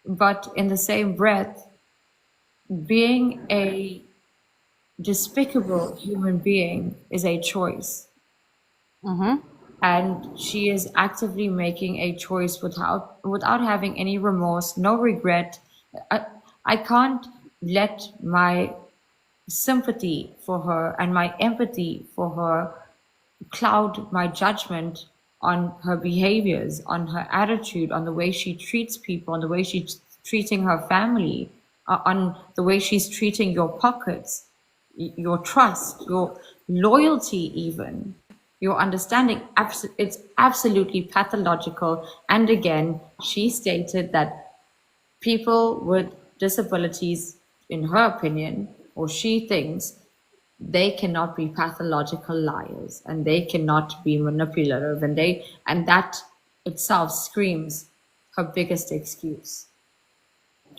But in the same breath, being a despicable human being is a choice. And she is actively making a choice without having any remorse, no regret. I, I can't let my sympathy for her and my empathy for her cloud my judgment on her behaviors, on her attitude, on the way she treats people, on the way she's treating her family, on the way she's treating your pockets, your trust, your loyalty, even your understanding. It's absolutely pathological. And again, she stated that people with disabilities, in her opinion, or she thinks, they cannot be pathological liars and they cannot be manipulative, and that itself screams her biggest excuse.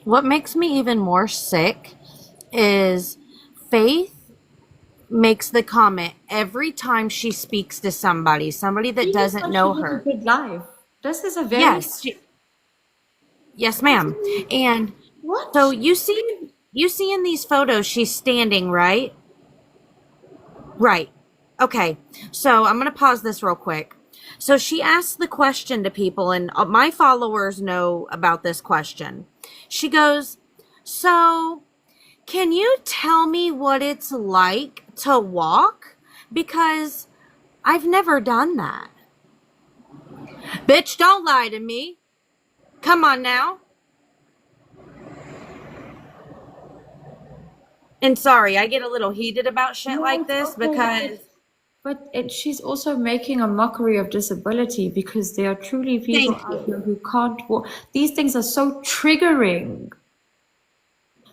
What makes me even more sick is Faith makes the comment every time she speaks to somebody that She just doesn't wants to know live a her. good life. This is a very Yes, yes, ma'am. And so what? you see in these photos she's standing, right? Right. Okay. So I'm going to pause this real quick. So she asked the question to people, and my followers know about this question. She goes, "So, can you tell me what it's like to walk? Because I've never done that." Bitch, don't lie to me. Come on now. And sorry, I get a little heated about shit No, like it's this okay. because She's also making a mockery of disability, because there are truly people thank out you. here who can't walk. These things are so triggering.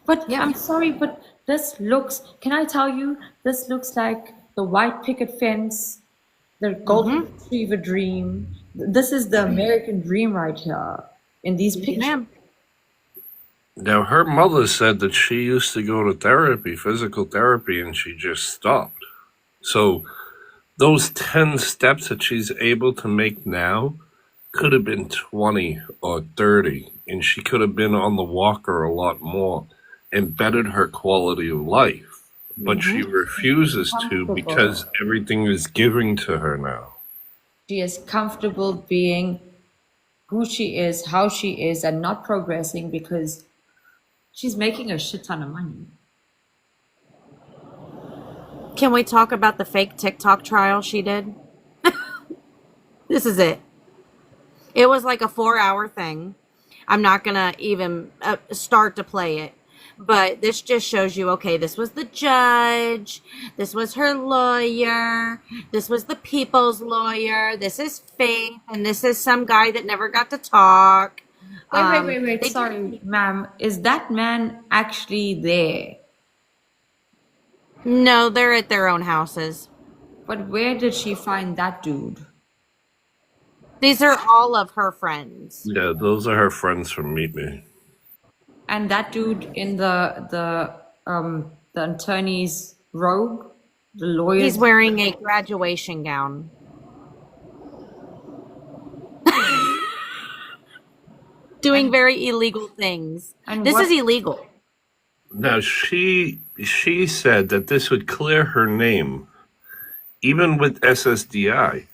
But Yeah. I'm sorry, but can I tell you, this looks like the white picket fence, the golden retriever dream. This is the American dream right here in these Yes, pictures. ma'am. Now, her mother said that she used to go to therapy, physical therapy, and she just stopped. So, those 10 steps that she's able to make now could have been 20 or 30, and she could have been on the walker a lot more and bettered her quality of life. But she refuses to because Comfortable. everything is giving to her now. She is comfortable being who she is, how she is, and not progressing because she's making a shit ton of money. Can we talk about the fake TikTok trial she did? This is it. It was like a 4-hour thing. I'm not going to even start to play it. But this just shows you, okay, this was the judge. This was her lawyer. This was the people's lawyer. This is Faith. And this is some guy that never got to talk. Wait. They did. Sorry, ma'am. Is that man actually there? No, they're at their own houses. But where did she find that dude? These are all of her friends. Yeah, those are her friends from Meet Me. And that dude in the attorney's robe, the lawyer's. He's wearing a graduation gown. Doing very illegal things. And This what? is illegal. Now, she said that this would clear her name, even with SSDI,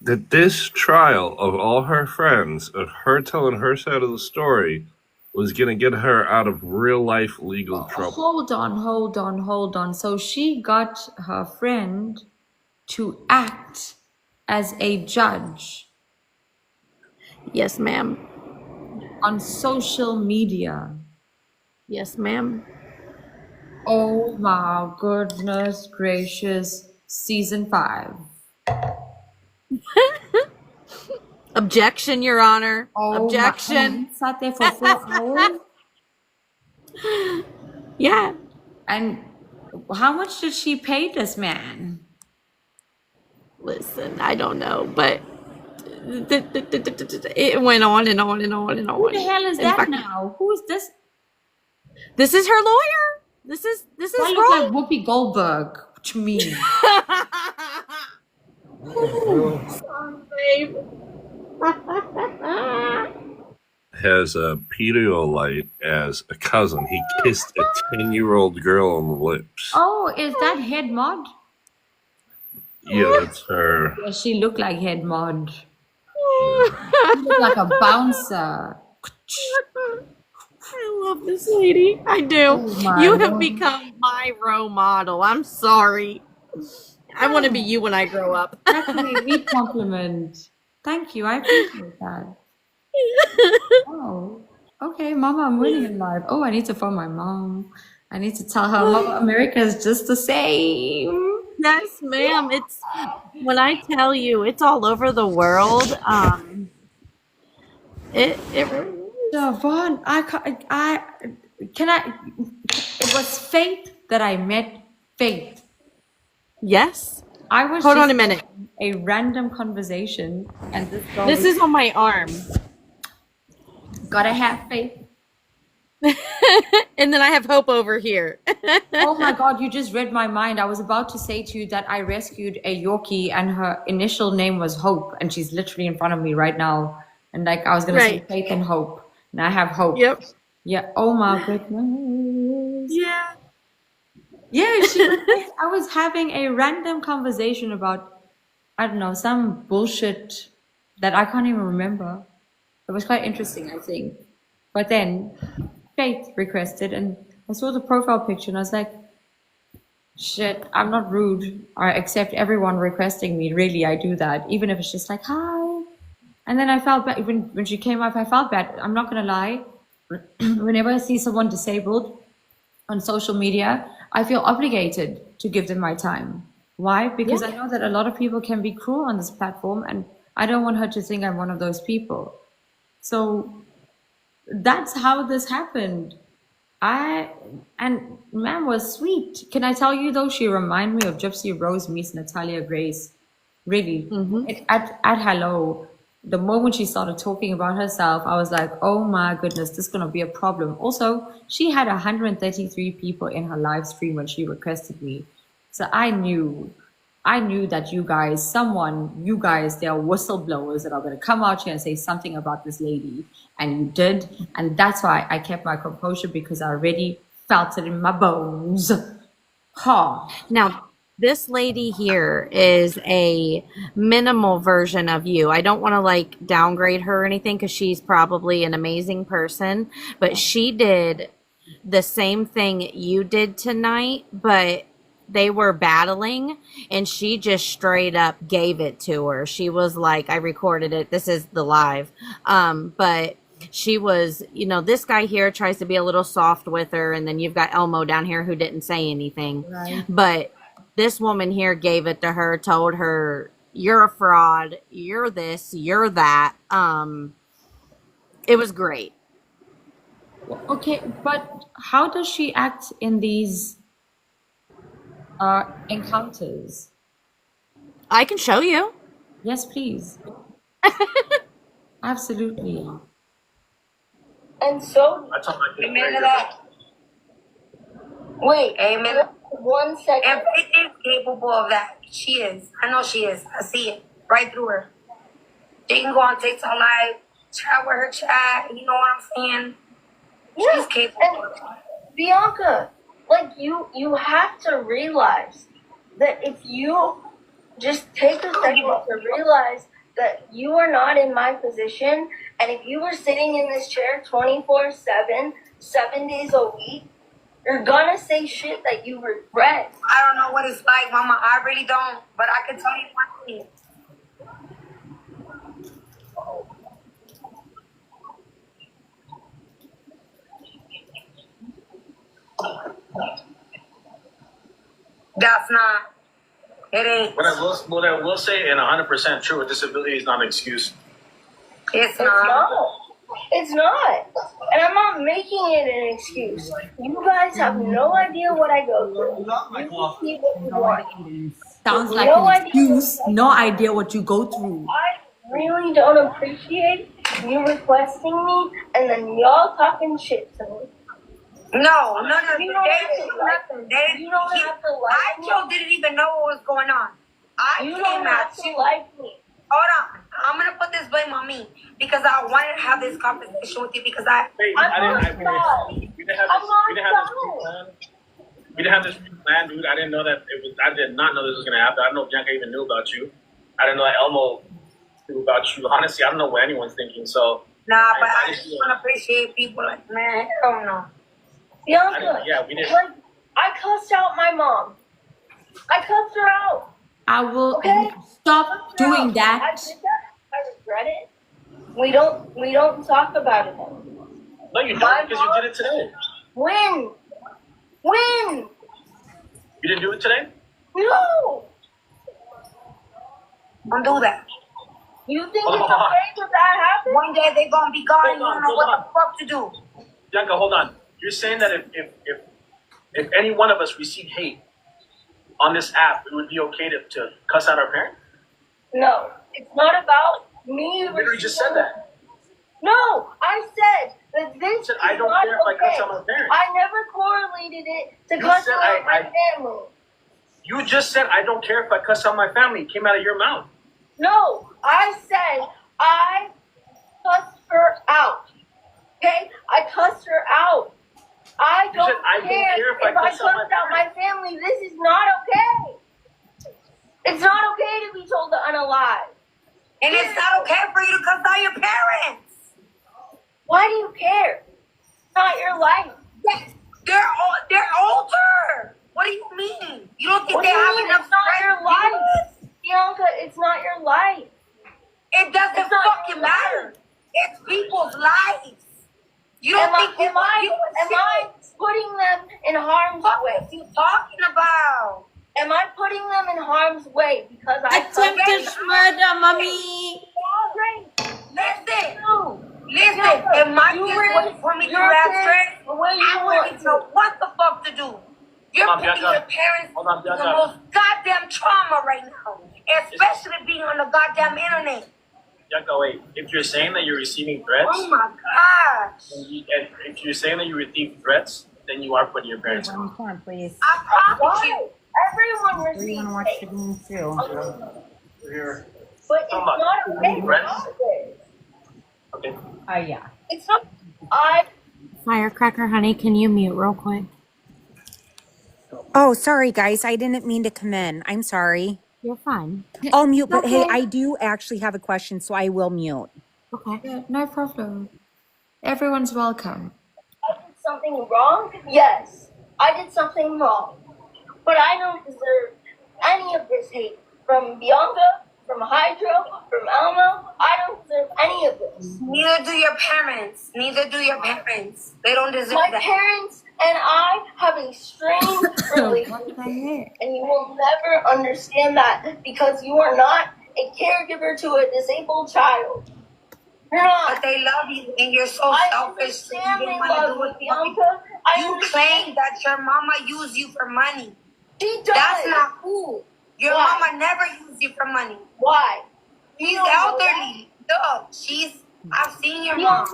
that this trial of all her friends, of her telling her side of the story, was going to get her out of real life legal trouble. Hold on. So she got her friend to act as a judge Yes, ma'am. on social media. Yes, ma'am. Oh my goodness gracious. Season 5. Objection, Your Honor. Oh Objection. my, sat there for 4 hours. Yeah. And how much did she pay this man? Listen, I don't know, but it went on and on and on and on. Who the hell is In that fact, now? Who is this? this is her lawyer. This is That looks like wrong. Whoopi Goldberg to me. Sorry, babe. has a Pedialyte as a cousin. He kissed a 10-year-old girl on the lips. Oh, is that Head Mod? Yeah, that's her. Yeah, she looked like Head Mod. She looked like a bouncer. I love this lady. I do. Oh my You have Lord. become my role model. I'm sorry. I want to be you when I grow up. That's a sweet compliment. Thank you. I appreciate that. Oh, okay, Mama, I'm winning in life. Oh, I need to phone my mom. I need to tell her Mama America is just the same. Yes, ma'am. It's when I tell you it's all over the world. It really is. Javon, it was fate that I met fate. Yes. I was Hold on just a minute. a random conversation, and this girl This is on my arm. gotta have faith. And then I have hope over here. Oh my God, you just read my mind. I was about to say to you that I rescued a Yorkie and her initial name was Hope, and she's literally in front of me right now. And like I was gonna say Right. faith and hope. And I have hope. Yep. Yeah. Oh my goodness. Yeah. Yeah, I was having a random conversation about, I don't know, some bullshit that I can't even remember. It was quite interesting, I think. But then Faith requested, and I saw the profile picture, and I was like, shit, I'm not rude. I accept everyone requesting me. Really, I do that, even if it's just like, hi. And then I felt bad when she came up. I felt bad. I'm not gonna lie. Whenever I see someone disabled on social media, I feel obligated to give them my time. Why? Because I know that a lot of people can be cruel on this platform, and I don't want her to think I'm one of those people. So that's how this happened. And man was sweet. Can I tell you though, she reminded me of Gypsy Rose meets Natalia Grace. Really. At Hello, the moment she started talking about herself, I was like, oh my goodness, this is gonna be a problem. Also, she had 133 people in her live stream when she requested me. So I knew that you guys, there are whistleblowers that are going to come out here and say something about this lady. And you did. And that's why I kept my composure, because I already felt it in my bones. Ha. Now, this lady here is a minimal version of you. I don't want to like downgrade her or anything because she's probably an amazing person, but she did the same thing you did tonight, but they were battling and she just straight up gave it to her. She was like, I recorded it. This is the live. But she was, this guy here tries to be a little soft with her. And then you've got Elmo down here who didn't say anything. Right. But this woman here gave it to her, told her, you're a fraud. You're this, you're that. It was great. Okay, but how does she act in these encounters? I can show you. Yes, please. Absolutely. And so, I told my kid amen right to that. Wait, Amen. 1 second. And Faith is capable of that. She is. I know she is. I see it right through her. She can go on TikTok live, chat with her chat. You know what I'm saying? Yeah, She's capable and of that. Bianca, like you have to realize that if you just take a second to realize that you are not in my position, and if you were sitting in this chair 24/7, 7 days a week, you're gonna say shit that you regret. I don't know what it's like, Mama. I really don't. But I can tell you one thing. That's not. It ain't. What I will say, and 100% true, a disability is not an excuse. It's It's not. not. It's not. And I'm not making it an excuse. You guys have no idea what I go through. You see what you want. Sounds like No an idea. excuse. No idea what you go through. I really don't appreciate you requesting me and then y'all talking shit to me. No. You don't They have didn't to do like nothing. me. You don't have to like me. I didn't even know what was going on. I You came don't have at to you. like me. Hold on. I'm gonna put this blame on me because I wanted to have this conversation with you because Wait, I'm not we didn't have I'm this. not We didn't have this pre-planned. We didn't have this pre-planned, dude. I didn't know that it was. I did not know this was gonna happen. I don't know if Bianca even knew about you. I didn't know that Elmo knew about you. Honestly, I don't know what anyone's thinking. So nah, but I just just want to appreciate people like, man, hell no. Bianca. yeah, we didn't. Like, I cussed out my mom. I cussed her out. I will Okay. stop doing I that. did that. I regret it. We don't talk about it anymore. No, you don't because you did it today. When? When? You didn't do it today. No. Don't do that. You think Hold it's on. okay for that to happen? One day they gonna be gone. You Hold on, don't know hold what the fuck to do. Bianca, hold on. You're saying that if any one of us received hate on this app, it would be okay to cuss out our parents? No. It's not about me. You literally just said that. No, I said that this You said, I is don't not care if I okay. cuss out my parents. I never correlated it to You cussing said out my I- family. You just said, I don't care if I cuss out my family. It came out of your mouth. No, I said I cussed her out. Okay? I cussed her out. I You don't said, I don't care care if I cussed out my family. This is not okay. It's not okay to be told to unalive. And it's not okay for you to cuss out your parents. Why do you care? It's not your life. Yes, they're older. What do you mean? You don't think What they do you have mean? enough It's not your strength? life. Bianca, it's not your life. It doesn't It's not fucking your matter. life. It's people's lives. You don't think Am I putting them in harm's What way? are you talking about? Am I putting them in harm's way because I Attempted murder, mommy. Listen, No. listen. If my You kids raised would put me through your that kids stress, the way you I wouldn't want even know what the fuck to do. You're Hold on, putting Bianca. your parents Hold on, through the Bianca. most goddamn trauma right now, especially being on the goddamn internet. Bianca, wait. If you're saying that you're receiving threats, Oh my gosh. and if you're saying that you receive threats, then you are putting your parents in harm. Come on, please. I promise you. Why? Everyone Or you receives want to watch the hate, game too? We're here. but it's Come on. not okay for Friends? others. Okay. Yeah. It's not. I Firecracker, honey, can you mute real quick? Oh, sorry, guys. I didn't mean to come in. I'm sorry. You're fine. I'll mute, but hey, Okay. I do actually have a question, so I will mute. Okay. Yeah, no problem. Everyone's welcome. did something wrong. Yes, I did something wrong, but I don't deserve any of this hate from Bianca, from Hydro, from Elmo. I don't deserve any of this. Neither do your parents. Neither do your parents. They don't deserve My that. parents and I have a strained What the relationship, heck? and you will never understand that because you are not a caregiver to a disabled child. You're But not. they love you and you're so I selfish that you understand they didn't want to love do me, it. Bianca. I You understand. claim that your mama used you for money. She does. That's not cool. Your Why? mama never used you for money. Why? She's You don't know that? elderly. No, I've seen your mom.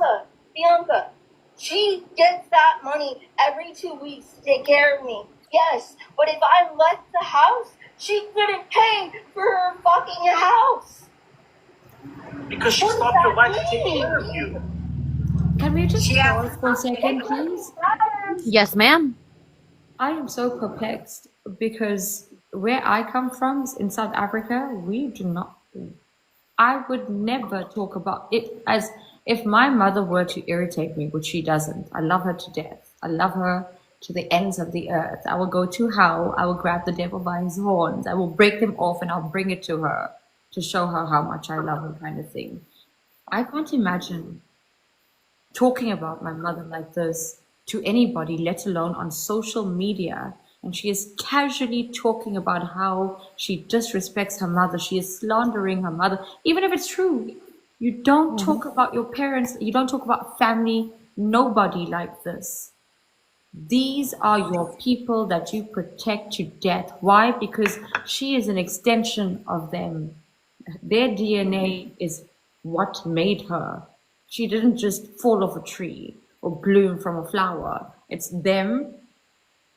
Bianca, she gets that money every 2 weeks to take care of me. Yes, but if I left the house, she couldn't pay for her fucking house. Because she What does stopped your that life to take mean? care of you. Can we just She has- pause for a second, please? Yes, ma'am. I am so perplexed because where I come from is in South Africa, we do not. I would never talk about it as if my mother were to irritate me, which she doesn't. I love her to death. I love her to the ends of the earth. I will go to hell. I will grab the devil by his horns. I will break them off and I'll bring it to her to show her how much I love her, kind of thing. I can't imagine talking about my mother like this to anybody, let alone on social media. And she is casually talking about how she disrespects her mother. She is slandering her mother. Even if it's true, you don't talk about your parents. You don't talk about family, nobody like this. These are your people that you protect to death. Why? Because she is an extension of them. Their DNA is what made her. She didn't just fall off a tree or bloom from a flower. It's them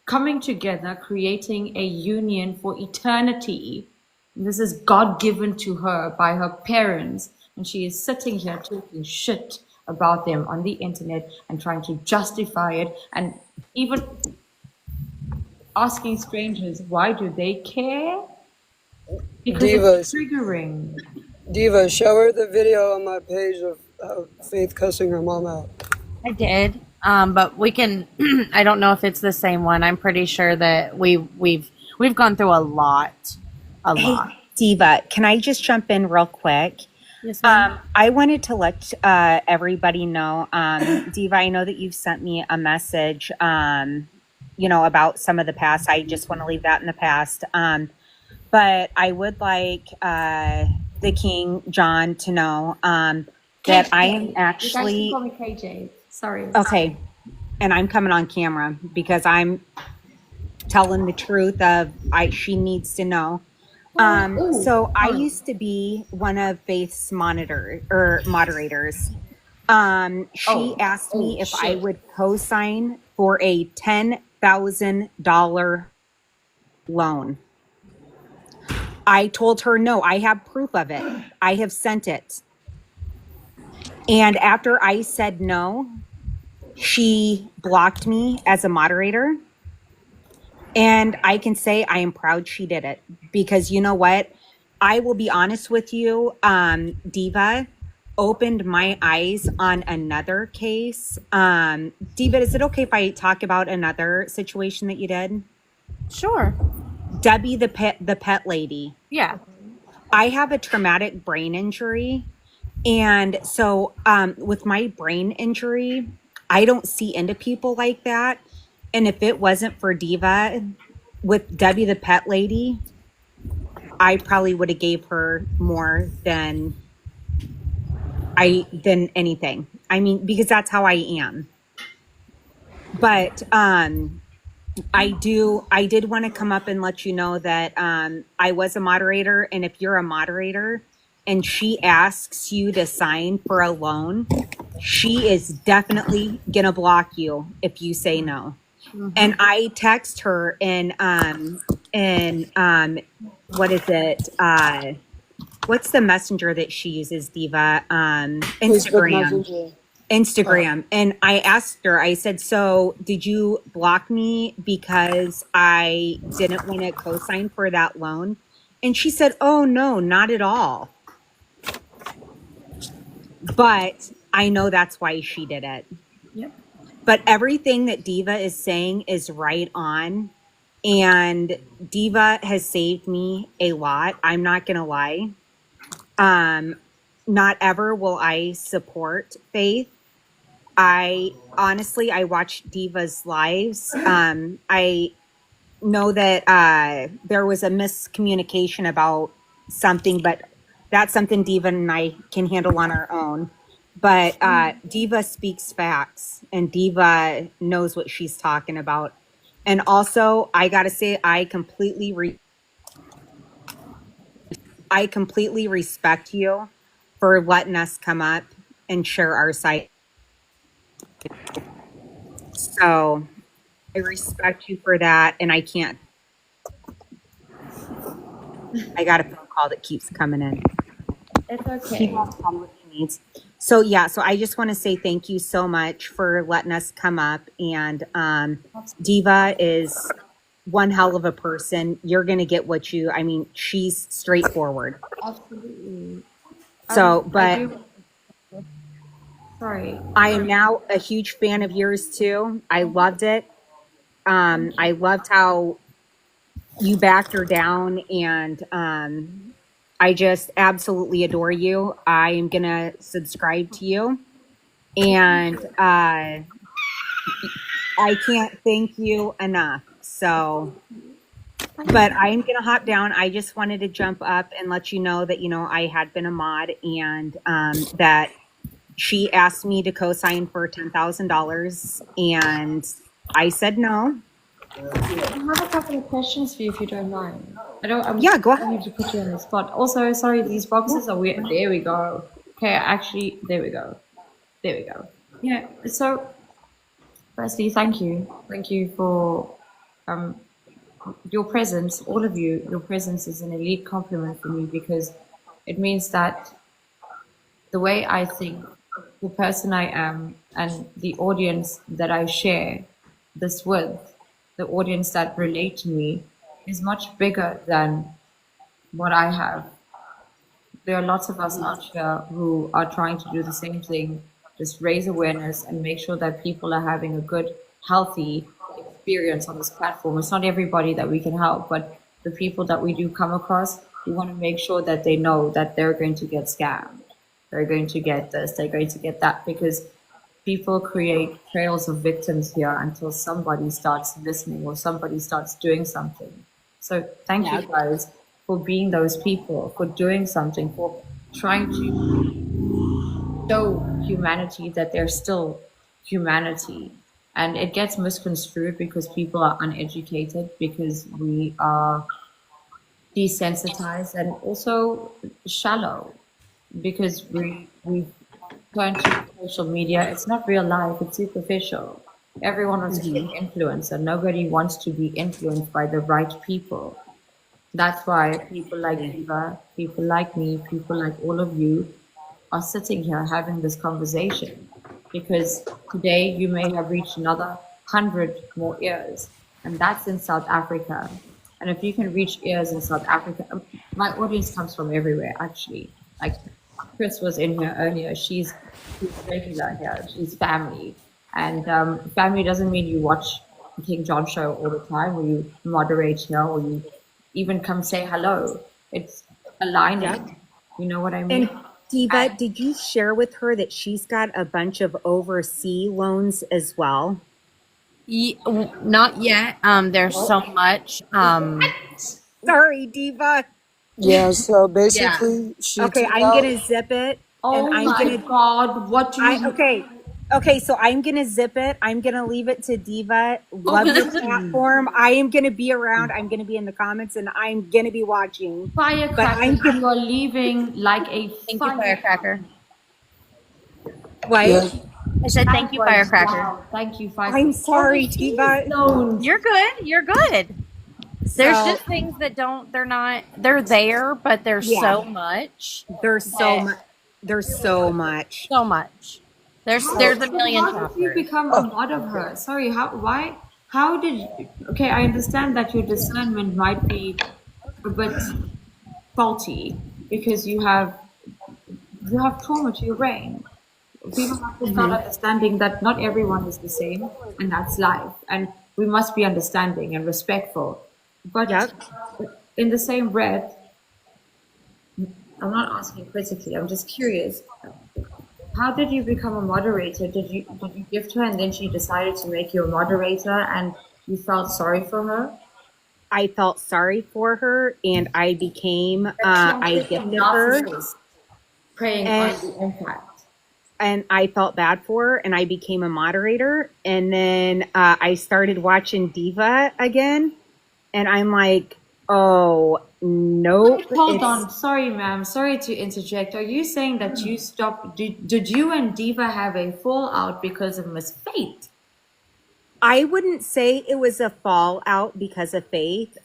coming together, creating a union for eternity This is God given to her by her parents, and she is sitting here talking shit about them on the internet and trying to justify it, and even asking strangers why do they care? Because it's Divas, triggering. Diva, show her the video on my page of Faith cussing her mom out. I did. But we can. I don't know if it's the same one. I'm pretty sure that we've gone through a lot, Hey, Diva, can I just jump in real quick? Yes, ma'am. I wanted to let everybody know, Diva, I know that you've sent me a message, about some of the past. I just want to leave that in the past. But I would like the King John to know that I am You guys can actually call me KJ. Sorry. okay, and I'm coming on camera because I'm telling the truth of she needs to know. So I used to be one of Faith's moderators. She asked me if I would co-sign for a $10,000 loan. I told her no, I have proof of it. I have sent it. And after I said no, she blocked me as a moderator. And I can say I am proud she did it because you know what? I will be honest with you. Diva opened my eyes on another case. Diva, is it okay if I talk about another situation that you did? Sure. Debbie, the pet lady. Yeah. I have a traumatic brain injury. And so with my brain injury, I don't see into people like that. And if it wasn't for Diva with Debbie, the pet lady, I probably would have gave her more than anything. I mean, because that's how I am. But I did want to come up and let you know that I was a moderator, and if you're a moderator and she asks you to sign for a loan, she is definitely gonna block you if you say no. And I text her in what is it? What's the messenger that she uses, Diva? Facebook Messenger. Instagram. And I asked her, I said, so did you block me because I didn't want to co-sign for that loan? And she said, oh no, not at all. But I know that's why she did it. Yep. But everything that Diva is saying is right on. And Diva has saved me a lot. I'm not going to lie. Not ever will I support Faith. I watch Diva's lives. I know that there was a miscommunication about something, but that's something Diva and I can handle on our own. But Diva speaks facts, and Diva knows what she's talking about. And also, I gotta say, I completely respect you for letting us come up and share our site. So I respect you for that, and I got a phone call that keeps coming in. It's He okay. won't tell me what he needs. So yeah, so I just want to say thank you so much for letting us come up. And Diva is one hell of a person. You're gonna get she's straightforward. Absolutely. So, but Sorry. I am now a huge fan of yours too. I loved it. I loved how you backed her down, and I just absolutely adore you. I am gonna subscribe to you, and I can't thank you enough. So, but I am gonna hop down. I just wanted to jump up and let you know that I had been a mod, and that she asked me to co-sign for $10,000, and I said no. I have a couple of questions for you if you don't mind. Yeah, go I ahead. don't need to put you on the spot. Also, sorry, these boxes are weird. There we go. Okay, actually, there we go. There we go. Yeah, so firstly, thank you. Thank you for your presence, all of you, your presence is an elite compliment for me because it means that the way I think, the person I am, and the audience that I share this with, the audience that relate to me, is much bigger than what I have. There are lots of us out here who are trying to do the same thing, just raise awareness and make sure that people are having a good, healthy experience on this platform. It's not everybody that we can help, but the people that we do come across, we want to make sure that they know that they're going to get scammed. They're going to get this, they're going to get that, because people create trails of victims here until somebody starts listening or somebody starts doing something. So thank you guys for being those people, for doing something, for trying to show humanity that there's still humanity. And it gets misconstrued because people are uneducated, because we are desensitized and also shallow, because we turn to social media. It's not real life, it's superficial. Everyone wants to be an influencer. Nobody wants to be influenced by the right people. That's why people like Eva, people like me, people like all of you are sitting here having this conversation, because today you may have reached another 100 more ears, and that's in South Africa. And if you can reach ears in South Africa, my audience comes from everywhere, actually. Like Chris was in here earlier. She's regular here. She's family. And family doesn't mean you watch the King John show all the time, or you moderate here, or you even come say hello. It's aligning. You know what I mean? And Diva, did you share with her that she's got a bunch of overseas loans as well? Not yet. There's so much. Sorry, Diva. Yeah, so basically, she Okay, took I'm out. gonna zip it. Oh and I'm my gonna God, what do you... Okay, so I'm gonna zip it. I'm gonna leave it to Diva. Love your platform. I am gonna be around. I'm gonna be in the comments, and I'm gonna be watching. Firecracker, you are leaving like a Thank you, Firecracker. What? Yeah, I said thank you, Firecracker. Wow, thank you, Firecracker. I'm sorry, Diva. You're good. You're good. There's So- just things that they're there, but there's so much. There's so much. There's so much. So much. There's a million How did you chapters. become a mod of her? Sorry, how did you... Okay, I understand that your discernment might be a bit faulty because you have trauma to your brain. People have to start understanding that not everyone is the same, and that's life. And we must be understanding and respectful. But in the same breath, I'm not asking critically, I'm just curious. How did you become a moderator? Did you gift her and then she decided to make you a moderator and you felt sorry for her? I felt sorry for her, and I became. I gifted her, Preying And- on the impact. and I felt bad for her, and I became a moderator. And then I started watching Diva again, and I'm like, oh no! Hold on, sorry, ma'am. Sorry to interject. Are you saying that you stopped? Did you and Diva have a fallout because of Miss Fate? I wouldn't say it was a fallout because of Faith.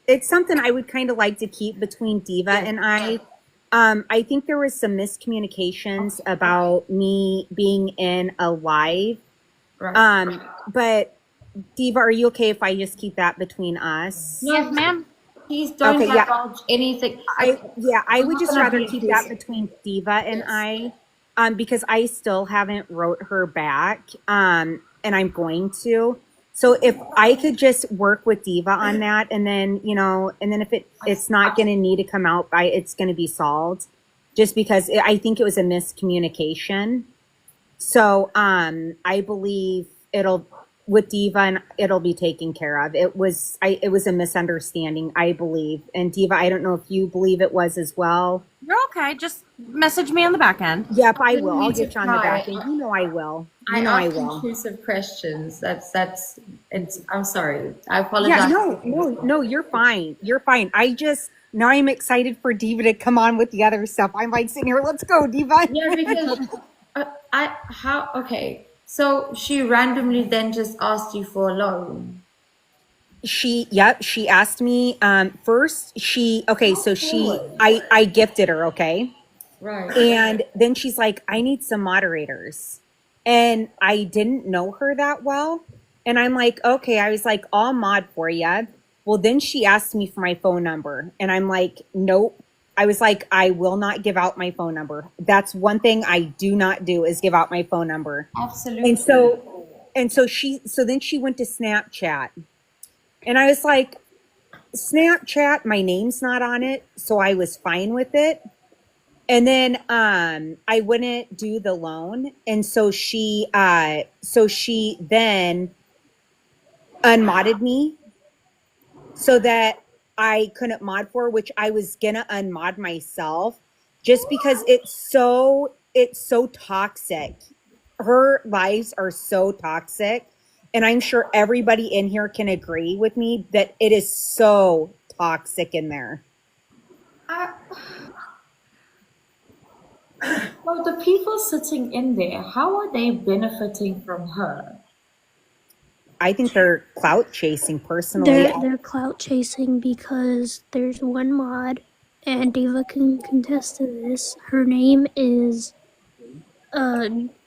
It's something I would kind of like to keep between Diva and I. I think there was some miscommunications about me being in a live. Right. But Diva, are you okay if I just keep that between us? Yes, ma'am. Please don't Okay, yeah. divulge anything. I would just gonna rather be keep that inclusive. between Diva and Yes. I, because I still haven't wrote her back, and I'm going to. So if I could just work with Diva on that, and then if it's not going to need to come out, it's going to be solved, just because I think it was a miscommunication. So I believe with Diva, and it'll be taken care of. It was a misunderstanding, I believe. And Diva, I don't know if you believe it was as well. You're okay. Just message me on the back end. Yep, I didn't will. I'll mean to get you on the try. back end. You know I will. I You know I ask will. intrusive questions. I'm sorry. I apologize. Yeah, no, you're fine. You're fine. Now I'm excited for Diva to come on with the other stuff. I'm like sitting here, let's go, Diva. Yeah, because okay. So she randomly then just asked you for a loan. Yep, she asked me, first I gifted her, okay? Right. And then she's like, I need some moderators. And I didn't know her that well. And I'm like, okay, I was like, I'll mod for you. Well, then she asked me for my phone number. And I'm like, nope. I was like, I will not give out my phone number. That's one thing I do not do is give out my phone number. Absolutely. So then she went to Snapchat. And I was like, Snapchat, my name's not on it. So I was fine with it. And then I wouldn't do the loan. And so she then unmodded me so that I couldn't mod for her, which I was gonna unmod myself just because it's so toxic. Her lives are so toxic. And I'm sure everybody in here can agree with me that it is so toxic in there. Well, the people sitting in there, how are they benefiting from her? I think they're clout chasing personally. They're clout chasing because there's one mod, and Diva can contest to this. Her name is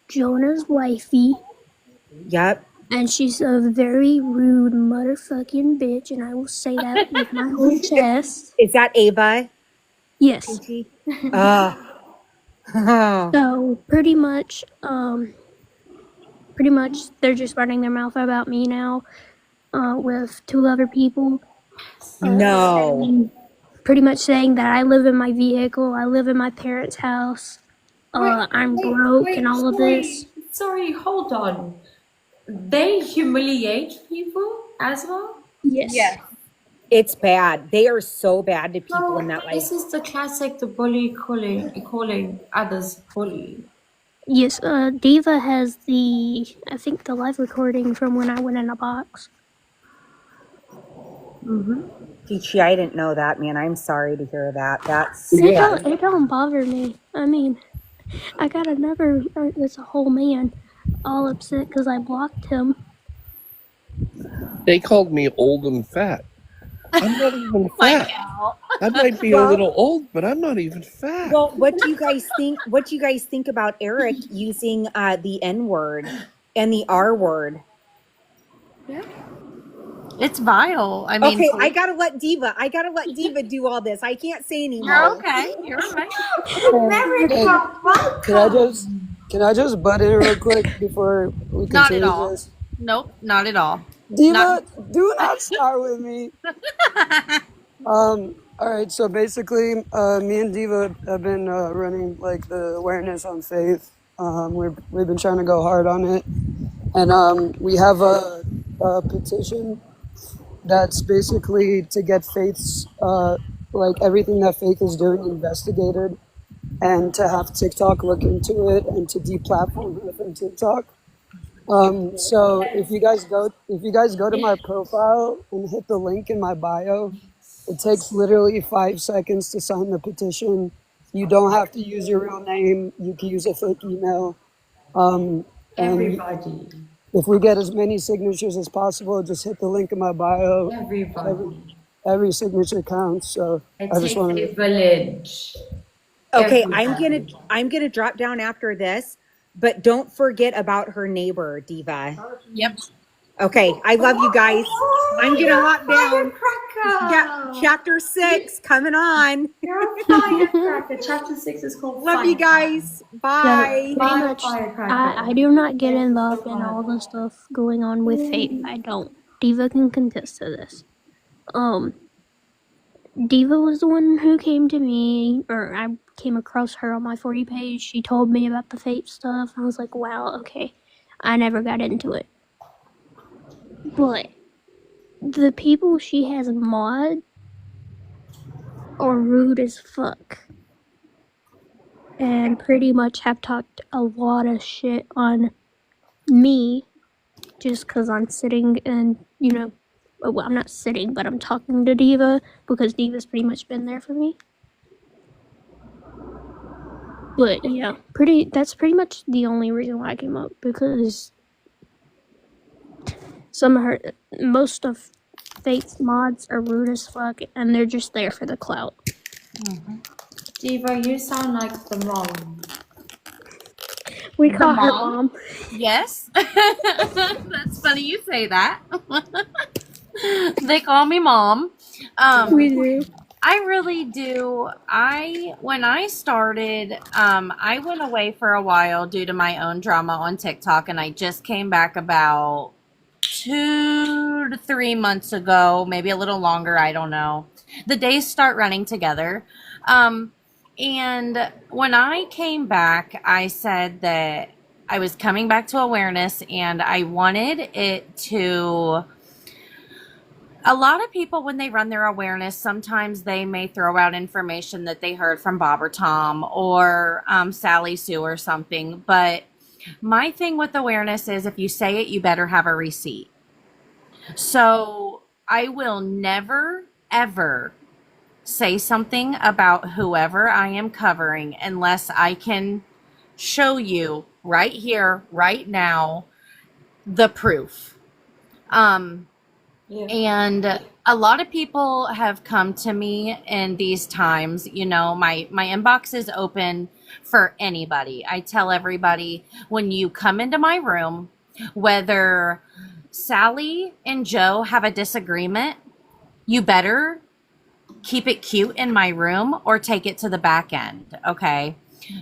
Jonah's wifey, Yep. and she's a very rude motherfucking bitch, and I will say that with my whole chest. Is that Ava? Yes. Oh. So pretty much they're just running their mouth about me now, with two other people. No. And pretty much saying that I live in my vehicle, I live in my parents' house, I'm broke and all of this. Sorry, hold on. They humiliate people as well? Yes. It's bad. They are so bad to people No, in that life. this is the classic, the bully calling others bully. Yes, Diva has I think the live recording from when I went in a box. Peachy, I didn't know that, man. I'm sorry to hear that. That's It don't bother me. I mean, I got it's a whole man all upset because I blocked him. They called me old and fat. I'm not even fat. I might be a little old, but I'm not even fat. well. What do you guys think? What do you guys think about Eric using the N word and the R word? It's vile. I mean, Okay, I gotta let Diva do all this. I can't say anymore. you're okay. You're okay. Can I just butt in real quick before we continue Not at all. this? Nope, not at all. Diva, do not start with me. All right, so basically, me and Diva have been running like the awareness on faith. We've been trying to go hard on it, and we have a petition that's basically to get Faith's like everything that Faith is doing investigated, and to have TikTok look into it and to deplatform her from TikTok. So if you guys go to my profile and hit the link in my bio, it takes literally 5 seconds to sign the petition. You don't have to use your real name. You can use a fake email. And Everybody. if we get as many signatures as possible, just hit the link in my bio. Everybody. Every signature counts. So It I just takes want a to. village. Okay, Everybody. I'm gonna drop down after this, but don't forget about her neighbor, Diva. Yep. Okay, I love you guys. I'm gonna lock down. Firecracker! Yeah, chapter 6 coming on. You're a firecracker. Chapter 6 is called Love you guys. Bye. Pretty much, I do not get involved in all the stuff going on with Fate. I don't. Diva can contest to this. Diva was the one who came to me, or I came across her on my 40 page. She told me about the Fate stuff. I was like, wow, okay. I never got into it. But the people she has mod are rude as fuck. And pretty much have talked a lot of shit on me just because I'm sitting and, well, I'm not sitting, but I'm talking to Diva because Diva's pretty much been there for me. But yeah, that's pretty much the only reason why I came up, because most of fake mods are rude as fuck, and they're just there for the clout. Diva, you sound like the mom. We The call her mom? mom. Yes. That's funny you say that. They call me mom. We do. I really do. When I started, I went away for a while due to my own drama on TikTok, and I just came back about 2 to 3 months ago, maybe a little longer. I don't know. The days start running together. And when I came back, I said that I was coming back to awareness, and I wanted it to. A lot of people, when they run their awareness, sometimes they may throw out information that they heard from Bob or Tom or Sally Sue or something. But my thing with awareness is if you say it, you better have a receipt. So I will never, ever say something about whoever I am covering unless I can show you right here, right now, the proof. Yeah. And a lot of people have come to me in these times. You know, my inbox is open for anybody. I tell everybody, when you come into my room, whether Sally and Joe have a disagreement, you better keep it cute in my room or take it to the back end, okay?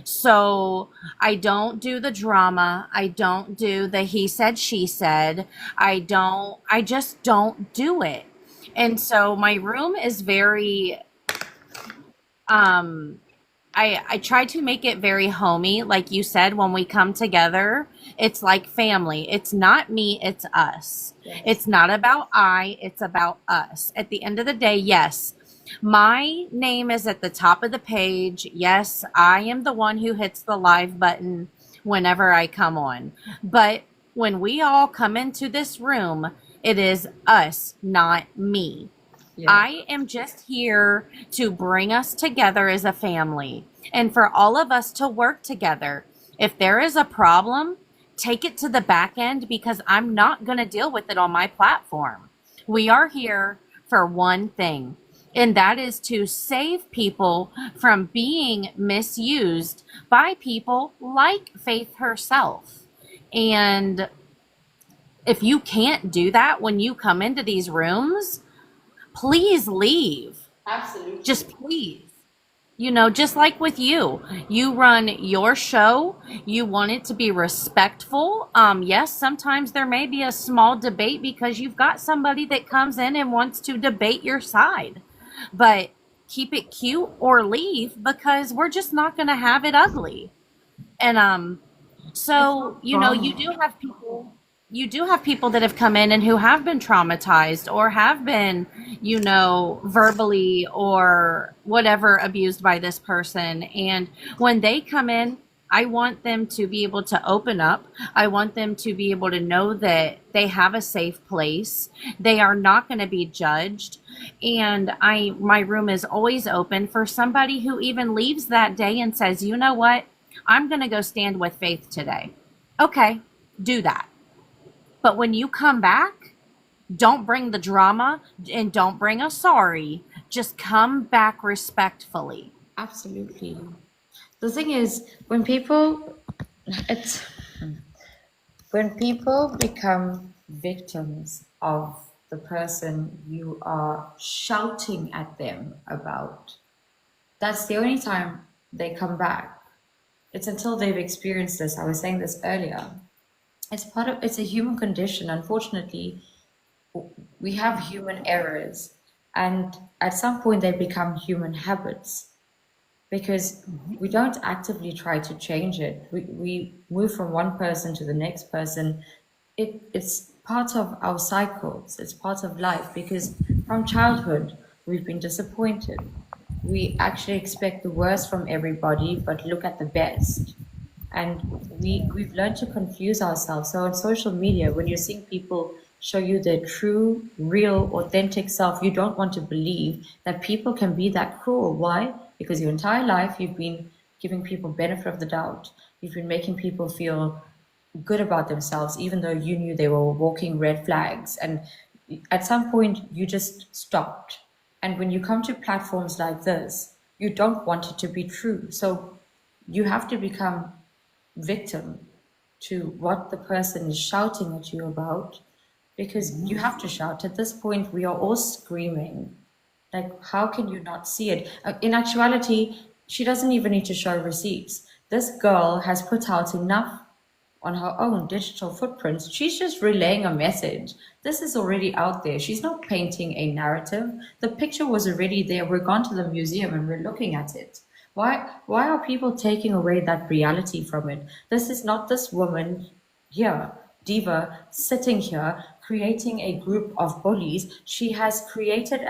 So I don't do the drama. I don't do the he said, she said. I just don't do it. And so my room is very, I try to make it very homey. Like you said, when we come together, it's like family. It's not me, it's us. Yes. It's not about it's about us. At the end of the day, yes, my name is at the top of the page. Yes, I am the one who hits the live button whenever I come on. But when we all come into this room, it is us, not me. Yeah. I am just here to bring us together as a family and for all of us to work together. If there is a problem, take it to the back end because I'm not going to deal with it on my platform. We are here for one thing, and that is to save people from being misused by people like Faith herself. And if you can't do that when you come into these rooms, please leave. Absolutely. Just please. You know, just like with you, you run your show, you want it to be respectful. Yes, sometimes there may be a small debate because you've got somebody that comes in and wants to debate your side. But keep it cute or leave because we're just not going to have it ugly. And so, you know, you do have people that have come in and who have been traumatized or have been, you know, verbally or whatever abused by this person. And when they come in, I want them to be able to open up. I want them to be able to know that they have a safe place. They are not going to be judged. And my room is always open for somebody who even leaves that day and says, you know what? I'm going to go stand with Faith today. Okay, do that. But when you come back, don't bring the drama and don't bring a sorry. Just come back respectfully. Absolutely. The thing is, when people become victims of the person you are shouting at them about, that's the only time they come back. It's until they've experienced this. I was saying this earlier. It's a human condition. Unfortunately, we have human errors, and at some point they become human habits because we don't actively try to change it. We move from one person to the next person. It's part of our cycles. It's part of life because from childhood we've been disappointed. We actually expect the worst from everybody, but look at the best. And we've learned to confuse ourselves. So on social media, when you're seeing people show you their true, real, authentic self, you don't want to believe that people can be that cruel. Why? Because your entire life you've been giving people benefit of the doubt. You've been making people feel good about themselves, even though you knew they were walking red flags. And at some point you just stopped. And when you come to platforms like this, you don't want it to be true. So you have to become victim to what the person is shouting at you about, because you have to shout. At this point, we are all screaming. Like, how can you not see it? In actuality, she doesn't even need to show receipts. This girl has put out enough on her own digital footprints. She's just relaying a message. This is already out there. She's not painting a narrative. The picture was already there. We're gone to the museum and we're looking at it. Why are people taking away that reality from it? This is not this woman here, Diva, sitting here, creating a group of bullies. She has created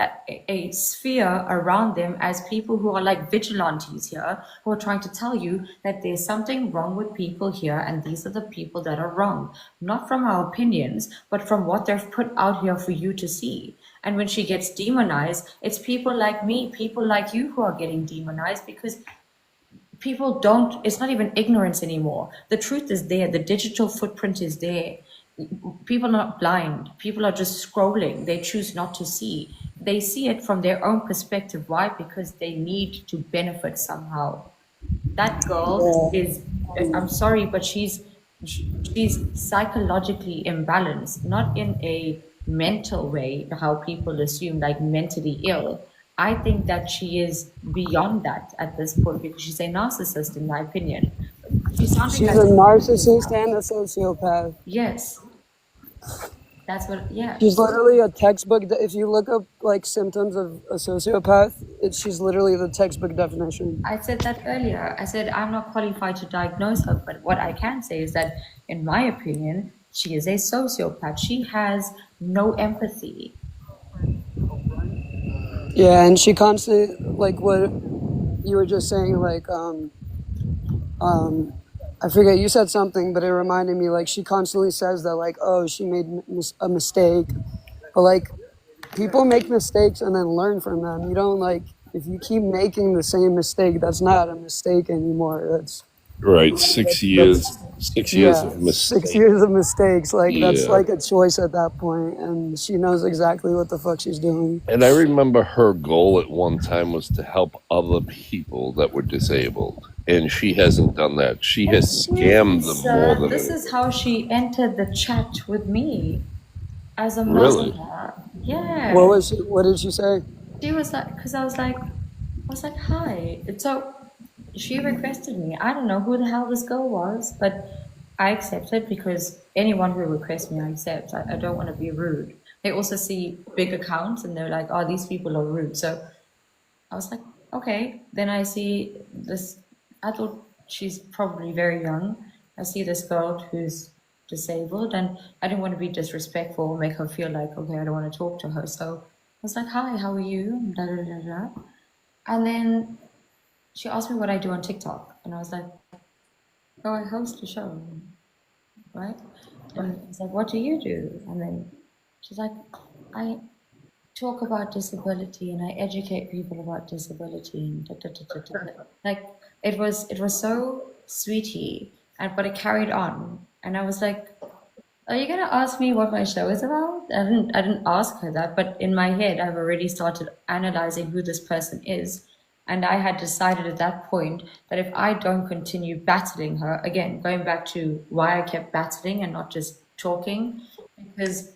a sphere around them as people who are like vigilantes here, who are trying to tell you that there's something wrong with people here, and these are the people that are wrong. Not from our opinions, but from what they've put out here for you to see. And when she gets demonized, it's people like me, people like you who are getting demonized, because people don't, it's not even ignorance anymore. The truth is there. The digital footprint is there. People are not blind. People are just scrolling. They choose not to see. They see it from their own perspective. Why? Because they need to benefit somehow. That girl is, I'm sorry, but she's psychologically imbalanced, not in a mental way, how people assume, like mentally ill. I think that she is beyond that at this point, because she's a narcissist, in my opinion. She's She's a narcissist and a sociopath. Yes. That's what, yeah. She's literally a textbook. If you look up like symptoms of a sociopath, she's literally the textbook definition. I said that earlier. I said I'm not qualified to diagnose her, but what I can say is that, in my opinion, she is a sociopath. She has no empathy. Yeah, and she constantly, like what you were just saying, like I forget, you said something, but it reminded me, like, she constantly says that, like, oh, she made a mistake. But, like, people make mistakes and then learn from them. You don't, like, if you keep making the same mistake, that's not a mistake anymore. That's Right, 6 years, 6 years yeah, of 6 mistake. years of mistakes. Like, that's Yeah. like a choice at that point, and she knows exactly what the fuck she's doing. And I remember her goal at one time was to help other people that were disabled. And she hasn't done that. She has scammed them more than This is how she entered the chat with me as a Really? messenger. Yeah. What did she say? She was like, because I was like, hi. And so she requested me. I don't know who the hell this girl was, but I accepted, because anyone who requests me, I accept. I don't want to be rude. They also see big accounts and they're like, oh, these people are rude. So I was like, okay. Then I see this, I thought she's probably very young. I see this girl who's disabled, and I didn't want to be disrespectful or make her feel like, okay, I don't want to talk to her. So I was like, hi, how are you? Da, da, da, da. And then she asked me what I do on TikTok. And I was like, oh, I host a show, right? And I was like, what do you do? And then she's like, I talk about disability and I educate people about disability and da, da, da, da, da, da. Like, it was so sweetie, but it carried on. And I was like, are you gonna ask me what my show is about? I didn't ask her that, but in my head I've already started analyzing who this person is. And I had decided at that point that if I don't continue battling her, again, going back to why I kept battling and not just talking, because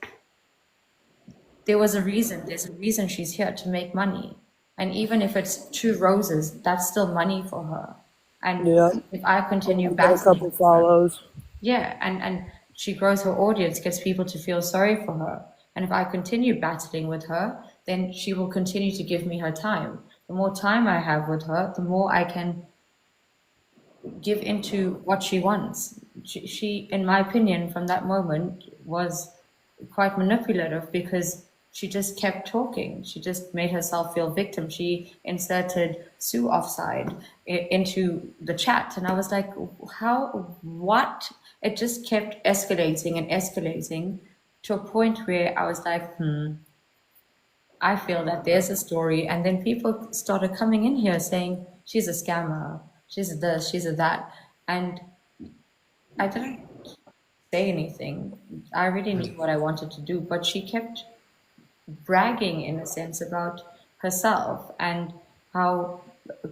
there's a reason she's here, to make money. And even if it's 2 roses, that's still money for her. And Yeah, if I continue got a couple battling, follows. yeah, and she grows her audience, gets people to feel sorry for her. And if I continue battling with her, then she will continue to give me her time. The more time I have with her, the more I can give into what she wants. She, in my opinion, from that moment was quite manipulative, because she just kept talking. She just made herself feel victim. She inserted Sue offside into the chat. And I was like, what? It just kept escalating and escalating to a point where I was like, I feel that there's a story. And then people started coming in here saying, she's a scammer, she's a this, she's a that. And I didn't say anything. I already knew what I wanted to do, but she kept bragging in a sense about herself and how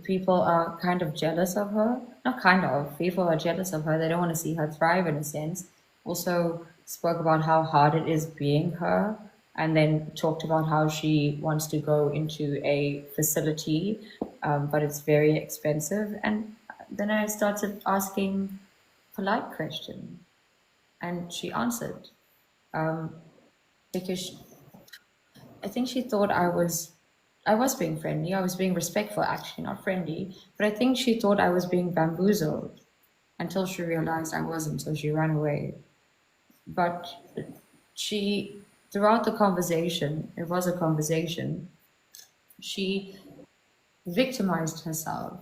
people are kind of jealous of her. Not kind of, people are jealous of her. They don't want to see her thrive in a sense. Also spoke about how hard it is being her, and then talked about how she wants to go into a facility, but it's very expensive. And then I started asking polite question, and she answered, because I think she thought I was being friendly. I was being respectful, actually, not friendly. But I think she thought I was being bamboozled until she realized I wasn't, so she ran away. But she, throughout the conversation, it was a conversation, she victimized herself.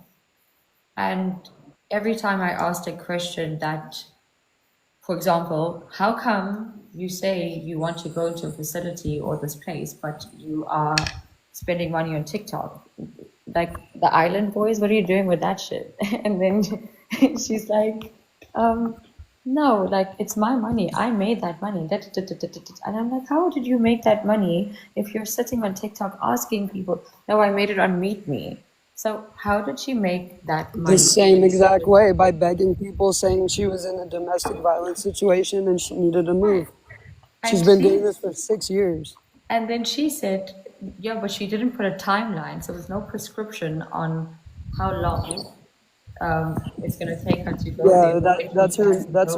And every time I asked a question that, for example, how come you say you want to go into a facility or this place, but you are spending money on TikTok? Like the Island Boys, what are you doing with that shit? And then she's like, no, like it's my money. I made that money. And I'm like, how did you make that money if you're sitting on TikTok asking people? No, I made it on Meet Me. So how did she make that The money? same exact way, by begging people, saying she was in a domestic violence situation and she needed to move. She's And been she, doing this for 6 years. and then she said, yeah, but she didn't put a timeline, so there's no prescription on how long it's gonna take her to go Yeah, there. If that's she her has to that's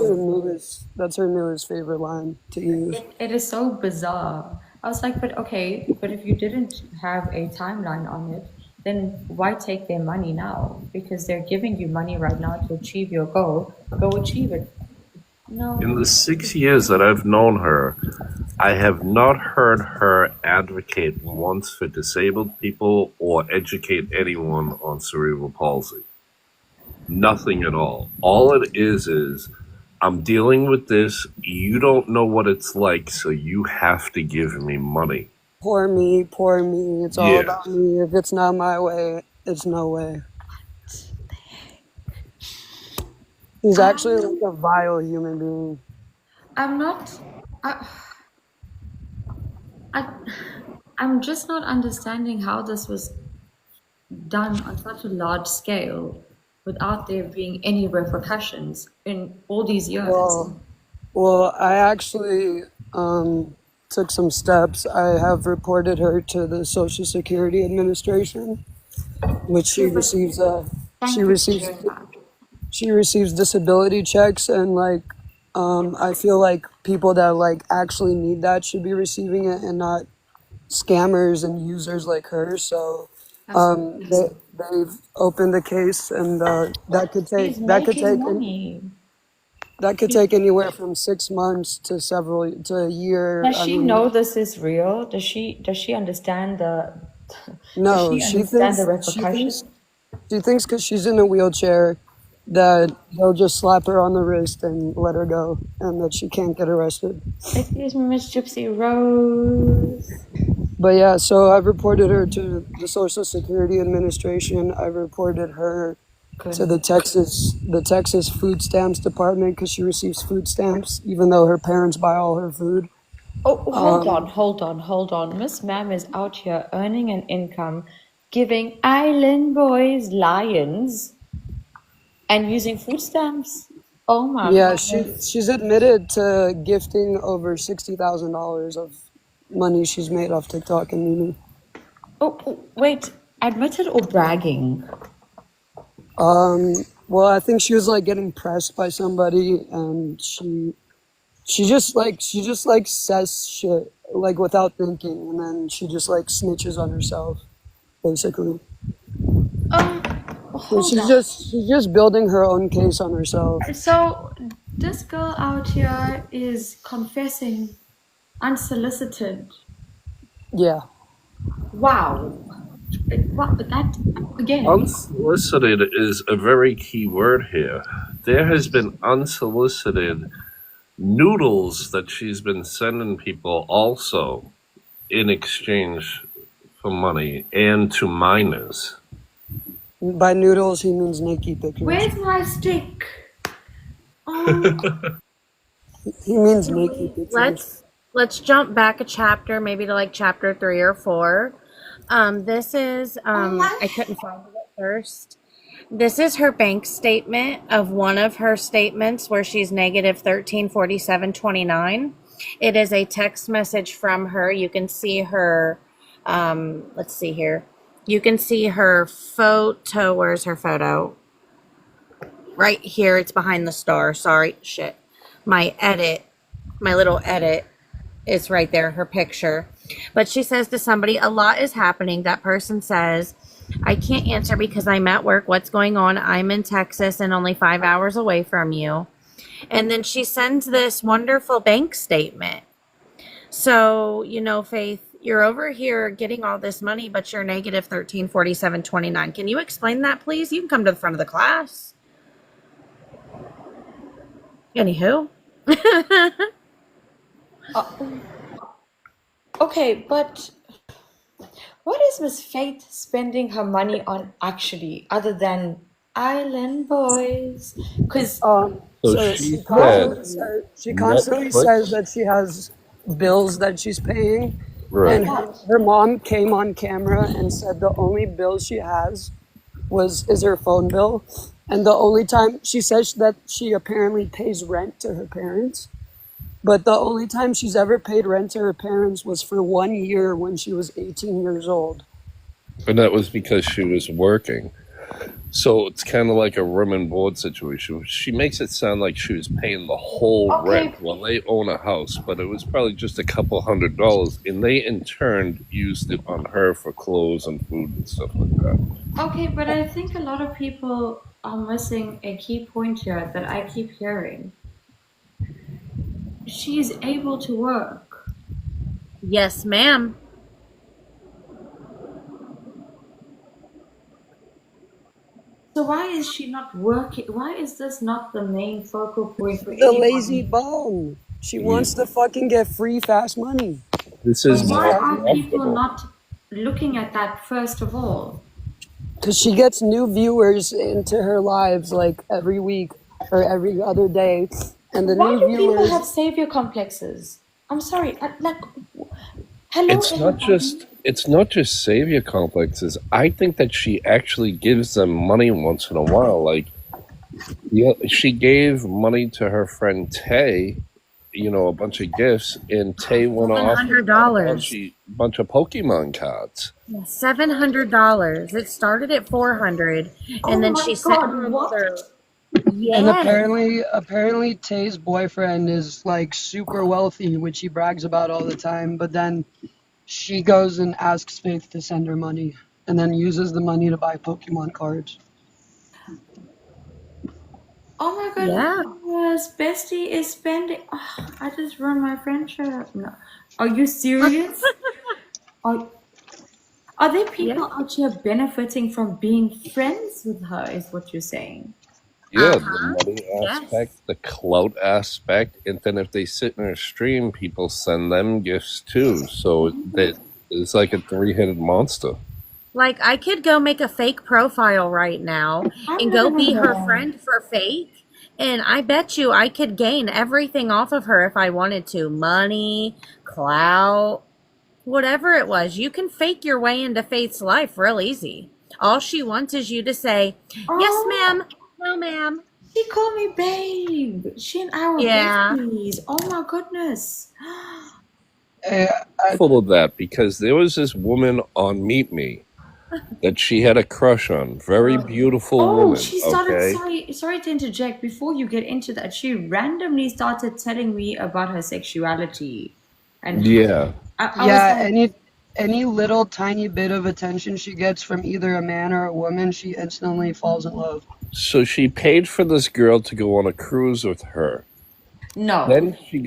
her go. newest favorite line to use. It is so bizarre. I was like, but okay, but if you didn't have a timeline on it, then why take their money now? Because they're giving you money right now to achieve your goal. Go achieve it. No. In the 6 years that I've known her, I have not heard her advocate once for disabled people or educate anyone on cerebral palsy. Nothing at all. All it is I'm dealing with this. You don't know what it's like, so you have to give me money. Poor me, poor me. It's all Yeah. about me. If it's not my way, it's no way. He's actually like a vile human being. I'm not. I, I'm just not understanding how this was done on such a large scale without there being any repercussions in all these years. Well, I actually took some steps. I have reported her to the Social Security Administration, which she receives Thank she you for receives sharing that. she receives disability checks, and like I feel like people that like actually need that should be receiving it, and not scammers and users like her. So they've opened the case, and that could take She's making money. that could take anywhere from 6 months to a year. Does I she mean, know this is real? Does she understand the no, does she understand the repercussions? she thinks because she's in a wheelchair that they'll just slap her on the wrist and let her go, and that she can't get arrested. Excuse me, Miss Gypsy Rose. But yeah, so I've reported her to the Social Security Administration. I've reported her to the Texas Food Stamps Department because she receives food stamps even though her parents buy all her food. Oh, hold on. Miss Ma'am is out here earning an income, giving Island Boys lions, and using food stamps. Oh my Yeah, goodness. she's admitted to gifting over $60,000 of money she's made off TikTok and Mimi. Oh, wait, admitted or bragging? Well, I think she was like getting pressed by somebody, and she just like says shit like without thinking, and then she just like snitches on herself, basically. So Hold she's on. just building her own case on herself. So this girl out here is confessing unsolicited. Yeah. Wow. What? That again? Unsolicited is a very key word here. There has been unsolicited noodles that she's been sending people also in exchange for money, and to minors. By noodles, he means naked pictures. Where's my stick? Oh, He means naked pictures. let's jump back a chapter, maybe to like chapter 3 or 4. This is I couldn't find it at first. This is her bank statement of one of her statements where she's negative 1347.29. It is a text message from her. You can see her let's see here. You can see her photo. Where's her photo? Right here. It's behind the star. Sorry. Shit. My little edit is right there, her picture. But she says to somebody, a lot is happening. That person says, I can't answer because I'm at work. What's going on? I'm in Texas and only 5 hours away from you. And then she sends this wonderful bank statement. So, Faith, you're over here getting all this money, but you're negative 1347.29. Can you explain that, please? You can come to the front of the class. Anywho. Okay, but what is Miss Faith spending her money on actually, other than Island Boys? Because So So she she constantly says Netflix, that she has bills that she's paying, right? and her mom came on camera and said the only bill she has is her phone bill, and the only time she says that she apparently pays rent to her parents, but the only time she's ever paid rent to her parents was for 1 year when she was 18 years old. And that was because she was working. So it's kind of like a room and board situation. She makes it sound like she was paying the whole okay, rent while they own a house, but it was probably just a couple $100, and they in turn used it on her for clothes and food and stuff like that. okay, but I think a lot of people are missing a key point here that I keep hearing. She's able to work. Yes, ma'am. So why is she not working? Why is this not the main focal point for The lazy anyone? bum. She wants to fucking get free, fast money. This But is why more are people comfortable. not looking at that first of all? Because she gets new viewers into her lives like every week or every other day. And the Why new do people viewers, have savior complexes? I'm sorry, hello It's not just savior complexes. I think that she actually gives them money once in a while. Like, yeah, she gave money to her friend Tay, a bunch of gifts, and Tay went off and bought a $700. bunch of Pokemon cards. $700. It started at 400, Oh and then my she sent god, her what? mother. and Yes. apparently Tay's boyfriend is like super wealthy, which he brags about all the time. But then she goes and asks Faith to send her money and then uses the money to buy Pokemon cards. Oh my Yeah. goodness, Bestie is spending. Oh, I just ruined my friendship. No. Are you serious? Are, are there Yeah. people out here benefiting from being friends with her, is what you're saying? Yeah, the Uh-huh. money Yes. aspect, the clout aspect, and then if they sit in her stream, people send them gifts too. So that it's like a three-headed monster. Like, I could go make a fake profile right now I'm and not go gonna be her lie. friend for fake. And I bet you I could gain everything off of her if I wanted to. Money, clout, whatever it was. You can fake your way into Faith's life real easy. All she wants is you to say, yes, Oh, ma'am. No, ma'am. she called me babe. She and I were Yeah. besties. Oh my goodness. Full of that because there was this woman on Meet Me that she had a crush on. Very beautiful Oh, woman. she started. Okay. Sorry to interject. Before you get into that, she randomly started telling me about her sexuality, and Yeah. I Yeah, was like, any little tiny bit of attention she gets from either a man or a woman, she instantly falls in love. So she paid for this girl to go on a cruise with her. no. Then she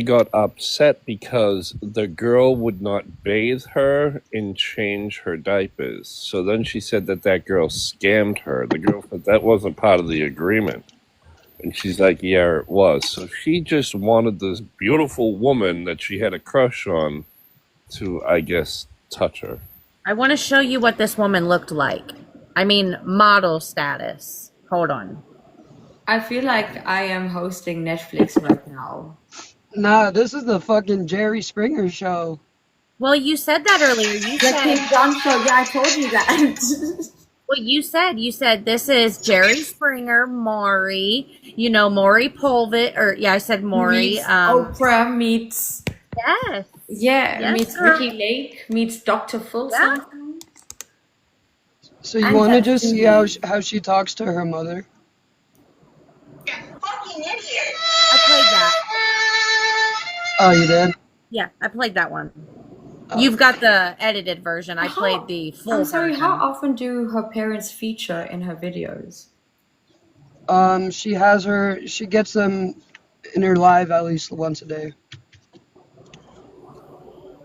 got upset because the girl would not bathe her and change her diapers. So then she said that girl scammed her. The girl said that wasn't part of the agreement. And she's like, yeah, it was. So she just wanted this beautiful woman that she had a crush on to, I guess, touch her. I want to show you what this woman looked like. I mean, model status. Hold on. I feel like I am hosting Netflix right now. Nah, this is the fucking Jerry Springer show. Well, you said that earlier. You The King said, John show. Yeah, I told you that. well, you said this is Jerry Springer, Maury, Maury Polvit, or yeah, I said Maury. Meets Oprah, meets, Yes. yeah, Yes, meets girl. Ricky Lake, meets Dr. Phil Yeah. sometimes. So you And want to Justin just see Bieber. how she talks to her mother? I played that. Oh, you did? Yeah, I played that one. Oh. You've got the edited version. I How- played the full I'm sorry, version. how often do her parents feature in her videos? She gets them in her live at least once a day.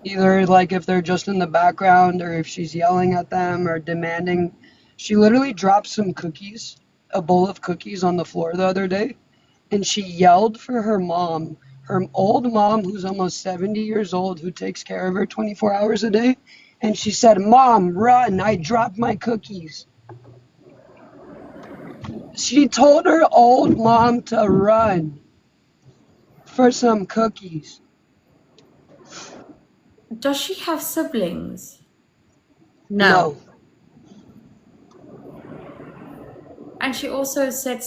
Either like if they're just in the background or if she's yelling at them or demanding. She literally dropped some cookies, a bowl of cookies on the floor the other day, and she yelled for her mom, her old mom who's almost 70 years old, who takes care of her 24 hours a day. And she said, "Mom, run, I dropped my cookies." She told her old mom to run for some cookies. Does she have siblings? No. And she also said,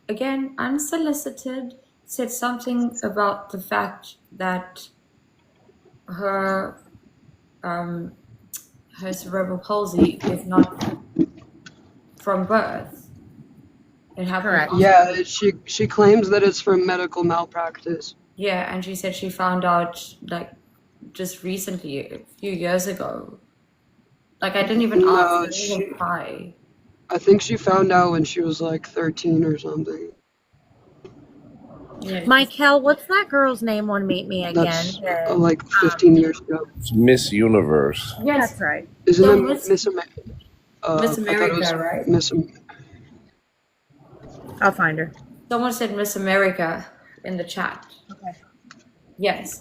again, unsolicited, said something about the fact that her her cerebral palsy is not from birth. It happened. Correct. Yeah, she claims that it's from medical malpractice. Yeah, and she said she found out like just recently, a few years ago. Like I didn't even No, ask, I didn't even try. I think she found out when she was like 13 or something. Yeah. Michael, what's that girl's name on Meet Me Again? That's that- like 15 years ago. It's Miss Universe. Yes, That's right. Isn't So it Miss- Miss America? Miss America, right? Miss I'll find her. Someone said Miss America in the chat. Okay. Yes.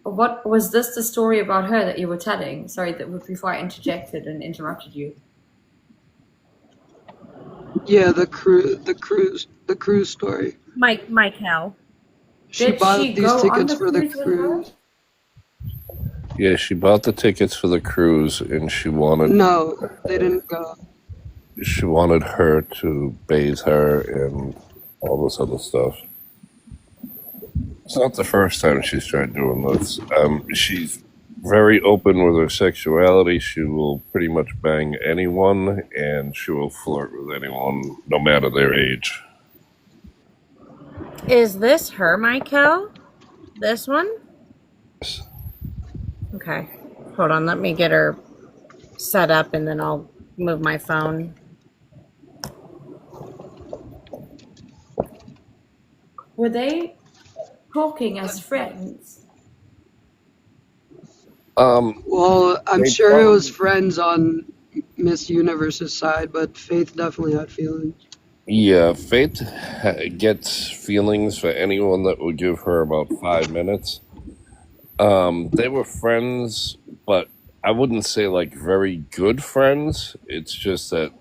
What was this the story about her that you were telling? Sorry, before I interjected and interrupted you. Yeah, the cruise story. Michael. She Did bought she these go on tickets the for the cruise with her? cruise. Yeah, she bought the tickets for the cruise, and she wanted No, they didn't go. her to bathe her and all this other stuff. It's not the first time she's tried doing this. She's very open with her sexuality. She will pretty much bang anyone, and she will flirt with anyone, no matter their age. Is this her, Michael? This one? Okay. Hold on. Let me get her set up and then I'll move my phone. Were they talking as friends? Well, I'm They sure it was probably- friends on Miss Universe's side, but Faith definitely had feelings. Yeah, Faith gets feelings for anyone that will give her about 5 minutes. They were friends, but I wouldn't say like very good friends. It's just that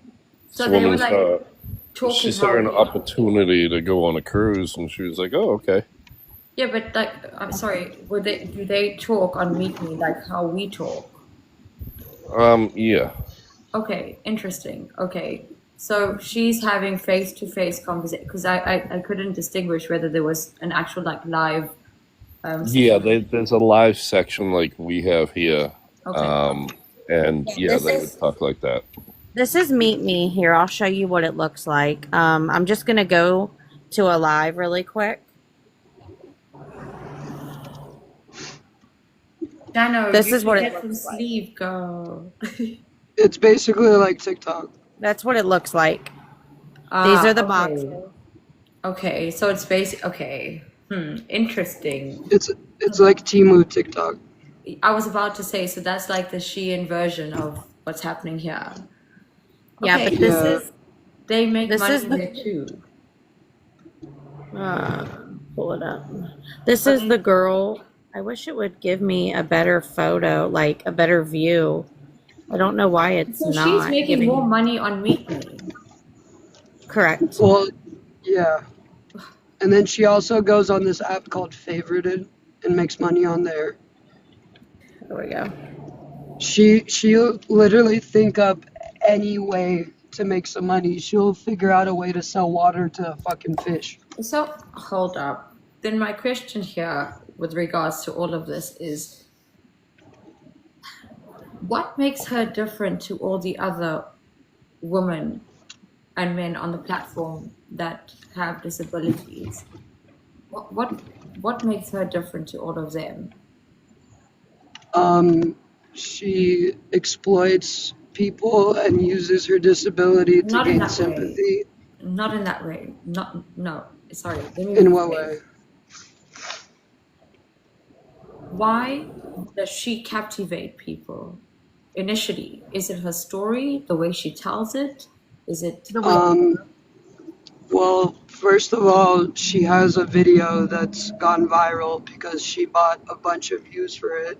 So this they were woman like saw, talking. she saw an how- opportunity to go on a cruise, and she was like, "Oh, okay." Yeah, but like, I'm sorry. Do they talk on Meet Me like how we talk? Yeah. Okay, interesting. Okay, so she's having face-to-face conversation because I couldn't distinguish whether there was an actual like live. Yeah, there's a live section like we have here. Okay. And yeah, This they is- would talk like that. This is Meet Me here. I'll show you what it looks like. I'm just going to go to a live really quick. Dano, This you is what should it get some looks like. sleeve, girl. It's basically like TikTok. That's what it looks like. These are the okay. boxes. Okay, so it's basic. Okay, interesting. It's like Temu TikTok. I was about to say, so that's like the Shein version of what's happening here. Yeah, Okay, but this Yeah. is they make this money is the- there too. pull it up. This is the girl. I wish it would give me a better photo, like a better view. I don't know why it's So not she's making giving. more money on Meet Me. Correct. Well, yeah. And then she also goes on this app called Favorited and makes money on there. There we go. She'll literally think up any way to make some money. She'll figure out a way to sell water to fucking fish. So hold up. Then my question here with regards to all of this is, what makes her different to all the other women and men on the platform that have disabilities? What makes her different to all of them? She exploits people and uses her disability to Not in gain that way. sympathy. Not in that way. No. Sorry. Let me In what rephrase. way? Why does she captivate people initially? Is it her story, the way she tells it? Is it The way Well, first of all, she has a video that's gone viral because she bought a bunch of views for it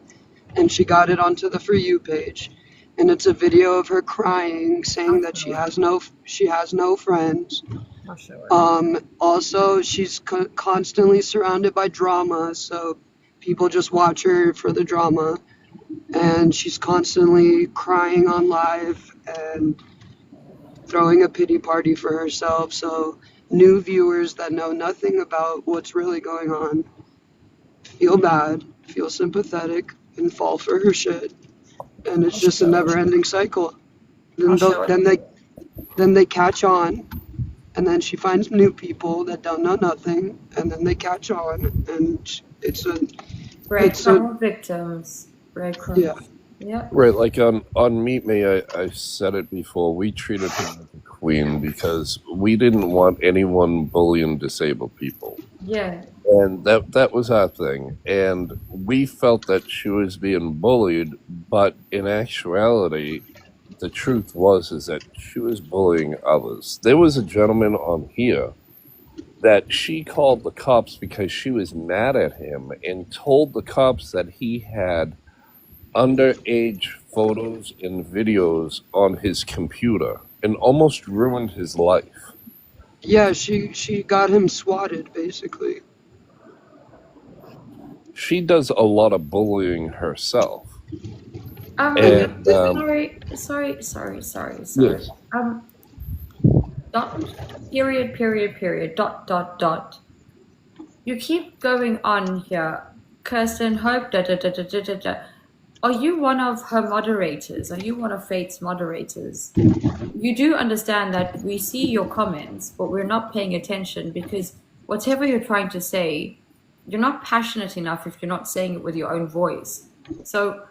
and she got it onto the For You page. And it's a video of her crying, saying that she has no friends. I'll show her. Also, she's constantly surrounded by drama, so people just watch her for the drama. And she's constantly crying on live and throwing a pity party for herself, so new viewers that know nothing about what's really going on feel bad, feel sympathetic, and fall for her shit. And it's just a never-ending cycle. I'll show it. Then they catch on, and then she finds new people that don't know nothing, and then they catch on, and it's a Breadcrumb victims. Breadcrumbs. yeah. Yep. Right, like on Meet Me, I said it before. We treated her like a queen because we didn't want anyone bullying disabled people, Yeah. and that was our thing. And we felt that she was being bullied, but in actuality, the truth is that she was bullying others. There was a gentleman on here that she called the cops because she was mad at him and told the cops that he had underage photos and videos on his computer and almost ruined his life. Yeah, she got him swatted, basically. She does a lot of bullying herself. And Sorry. yes, Period. Dot. You keep going on here. Kirsten Hope, da. Are you one of her moderators? Are you one of Fate's moderators? You do understand that we see your comments, but we're not paying attention because whatever you're trying to say, you're not passionate enough if you're not saying it with your own voice. So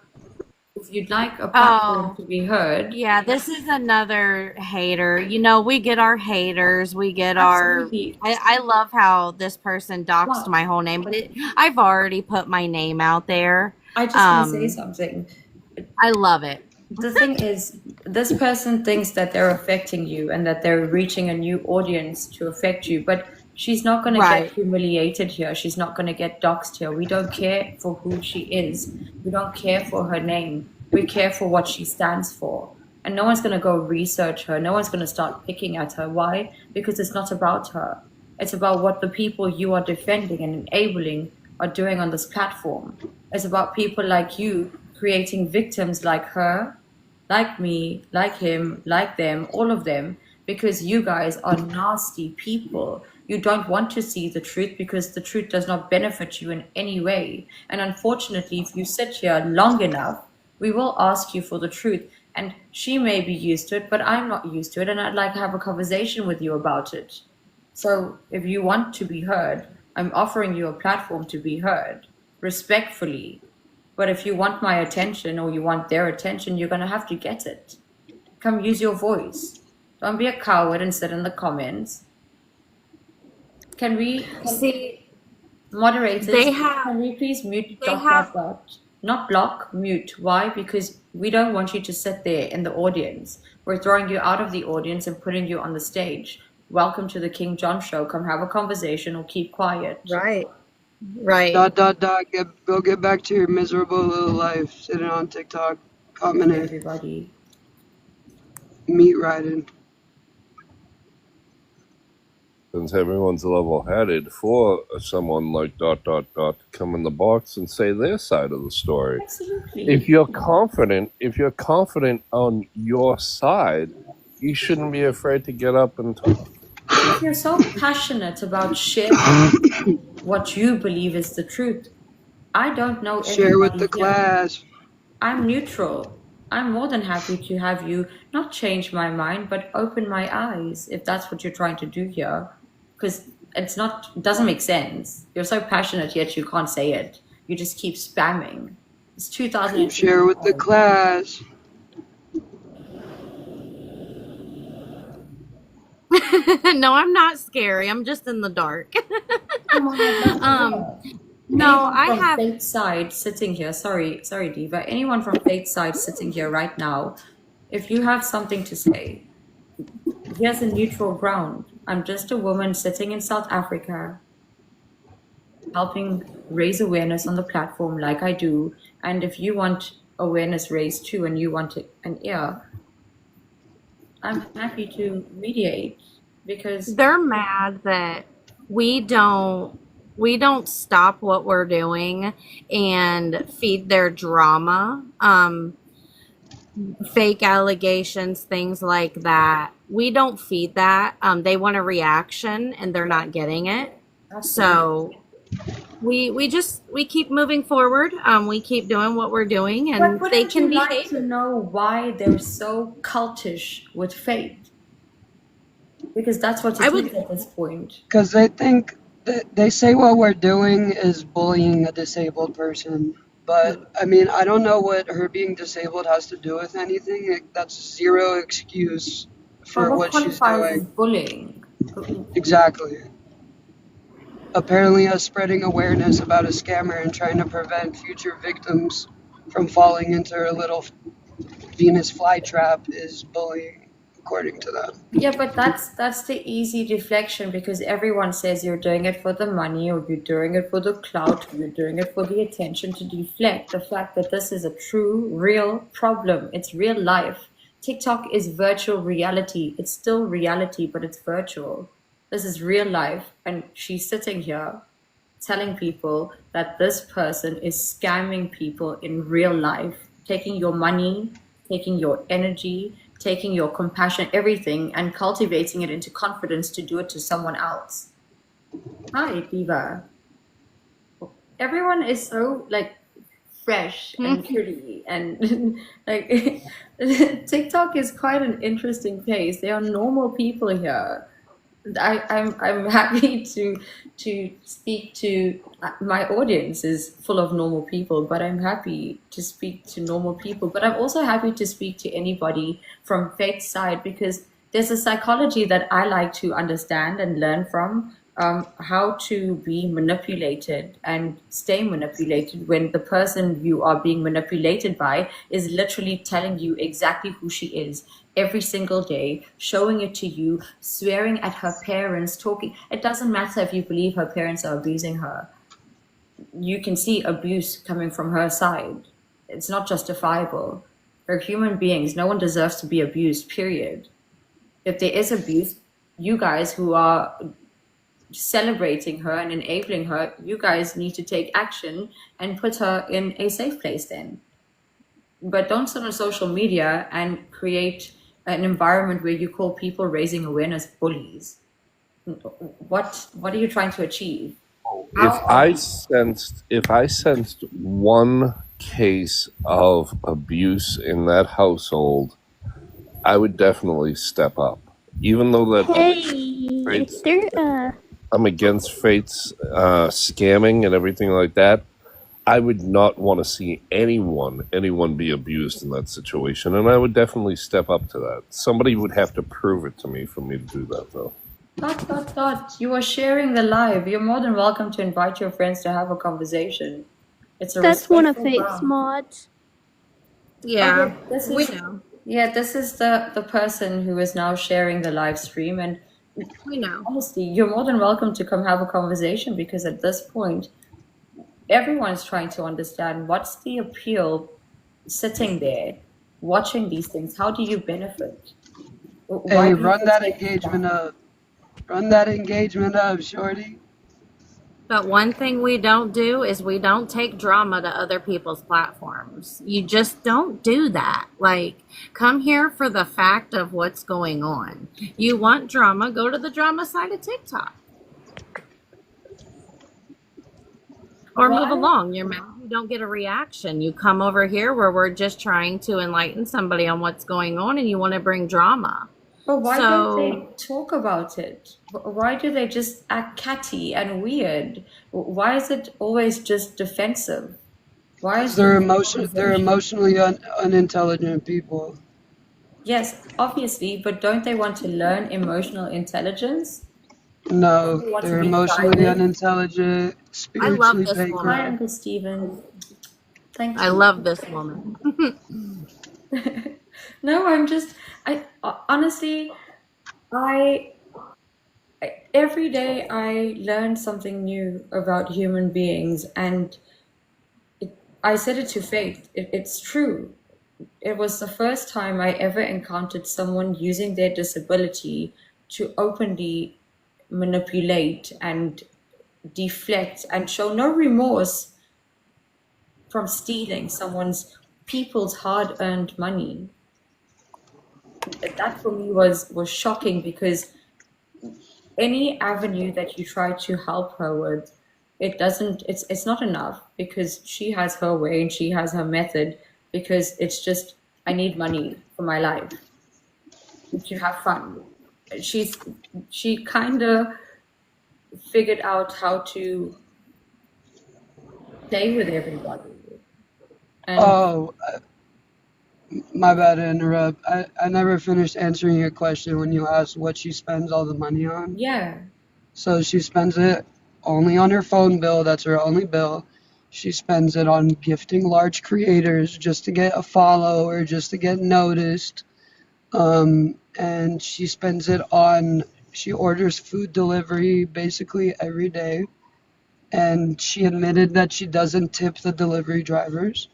if you'd like a platform Oh, to be heard, yeah, this is another hater. You know, we get our haters. We get our. absolutely. I love how this person doxed What? my whole name, but I've already put my name out there. I just want to say something. I love it. The thing is, this person thinks that they're affecting you and that they're reaching a new audience to affect you, but she's not going to Right. get humiliated here. She's not going to get doxxed here. We don't care for who she is. We don't care for her name. We care for what she stands for. And no one's going to go research her. No one's going to start picking at her. Why? Because it's not about her. It's about what the people you are defending and enabling are doing on this platform. It's about people like you creating victims like her, like me, like him, like them, all of them, because you guys are nasty people. You don't want to see the truth because the truth does not benefit you in any way. And unfortunately, if you sit here long enough, we will ask you for the truth. And she may be used to it, but I'm not used to it. And I'd like to have a conversation with you about it. So if you want to be heard, I'm offering you a platform to be heard respectfully. But if you want my attention or you want their attention, you're going to have to get it. Come use your voice. Don't be a coward and sit in the comments. Can we, See, moderators, they have. can we please mute They have. dot? Not block, mute. Why? Because we don't want you to sit there in the audience. We're throwing you out of the audience and putting you on the stage. Welcome to the King John Show. Come have a conversation or keep quiet. Right. Right. Go get back to your miserable little life, sitting on TikTok, Thank you, commenting, everybody. meat riding. since everyone's level-headed, for someone like ... to come in the box and say their side of the story. Absolutely. If you're confident on your side, you shouldn't be afraid to get up and talk. If you're so passionate about sharing what you believe is the truth, I don't know Share with everybody the here. class. I'm neutral. I'm more than happy to have you not change my mind, but open my eyes if that's what you're trying to do here. Because it doesn't make sense. You're so passionate, yet you can't say it. You just keep spamming. It's Share with the 2025. class. No, I'm not scary. I'm just in the dark. Come on, I'd love to um, hear. no, Anyone I from have. Faith's side sitting here, sorry, Diva. Anyone from Faith's side sitting here right now, if you have something to say, here's a neutral ground. I'm just a woman sitting in South Africa, helping raise awareness on the platform like I do. And if you want awareness raised too and you want an ear, I'm happy to mediate because They're mad that we don't stop what we're doing and feed their drama. Fake allegations, things like that. We don't feed that. They want a reaction and they're not getting it. So we keep moving forward. We keep doing what we're doing, But and they wouldn't can you be like to hated. know why they're so cultish with Faith? Because that's what I it would. is at this point. Because they think they say what we're doing is bullying a disabled person. But I mean, I don't know what her being disabled has to do with anything. That's zero excuse But for what what she's qualifies as doing. bullying? Exactly. Apparently, us spreading awareness about a scammer and trying to prevent future victims from falling into her little Venus flytrap is bullying, according to them. Yeah, but that's the easy deflection because everyone says you're doing it for the money or you're doing it for the clout or you're doing it for the attention to deflect the fact that this is a true, real problem. It's real life. TikTok is virtual reality. It's still reality, but it's virtual. This is real life. And she's sitting here telling people that this person is scamming people in real life, taking your money, taking your energy, taking your compassion, everything, and cultivating it into confidence to do it to someone else. Hi, Diva. Everyone is so like fresh and pretty and like TikTok is quite an interesting place. There are normal people here. I'm happy to speak to my audience is full of normal people, but I'm happy to speak to normal people. But I'm also happy to speak to anybody from Faith's side because there's a psychology that I like to understand and learn from. How to be manipulated and stay manipulated when the person you are being manipulated by is literally telling you exactly who she is every single day, showing it to you, swearing at her parents, talking. It doesn't matter if you believe her parents are abusing her. You can see abuse coming from her side. It's not justifiable. They're human beings. No one deserves to be abused, period. If there is abuse, you guys who are celebrating her and enabling her, you guys need to take action and put her in a safe place then. But don't sit on social media and create an environment where you call people raising awareness bullies. What are you trying to achieve? If I sensed one case of abuse in that household, I would definitely step up. Even though that Hey, Faith's, there, I'm against Faith's scamming and everything like that, I would not want to see anyone be abused in that situation, and I would definitely step up to that. Somebody would have to prove it to me for me to do that, though. You are sharing the live. You're more than welcome to invite your friends to have a conversation. It's a that's one of respectful Faith's ground. mods. Yeah, This we is know. this is the person who is now sharing the live stream, and We know. honestly, you're more than welcome to come have a conversation because at this point, everyone's trying to understand what's the appeal sitting there, watching these things. How do you benefit? Why Hey, do you run feel that taken engagement down? up. Run that engagement up, shorty. But one thing we don't do is we don't take drama to other people's platforms. You just don't do that. Like, come here for the fact of what's going on. You want drama, go to the drama side of TikTok. Or move Why? along. You're mad you don't get a reaction. You come over here where we're just trying to enlighten somebody on what's going on and you want to bring drama. But why don't they So talk about it? Why do they just act catty and weird? Why is it always just defensive? Why is They're there no they're conversation? emotionally unintelligent people. Yes, obviously, but don't they want to learn emotional intelligence? No, They want to they're be emotionally guided. unintelligent, I love spiritually this Hi, woman. bankrupt. Uncle Stephen. Thank I you. love this woman. No, honestly, I every day I learn something new about human beings, and I said it to Faith. It's true. It was the first time I ever encountered someone using their disability to openly manipulate and deflect and show no remorse from stealing people's hard-earned money. That for me was shocking, because any avenue that you try to help her with, it's not enough, because she has her way and she has her method, because it's just, I need money for my life to have fun. She kind of figured out how to play with everybody. And Oh, my bad to interrupt. I never finished answering your question when you asked what she spends all the money on. yeah, So she spends it only on her phone bill. That's her only bill. She spends it on gifting large creators just to get a follow or just to get noticed. And she spends it she orders food delivery basically every day. And she admitted that she doesn't tip the delivery drivers.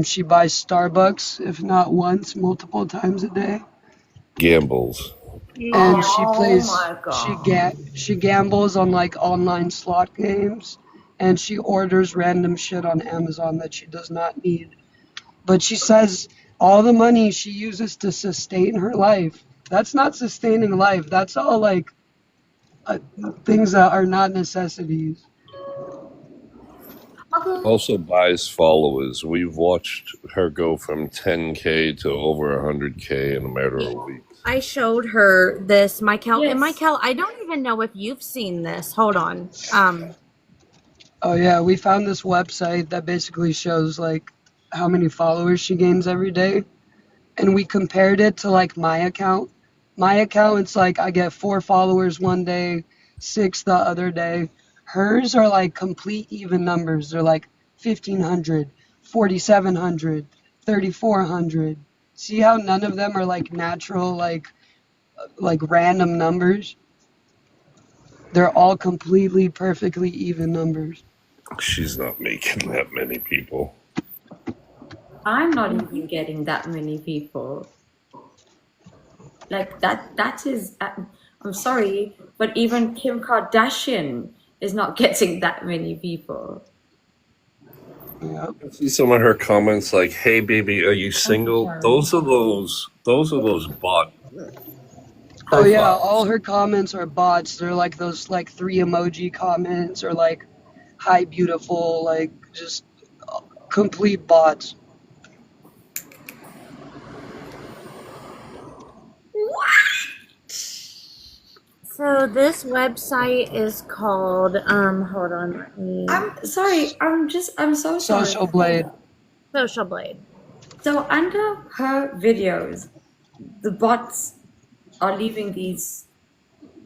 She buys Starbucks, if not once, multiple times a day. Gambles. And she oh plays, my God. she gambles on like online slot games. And she orders random shit on Amazon that she does not need. But she says all the money she uses to sustain her life, that's not sustaining life. That's all like things that are not necessities. Okay. Also buys followers. We've watched her go from 10K to over 100K in a matter of weeks. I showed her this, Michael. And Yes. Michael, I don't even know if you've seen this. Hold on. Oh yeah, we found this website that basically shows like how many followers she gains every day. And we compared it to like my account. My account, it's like I get 4 followers one day, 6 the other day. Hers are like complete even numbers. They're like 1,500, 4,700, 3,400. See how none of them are like natural, like random numbers? They're all completely, perfectly even numbers. She's not making that many people. I'm not even getting that many people. Like that is, I'm sorry, but even Kim Kardashian is not getting that many people. Yeah. I see some of her comments like, "Hey baby, are you single?" sorry. Those are those bot Oh yeah, profiles. all her comments are bots. They're like those like 3 emoji comments or like hi beautiful, like just complete bots. So this website is called, hold on, let me, I'm sorry. I'm so sorry. Social Blade. Social Blade. So under her videos, the bots are leaving these,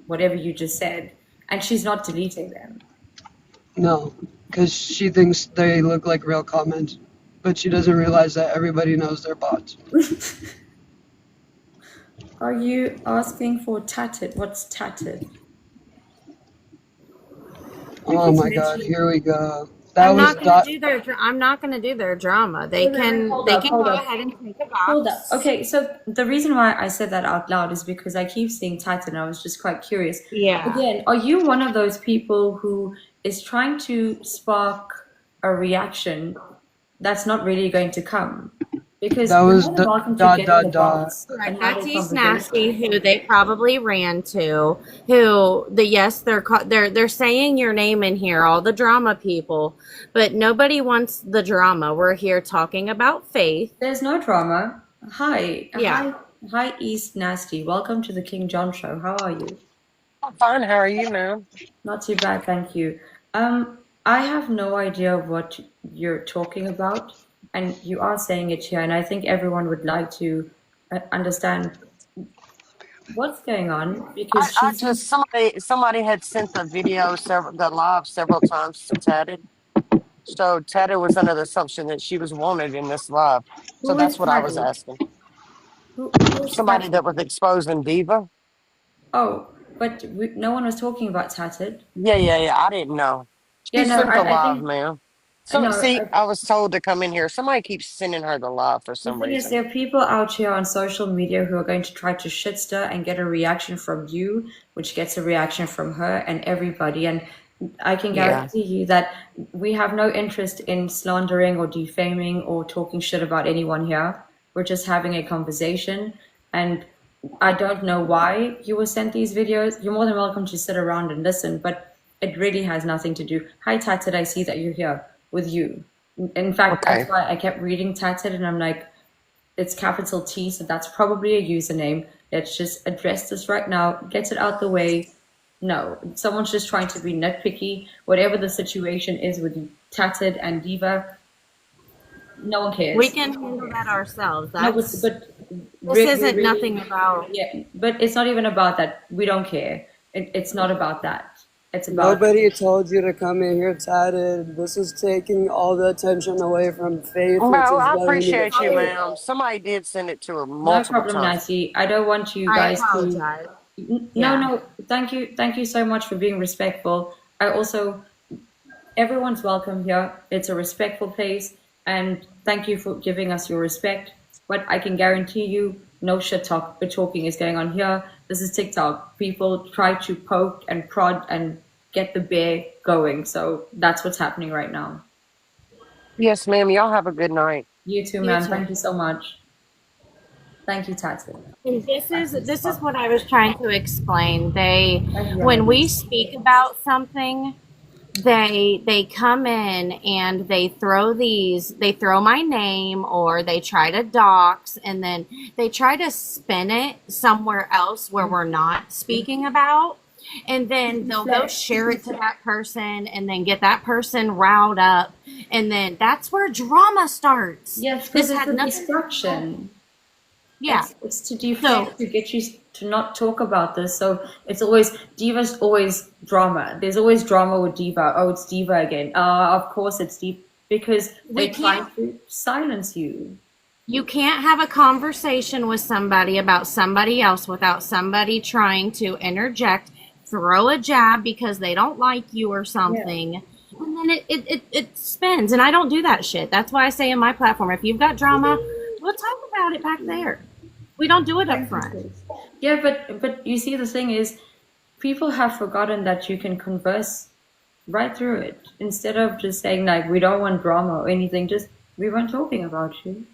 whatever you just said, and she's not deleting them. No, because she thinks they look like real comments, but she doesn't realize that everybody knows they're bots. Are you asking for tatted? What's tatted? Oh my god, here we go. I'm was not gonna do their. I'm not gonna do their drama. They Wait, wait, wait, can. hold They up, can hold go up. ahead and take a Hold up. box. Okay, so the reason why I said that out loud is because I keep seeing Titan. I was just quite curious. Yeah. Again, are you one of those people who is trying to spark a reaction that's not really going to come? Because that you're was more than the welcome to dot get in the dot dot. box Right, and have that's a East conversation. Nasty, who they probably ran to. Who they're saying your name in here, all the drama people, but nobody wants the drama. We're here talking about faith. There's no drama. Hi, Yeah. hi, East Nasty. Welcome to the King John Show. How are you? I'm fine. How are you, ma'am? Not too bad, thank you. I have no idea what you're talking about, and you are saying it here, and I think everyone would like to understand what's going on because I she's just somebody had sent the video the live several times to Tatted. So Tatted was under the assumption that she was wanted in this live. So who is that's what I was Tatted? asking. Who is Somebody that Tatted? was exposing Diva. Oh, but no one was talking about Tatted. Yeah. I didn't know. Yeah, She no, sent the I live, think ma'am. So no. see, I was told to come in here. Somebody keeps sending her the live for The some thing is, reason. there are people out here on social media who are going to try to shit stir and get a reaction from you, which gets a reaction from her and everybody. And I can Yeah. guarantee you that we have no interest in slandering or defaming or talking shit about anyone here. We're just having a conversation. And I don't know why you were sent these videos. You're more than welcome to sit around and listen, but it really has nothing to do. Hi, Tatted, I see that you're here with you. In fact, Okay. that's why I kept reading Tatted, and I'm like, it's capital T, so that's probably a username. Let's just address this right now, get it out the way. No, someone's just trying to be nitpicky. Whatever the situation is with Tatted and Diva, no one cares. We can handle that ourselves. No, That's but this isn't nothing about. yeah, but it's not even about that. We don't care. It's not about that. It's about Nobody told you to come in here Tatted. This is taking all the attention away from Faith, which Well, is I letting you appreciate you, faith. ma'am. Somebody did send it to her no multiple problem, times. Nancy. I don't want you I guys to. apologize. No, Yeah. no. Thank you so much for being respectful. I also, everyone's welcome here. It's a respectful place, and thank you for giving us your respect. But I can guarantee you, no shit talking is going on here. This is TikTok. People try to poke and prod and get the bear going. So that's what's happening right now. Yes, ma'am. Y'all have a good night. You too, You ma'am. too. Thank you so much. Thank you, Tati. And this is what I was trying to explain. Yeah. When we speak about something, they come in and they throw my name, or they try to dox, and then they try to spin it somewhere else where we're not speaking about, and then they'll go share it to that person and then get that person riled up, and then that's where drama starts. Yes, because This it's had a nothing. distraction. Yeah. It's to deflect, to get you to not talk about this. So it's always, Diva's always drama. There's always drama with Diva. Oh, it's Diva again. Of course it's Diva. Because We they try can't- to silence you. You can't have a conversation with somebody about somebody else without somebody trying to interject, throw a jab because they don't like you or something. And then it spins. And I don't do that shit. That's why I say in my platform, if you've got drama, we'll talk about it back there. We don't do it up front. Yeah, but you see, the thing is, people have forgotten that you can converse right through it. Instead of just saying, like, we don't want drama or anything, just, we weren't talking about you.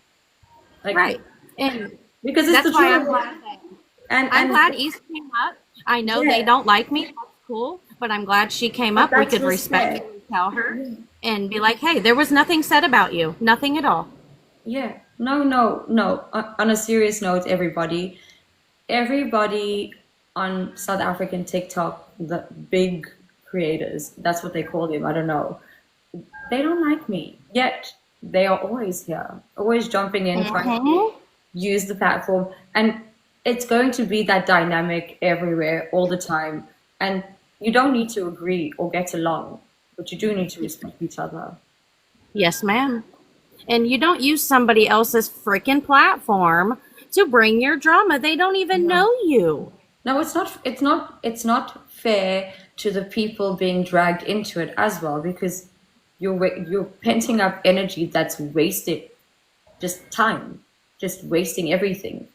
Like, Right. And because it's that's the why I'm truth. glad And I'm glad East came up. I know they Yeah. don't like me. That's cool. But I'm glad she came up. We that's could respect. respectfully tell her and be like, hey, there was nothing said about you. Nothing at all. Yeah. No. On a serious note, everybody on South African TikTok, the big creators, that's what they call them, I don't know. They don't like me. Yet they are always here, always jumping in, trying to use the platform. And it's going to be that dynamic everywhere, all the time. And you don't need to agree or get along, but you do need to respect each other. Yes, ma'am. And you don't use somebody else's freaking platform to bring your drama. They don't even know you. No, it's not fair to the people being dragged into it as well, because you're penting up energy that's wasted, just time, just wasting everything.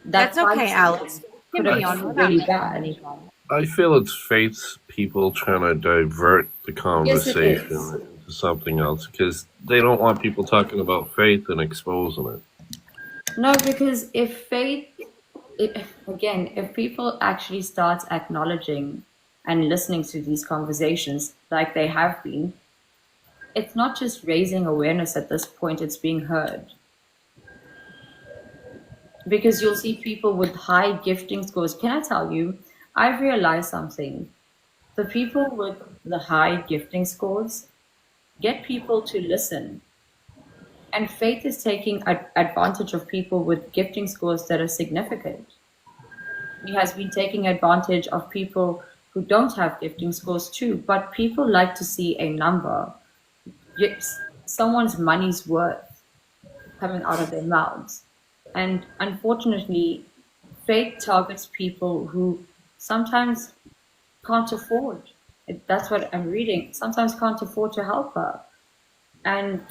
That That's okay, 5 Alex. seconds You could can have be on been without really me. bad. I feel it's Faith's people trying to divert the Yes, it is. conversation into something else because they don't want people talking about Faith and exposing it. No, because if people actually start acknowledging and listening to these conversations like they have been, it's not just raising awareness at this point, it's being heard. Because you'll see people with high gifting scores. Can I tell you, I've realized something. The people with the high gifting scores get people to listen. And Faith is taking advantage of people with gifting scores that are significant. He has been taking advantage of people who don't have gifting scores too. But people like to see a number, someone's money's worth coming out of their mouths. And unfortunately, Faith targets people who sometimes can't afford. That's what I'm reading. Sometimes can't afford to help her. And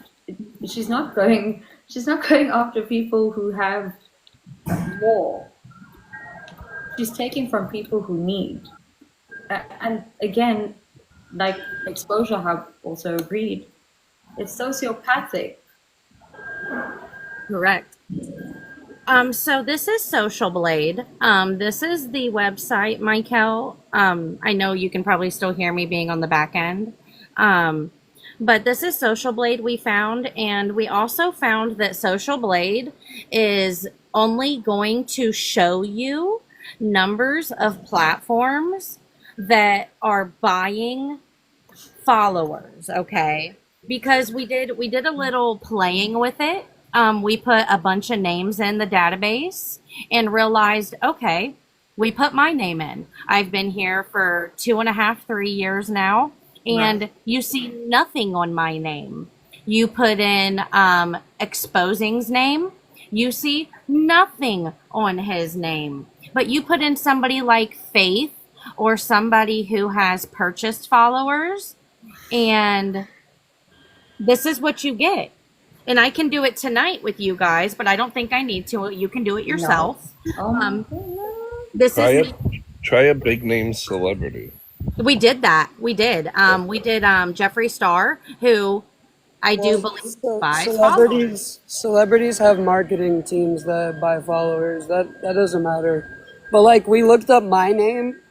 she's not going after people who have more. She's taking from people who need. And again, like Exposure Hub also agreed, it's sociopathic. Correct. So this is Social Blade. This is the website, Michael. I know you can probably still hear me being on the back end. But this is Social Blade we found, and we also found that Social Blade is only going to show you numbers of platforms that are buying followers, okay? Because we did a little playing with it. We put a bunch of names in the database and realized, okay, we put my name in. I've been here for 2.5, 3 years now, and Right. you see nothing on my name. You put in Exposing's name, you see nothing on his name. But you put in somebody like Faith or somebody who has purchased followers, and this is what you get. And I can do it tonight with you guys, but I don't think I need to. You can do it yourself. Oh my Um, goodness. this is Try a big name celebrity. we did that. We did. We did Jeffree Star, who I do believe buys followers. Celebrities have marketing teams that buy followers. That doesn't matter. But like we looked up my name,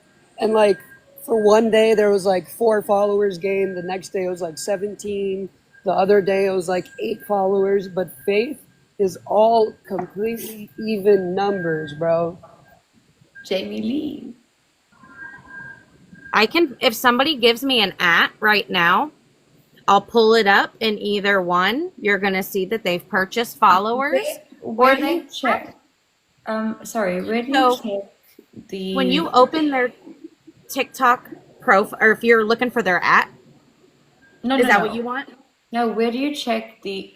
and like for one day there was like 4 followers gained. The next day it was like 17. The other day it was like 8 followers. But Faith is all completely even numbers, bro. Jamie Lee. I can, if somebody gives me an @ right now, I'll pull it up in either one. You're going to see that they've purchased followers. Where do you check? Sorry, where do you So, check the? when you open their TikTok profile, or if you're looking for their @ No, is no, that no. what you want? No, where do you check the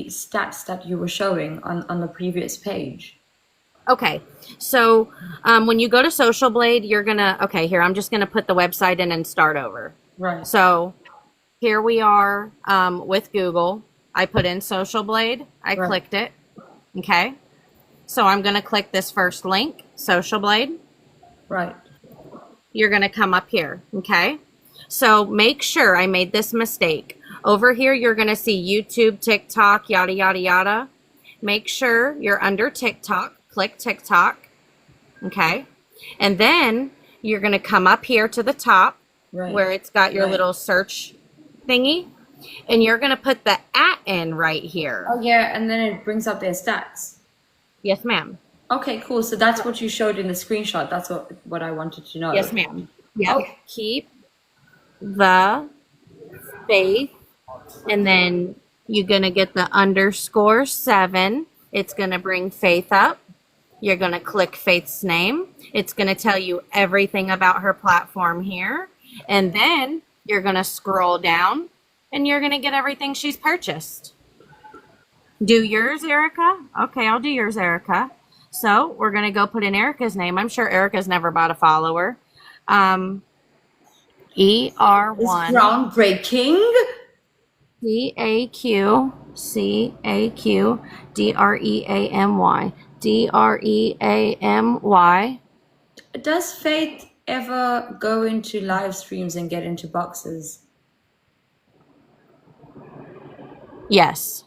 stats that you were showing on the previous page? Okay, so when you go to Social Blade, you're gonna, okay, here, I'm just gonna put the website in and start over. Right. So here we are with Google. I put in Social Blade, I Right. clicked it, okay? So I'm gonna click this first link, Social Blade. Right. You're gonna come up here, okay? So make sure, I made this mistake. Over here, you're gonna see YouTube, TikTok, yada, yada, yada. Make sure you're under TikTok. Click TikTok, okay? And then you're going to come up here to the top Right. where it's got your Right. little search thingy, and you're going to put the @ in right here. Oh yeah, and then it brings up their stats. Yes, ma'am. Okay, cool. So that's what you showed in the screenshot. That's what I wanted to know. Yes, ma'am. Yeah. Oh. Keep the Faith, and then you're going to get the _7. It's going to bring Faith up. You're going to click Faith's name. It's going to tell you everything about her platform here. And then you're going to scroll down and you're going to get everything she's purchased. Do yours, Erica? Okay, I'll do yours, Erica. So we're going to go put in Erica's name. I'm sure Erica's never bought a follower. It's ER1. groundbreaking. CAQDREAMY. DREAMY. Does Faith ever go into live streams and get into boxes? Yes.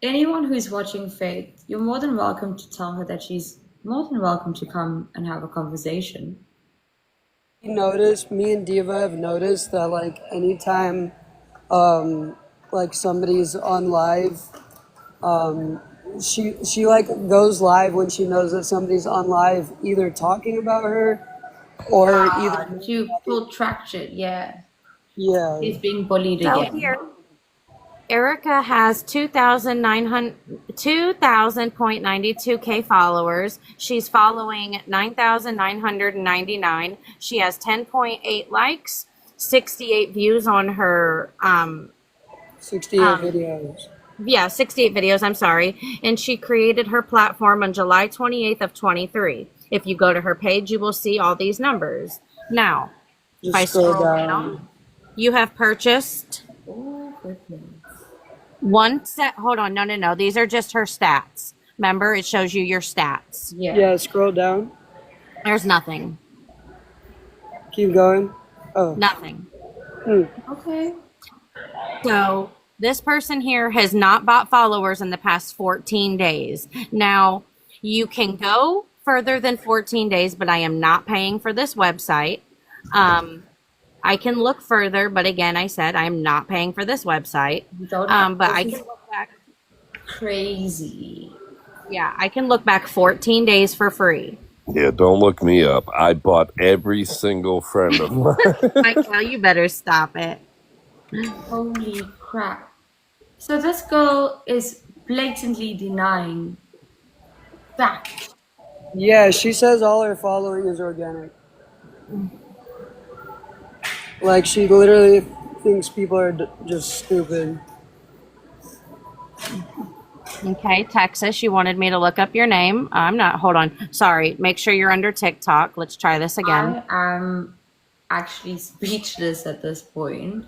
Anyone who's watching Faith, you're more than welcome to tell her that she's more than welcome to come and have a conversation. Me and Diva have noticed that like anytime like somebody's on live, she like goes live when she knows that somebody's on live either talking about her or either To pull traction, yeah. yeah. He's being bullied So again. here, Erica has 2,000.92K followers. She's following 9,999. She has 10.8 likes, 68 views on her 68 videos. 68 videos, I'm sorry. And she created her platform on July 28th of 23. If you go to her page, you will see all these numbers. Now, if I Just scroll scroll down. down, you have purchased Oh, goodness. one set. Hold on. No. These are just her stats. Remember, it shows you your stats. Yeah. Yeah, scroll down. There's nothing. Keep going. Oh. Nothing. Okay. So this person here has not bought followers in the past 14 days. Now, you can go further than 14 days, but I am not paying for this website. I can look further, but again, I said I'm not paying for this website. Don't But I this can is look back. crazy. Yeah, I can look back 14 days for free. Yeah, don't look me up. I bought every single friend of mine. Michael, you better stop it. Holy crap. So this girl is blatantly denying fact. Yeah, she says all her following is organic. Like she literally thinks people are just stupid. Okay, Texas, you wanted me to look up your name. I'm not, hold on. Sorry, make sure you're under TikTok. Let's try this again. I am actually speechless at this point.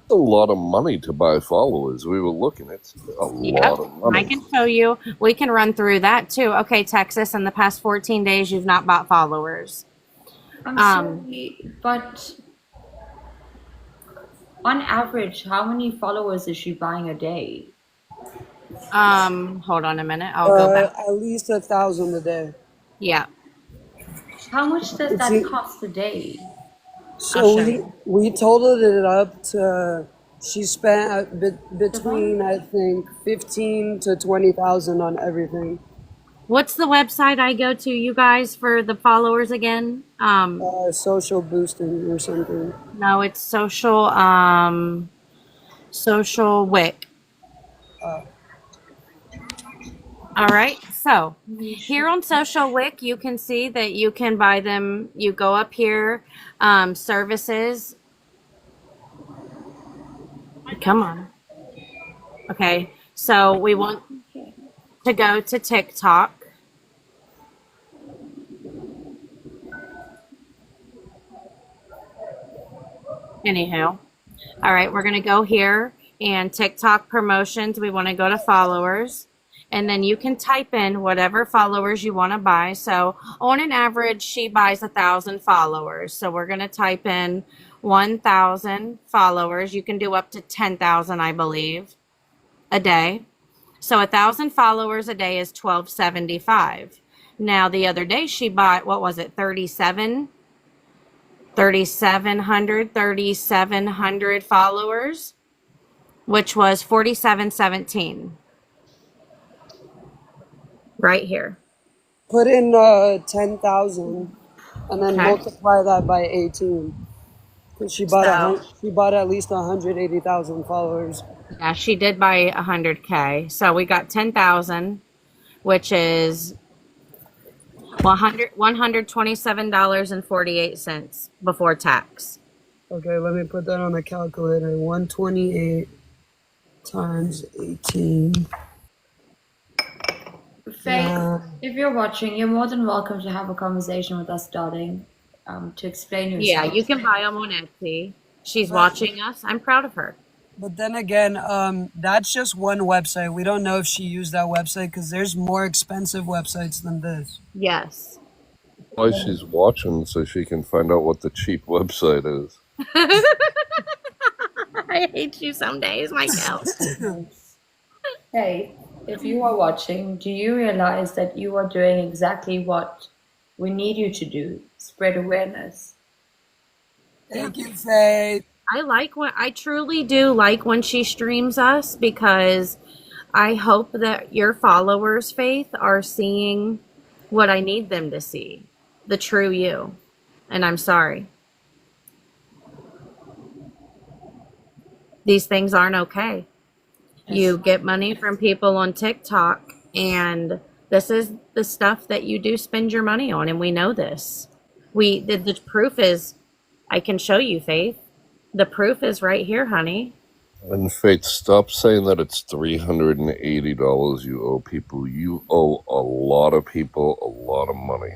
A lot of money to buy followers. We were looking at a lot of money. I can show you. We can run through that too. Okay, Texas, in the past 14 days, you've not bought followers. I'm sorry, but on average, how many followers is she buying a day? Hold on a minute. I'll go back. At least 1,000 a day. Yeah. How much does It's that e- cost a day? So we totaled it up to she spent between I think 15 to 20,000 on everything. What's the website I go to, you guys, for the followers again? Social boosting or something. No, it's Social Wick. All right. So here on Social Wick, you can see that you can buy them. You go up here, services. Come on. Okay. So we want to go to TikTok. Anywho. All right. We're going to go here and TikTok promotions. We want to go to followers. And then you can type in whatever followers you want to buy. So on an average, she buys 1,000 followers. So we're going to type in 1,000 followers. You can do up to 10,000, I believe, a day. So 1,000 followers a day is $12.75. Now the other day she bought, what was it, 3,700 followers, which was $47.17. Right here. Put in 10,000 and then multiply that by 18. 'Cause she bought at least 180,000 followers. Yeah, she did buy 100K. So we got 10,000, which is $127.48 before tax. Okay, let me put that on the calculator. 128 times 18. Faith, if you're watching, you're more than welcome to have a conversation with us, darling. to explain Yeah, yourself. you can buy them on Etsy. She's But watching us. I'm proud of her. but then again, that's just one website. We don't know if she used that website because there's more expensive websites than this. Yes. Why she's watching so she can find out what the cheap website is. I hate you some days, Michael. Hey, if you are watching, do you realize that you are doing exactly what we need you to do? Spread awareness. Thank you, Faye. I truly do like when she streams us because I hope that your followers, Faith, are seeing what I need them to see. The true you. And I'm sorry. These things aren't okay. You get money from people on TikTok, and this is the stuff that you do spend your money on, and we know this. The proof is, I can show you, Faith. The proof is right here, honey. And Faith, stop saying that it's $380 you owe people. You owe a lot of people a lot of money.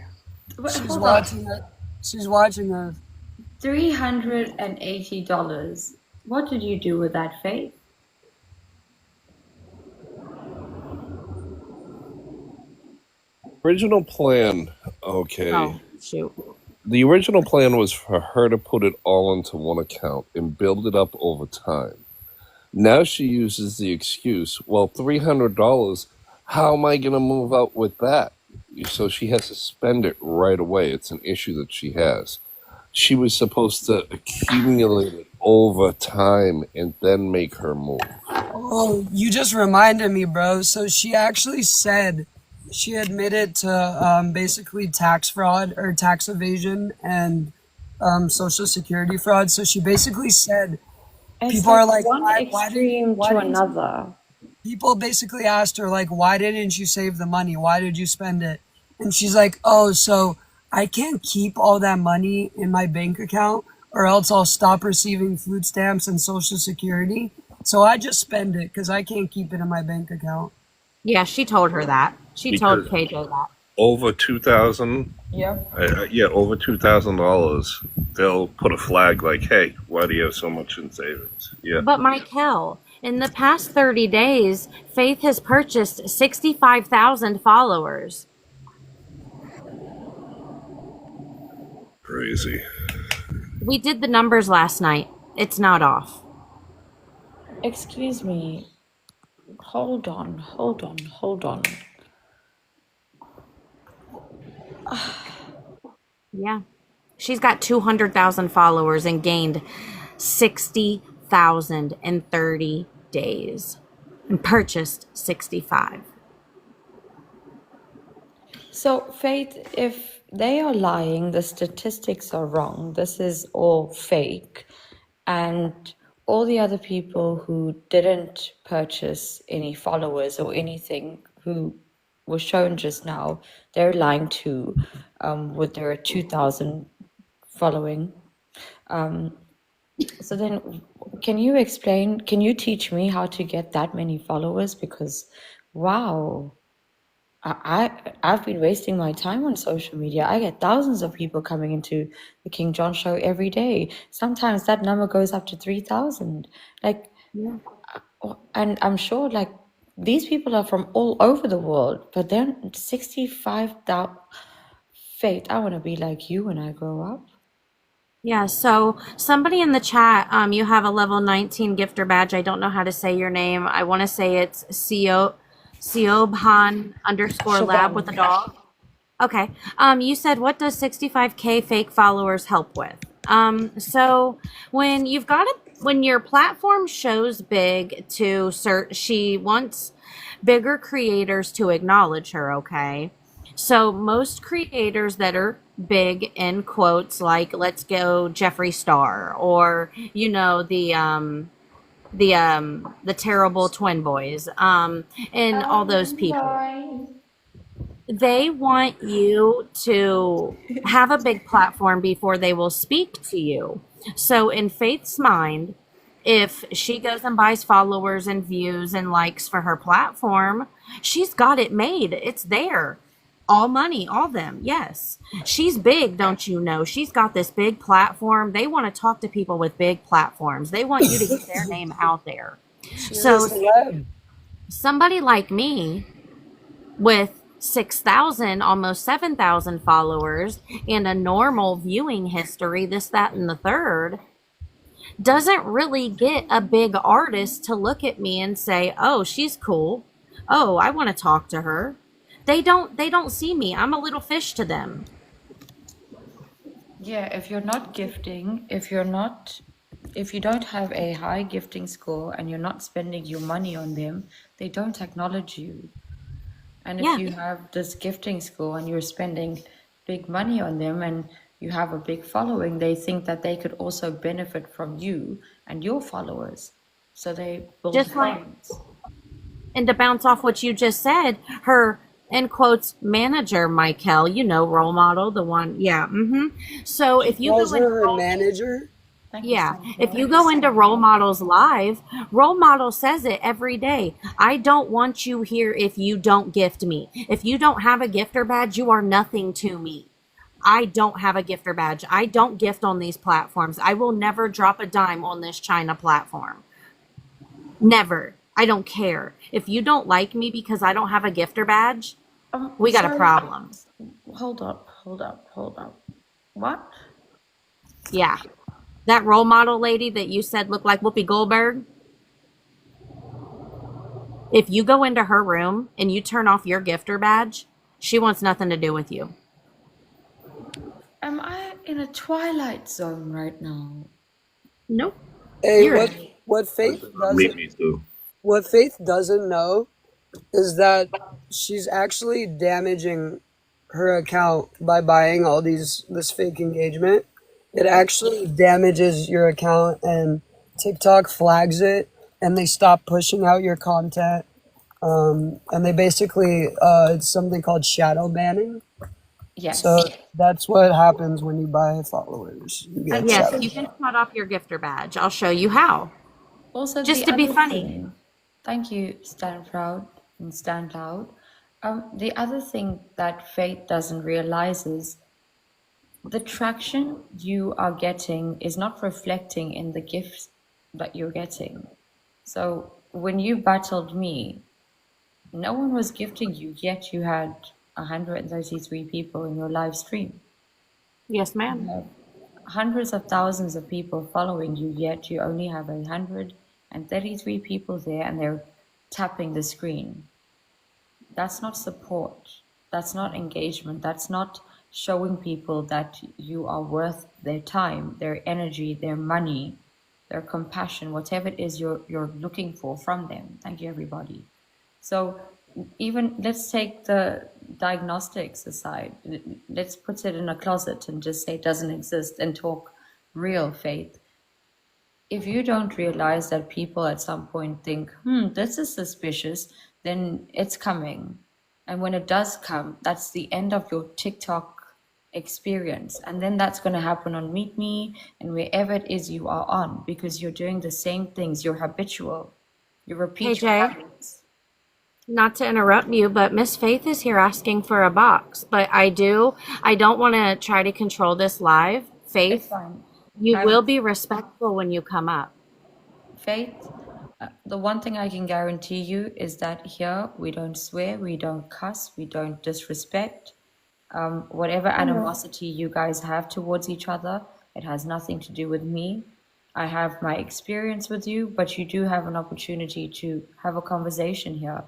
But She's hold on. watching it. She's watching us. $380. What did you do with that, Faith? Original plan, okay. Oh, shoot. The original plan was for her to put it all into one account and build it up over time. Now she uses the excuse, well, $300, how am I going to move out with that? So she has to spend it right away. It's an issue that she has. She was supposed to accumulate it over time and then make her move. Oh, you just reminded me, bro. So she actually said she admitted to basically tax fraud or tax evasion and social security fraud. So she basically said It's people are like like, one extreme to didn't another. people basically asked her like, why didn't you save the money? Why did you spend it? And she's like, oh, so I can't keep all that money in my bank account or else I'll stop receiving food stamps and social security. So I just spend it because I can't keep it in my bank account. Yeah, she told her that. She told Because KJ that. over $2,000, Yep. over $2,000, they'll put a flag like, hey, why do you have so much in savings? Yeah. But Michael, in the past 30 days, Faith has purchased 65,000 followers. Crazy. We did the numbers last night. It's not off. Excuse me. Hold on. Yeah. She's got 200,000 followers and gained 60,000 in 30 days and purchased 65. So, Faith, if they are lying, the statistics are wrong. This is all fake. And all the other people who didn't purchase any followers or anything who were shown just now, they're lying too, with their 2,000 following. So then, can you teach me how to get that many followers? Because, wow. I've been wasting my time on social media. I get thousands of people coming into the King John show every day. Sometimes that number goes up to 3,000. Like, Yeah. and I'm sure like these people are from all over the world, but they're 65,000. Faith, I want to be like you when I grow up. Yeah, so somebody in the chat, you have a level 19 gifter badge. I don't know how to say your name. I want to say it's Siobhan _ lab with a dog. Okay. You said, what does 65K fake followers help with? So when when your platform shows big to search, she wants bigger creators to acknowledge her, okay? So most creators that are big in quotes, like let's go Jeffree Star, or the terrible twin boys, and all those people. They want you to have a big platform before they will speak to you. So in Faith's mind, if she goes and buys followers and views and likes for her platform, she's got it made. It's there. All money, all them. Yes. She's big, don't you know? She's got this big platform. They want to talk to people with big platforms. They want you to get their name out there. She's a So celeb. somebody like me with 6,000, almost 7,000 followers and a normal viewing history, this, that, and the third, doesn't really get a big artist to look at me and say, "Oh, she's cool. Oh, I want to talk to her." They don't see me. I'm a little fish to them. Yeah, if you're not gifting, if you don't have a high gifting score and you're not spending your money on them, they don't acknowledge you. And if Yeah. you have this gifting score and you're spending big money on them and you have a big following, they think that they could also benefit from you and your followers. So they build Just like, friends. and to bounce off what you just said, her, in quotes, manager, Michael, role model, the one. Yeah. So if you Was go into her her manager? Thank you Yeah, so much. if you go into Role Models Live, Role Model says it every day. I don't want you here if you don't gift me. If you don't have a gifter badge, you are nothing to me. I don't have a gifter badge. I don't gift on these platforms. I will never drop a dime on this China platform. Never. I don't care. If you don't like me because I don't have a gifter badge, we got a Sorry. problem. Hold up. What? Yeah. That role model lady that you said looked like Whoopi Goldberg, if you go into her room and you turn off your gifter badge, she wants nothing to do with you. Am I in a twilight zone right now? Nope. Hey, You're what Faith Me doesn't too. what Faith doesn't know is that she's actually damaging her account by buying all this fake engagement. It actually damages your account, and TikTok flags it, and they stop pushing out your content. And they basically it's something called shadow banning. Yes. So that's what happens when you buy followers. You get Yes, shadow you can banned. cut off your gifter badge. I'll show you how. Also, Just the to be other funny. thing, thank you, Stand Proud and Stand Loud. The other thing that Faith doesn't realize is the traction you are getting is not reflecting in the gifts that you're getting. So when you battled me, no one was gifting you, yet you had 133 people in your live stream. Yes, You ma'am. have hundreds of thousands of people following you, yet you only have 133 people there and they're tapping the screen. That's not support. That's not engagement. That's not showing people that you are worth their time, their energy, their money, their compassion, whatever it is you're looking for from them. Thank you, everybody. So even let's take the diagnostics aside. Let's put it in a closet and just say it doesn't exist and talk real faith. If you don't realize that people at some point think, this is suspicious, then it's coming. And when it does come, that's the end of your TikTok experience. And then that's going to happen on Meet Me and wherever it is you are on, because you're doing the same things. You're habitual. You Hey, repeat your Jay, habits. not to interrupt you, but Miss Faith is here asking for a box. But I don't want to try to control this live. It's Faith, fine. you will I'm be respectful when you come up. Faith. The one thing I can guarantee you is that here we don't swear, we don't cuss, we don't disrespect. Whatever animosity you guys have towards each other, it has nothing to do with me. I have my experience with you, but you do have an opportunity to have a conversation here.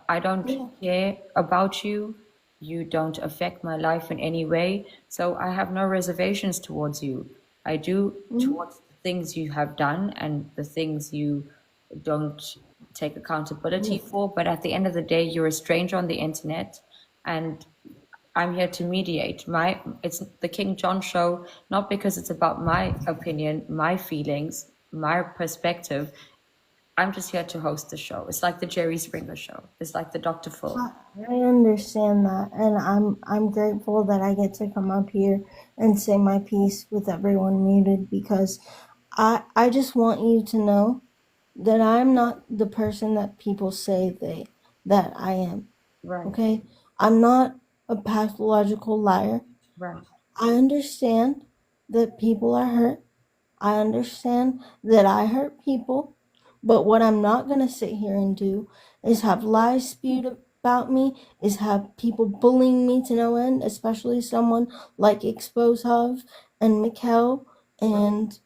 I don't care about you. You don't affect my life in any way. So I have no reservations towards you. I do towards the things you have done and the things you don't take accountability for. But at the end of the day, you're a stranger on the internet, and I'm here to mediate. It's the King John show, not because it's about my opinion, my feelings, my perspective. I'm just here to host the show. It's like the Jerry Springer show. It's like the Dr. Phil. I understand that, and I'm grateful that I get to come up here and say my piece with everyone muted, because I just want you to know that I'm not the person that people say that I am. Right. Okay? I'm not a pathological liar. Right. I understand that people are hurt. I understand that I hurt people. But what I'm not going to sit here and do is have lies spewed about me, is have people bullying me to no end, especially someone like Expose Hub and Mikkel and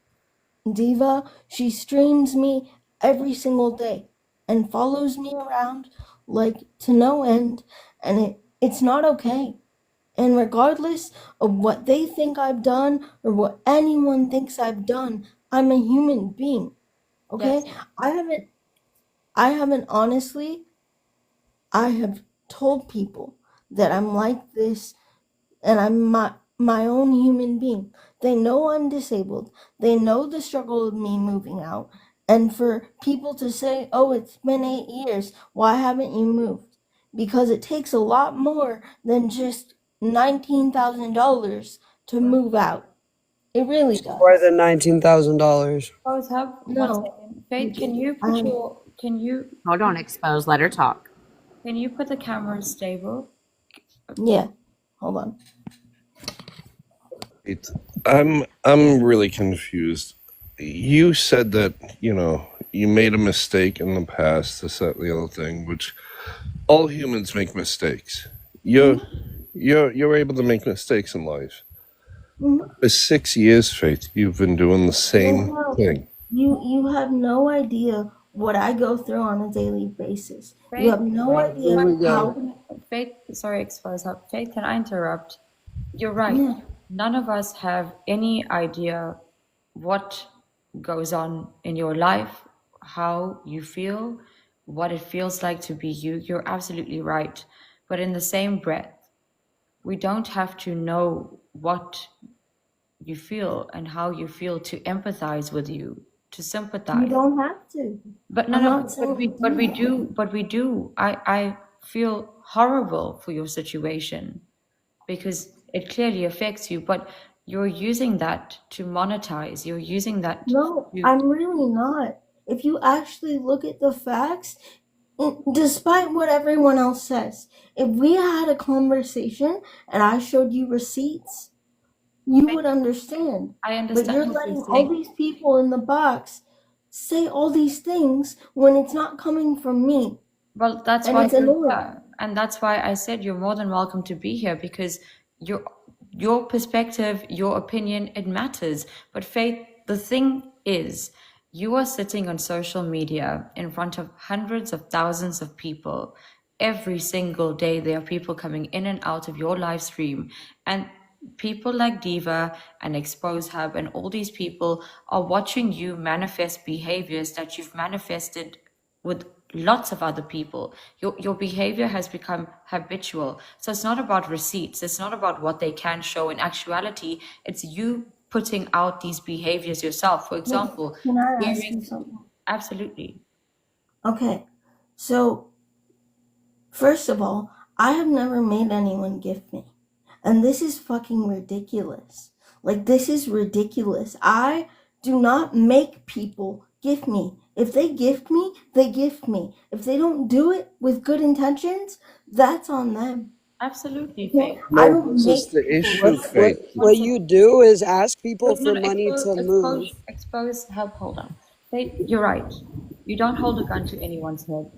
Diva. She streams me every single day and follows me around like to no end, and it's not okay. And regardless of what they think I've done or what anyone thinks I've done, I'm a human being. Okay? Yes. I haven't honestly, I have told people that I'm like this and I'm my own human being. They know I'm disabled. They know the struggle of me moving out. And for people to say, "Oh, it's been 8 years. Why haven't you moved?" Because it takes a lot more than just $19,000 to move out. It really More does. than $19,000. Expose Hub, one No, second. Faith, can you put I'm your Hold on, Expose. Let her talk. can you put the camera stable? yeah. Hold on. I'm really confused. You said that, you made a mistake in the past, this, that, and the other thing, which all humans make mistakes. You're able to make mistakes in life. Mhm. For 6 years, Faith, you've been doing the same No, thing. you have no idea what I go through on a daily basis. You Faith, have no Faith, idea Here we go. Faith, sorry, Expose Hub. Faith, can I interrupt? You're right. Yeah. None of us have any idea what goes on in your life, how you feel, what it feels like to be you. You're absolutely right. But in the same breath, we don't have to know what you feel and how you feel to empathize with you, to You sympathize. don't have to. But I'm no, not saying you but we do. do, but we do. I feel horrible for your situation because it clearly affects you, but you're using that to monetize. You're using that No, to, I'm really not. If you actually look at the facts, despite what everyone else says, if we had a conversation and I showed you receipts, you would understand. I But understand you're what you're letting all saying. these people in the box say all these things when it's not coming from me. Well, that's And why it's you're annoying. here. And that's why I said you're more than welcome to be here because your perspective, your opinion, it matters. But Faith, the thing is, you are sitting on social media in front of hundreds of thousands of people. Every single day, there are people coming in and out of your live stream. And people like Diva and Expose Hub and all these people are watching you manifest behaviors that you've manifested with lots of other people. Your behavior has become habitual. So it's not about receipts. It's not about what they can show. In actuality, it's you putting out these behaviors yourself. For Wait, example, can I ask wearing you something? absolutely. Okay, so first of all, I have never made anyone gift me. And this is fucking ridiculous. Like, this is ridiculous. I do not make people gift me. If they gift me, they gift me. If they don't do it with good intentions, that's on them. Absolutely, Yeah, Faith. I No, don't this is make the people issue, gift me. Faith. One What second. you do is ask people Wait, no, for no, money to move. expose, help, hold on. Faith, you're right. You don't hold a gun to anyone's head.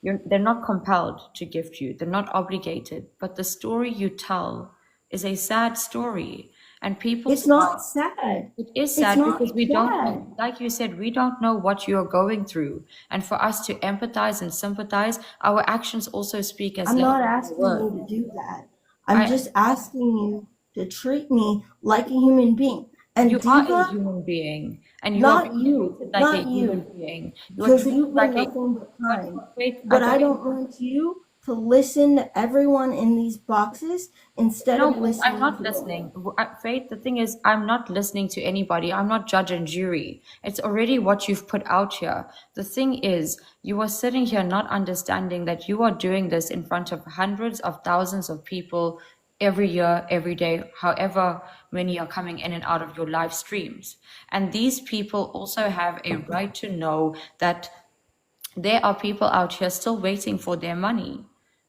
They're not compelled to gift you. They're not obligated. But the story you tell is a sad story. And people's It's not lives, sad. it is It's sad not because we don't sad. know, like you said, we don't know what you're going through. And for us to empathize and sympathize, our actions also speak as I'm loud not as our asking words. you to do that. I'm I, just asking you to treat me like a human being. And you are a Diva, human being, and you are not being you, treated like a not human you, being. You are because treated you've like been a. nothing but kind. But wait, But I believe. don't want you to listen to everyone in these boxes instead No, of I'm listening not to me. listening. Faith, the thing is, I'm not listening to anybody. I'm not judge and jury. It's already what you've put out here. The thing is, you are sitting here not understanding that you are doing this in front of hundreds of thousands of people every year, every day, however many are coming in and out of your live streams. And these people also have a right to know that there are people out here still waiting for their money.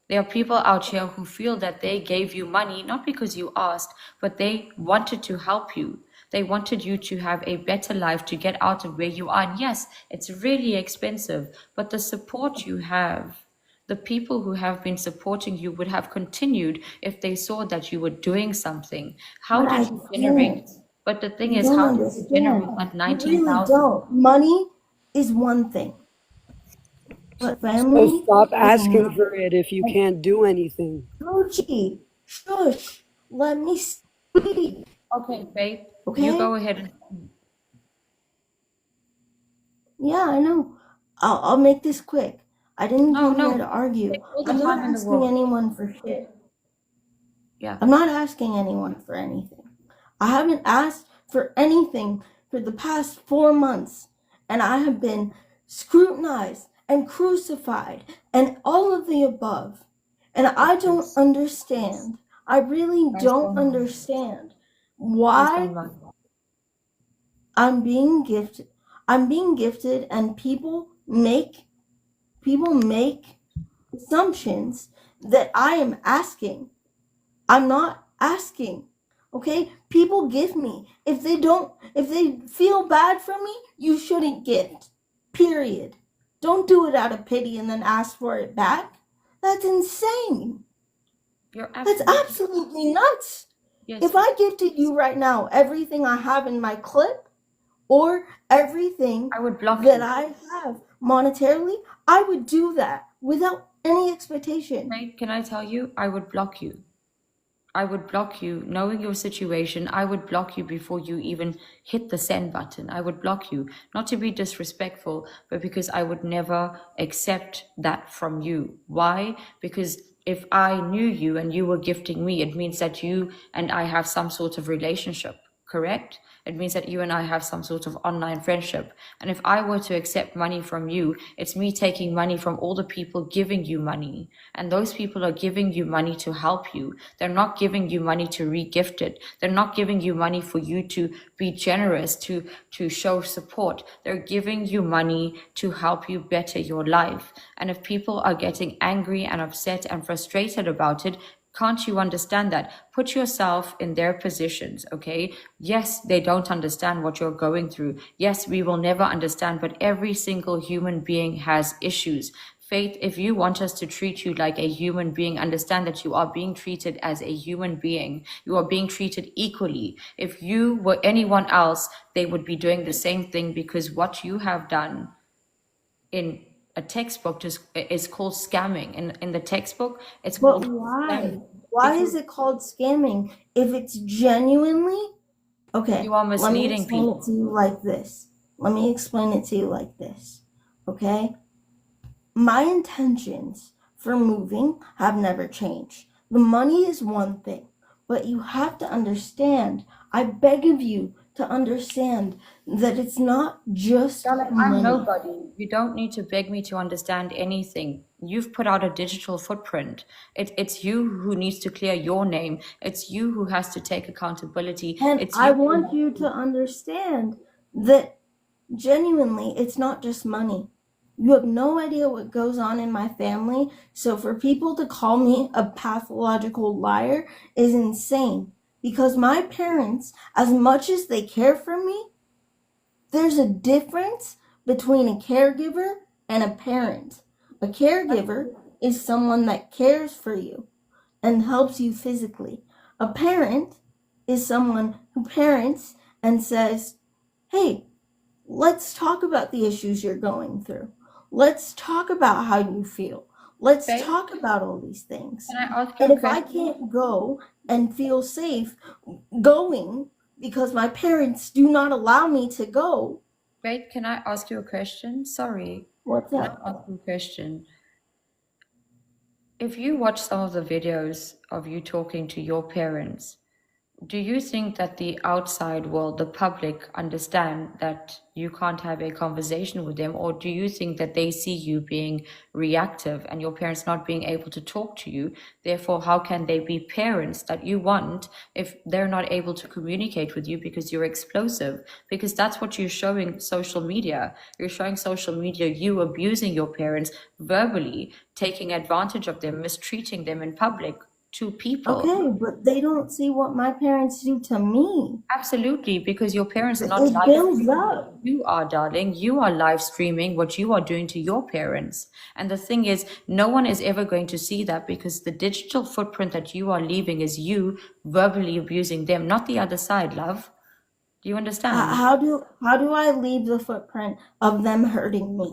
There are people out here who feel that they gave you money not because you asked, but they wanted to help you. They wanted you to have a better life, to get out of where you are. And yes, it's really expensive, but the support you have, the people who have been supporting you would have continued if they saw that you were doing something. How But I did you generate? can't. But the thing You is, don't how did you generate understand. like You really 19,000? don't. Money is one thing, but So family stop is asking another. for it if you And can't do anything. Gucci, shush, let me speak, Okay, babe, you okay? go ahead and Yeah, I know. I'll make this quick. I didn't no, come here no, to argue. take all the I'm not time in the asking world. anyone for shit. Yeah. I'm not asking anyone for anything. I haven't asked for anything for the past 4 months, and I have been scrutinized and crucified and all of the above. And I don't Yes. understand. I really Guys don't don't mind. understand Guys why don't mind. I'm being gifted. I'm being gifted, and people make assumptions that I am asking. I'm not asking. Okay? People give me. If they feel bad for me, you shouldn't gift. Period. Don't do it out of pity and then ask for it back. That's insane. You're That's absolutely absolutely nuts. yes. If I gifted you right now everything I have in my clip or everything I would block that you. I have monetarily, I would do that without any expectation. Right? Can I tell you? I would block you. I would block you, knowing your situation. I would block you before you even hit the send button. I would block you, not to be disrespectful, but because I would never accept that from you. Why? Because if I knew you and you were gifting me, it means that you and I have some sort of relationship, correct? It means that you and I have some sort of online friendship. And if I were to accept money from you, it's me taking money from all the people giving you money. And those people are giving you money to help you. They're not giving you money to re-gift it. They're not giving you money for you to be generous, to show support. They're giving you money to help you better your life. And if people are getting angry and upset and frustrated about it, can't you understand that? Put yourself in their positions, okay? Yes, they don't understand what you're going through. Yes, we will never understand, but every single human being has issues. Faith, if you want us to treat you like a human being, understand that you are being treated as a human being. You are being treated equally. If you were anyone else, they would be doing the same thing, because what you have done in a textbook is called scamming. In the textbook, it's But called why? scamming. Why Because is it called scamming if it's genuinely okay? you are Let me misleading explain it people. to you like this. Let me explain it to you like this. Okay? My intentions for moving have never changed. The money is one thing, but you have to understand. I beg of you to understand that it's not just Darling, I'm money. nobody. You don't need to beg me to understand anything. You've put out a digital footprint. It's you who needs to clear your name. It's you who has to take accountability. And It's I you want you to understand that genuinely, it's not just money. You have no idea what goes on in my family. So for people to call me a pathological liar is insane. Because my parents, as much as they care for me, there's a difference between a caregiver and a parent. A caregiver is someone that cares for you and helps you physically. A parent is someone who parents and says, hey, let's talk about the issues you're going through. Let's talk about how you feel. Let's babe. talk about all these things. Can I ask you And a if I question? can't go and feel safe going because my parents do not allow me to go, Babe, can I ask you a question? Sorry. what's Can I up? ask you a question? If you watch some of the videos of you talking to your parents, do you think that the outside world, the public, understand that you can't have a conversation with them, or do you think that they see you being reactive and your parents not being able to talk to you? Therefore, how can they be parents that you want if they're not able to communicate with you because you're explosive? Because that's what you're showing social media. You're showing social media you abusing your parents verbally, taking advantage of them, mistreating them in public to people. Okay, but they don't see what my parents do to me. Absolutely, because your parents are not It live builds streaming up. what you are, darling. You are live streaming what you are doing to your parents. And the thing is, no one is ever going to see that because the digital footprint that you are leaving is you verbally abusing them, not the other side, love. Do you understand? How do I leave the footprint of them hurting me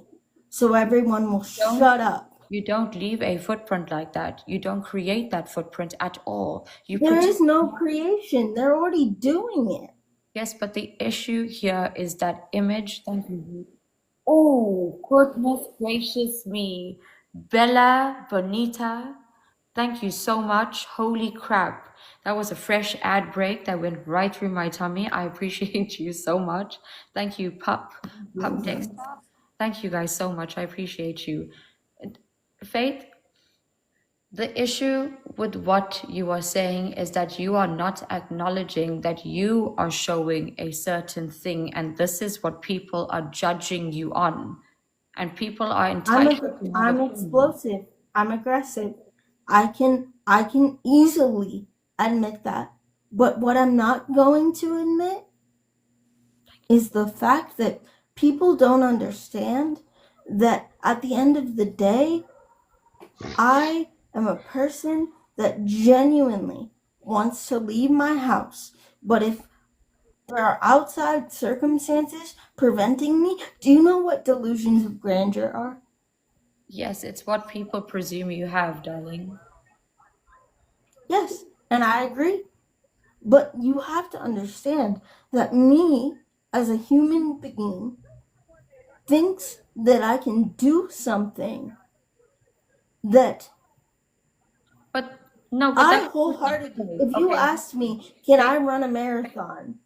so everyone will Don't shut up? You don't leave a footprint like that. You don't create that footprint at all. You There put is no creation. They're already doing it. Yes, but the issue here is that image. Thank you. Oh, goodness gracious me. Bella Bonita, thank you so much. Holy crap. That was a fresh ad break that went right through my tummy. I appreciate you so much. Thank you, Pup Dexter. Thank you guys so much. I appreciate you. Faith, the issue with what you are saying is that you are not acknowledging that you are showing a certain thing, and this is what people are judging you on. And people are entitled to have I'm opinions. explosive. I'm aggressive. I can easily admit that. But what I'm not going to admit is the fact that people don't understand that at the end of the day, I am a person that genuinely wants to leave my house. But if there are outside circumstances preventing me, do you know what delusions of grandeur are? Yes, it's what people presume you have, darling. Yes, and I agree. But you have to understand that me, as a human being, thinks that I can do something that But no, but I that's wholeheartedly, okay. if you Okay. ask me, can I run a marathon?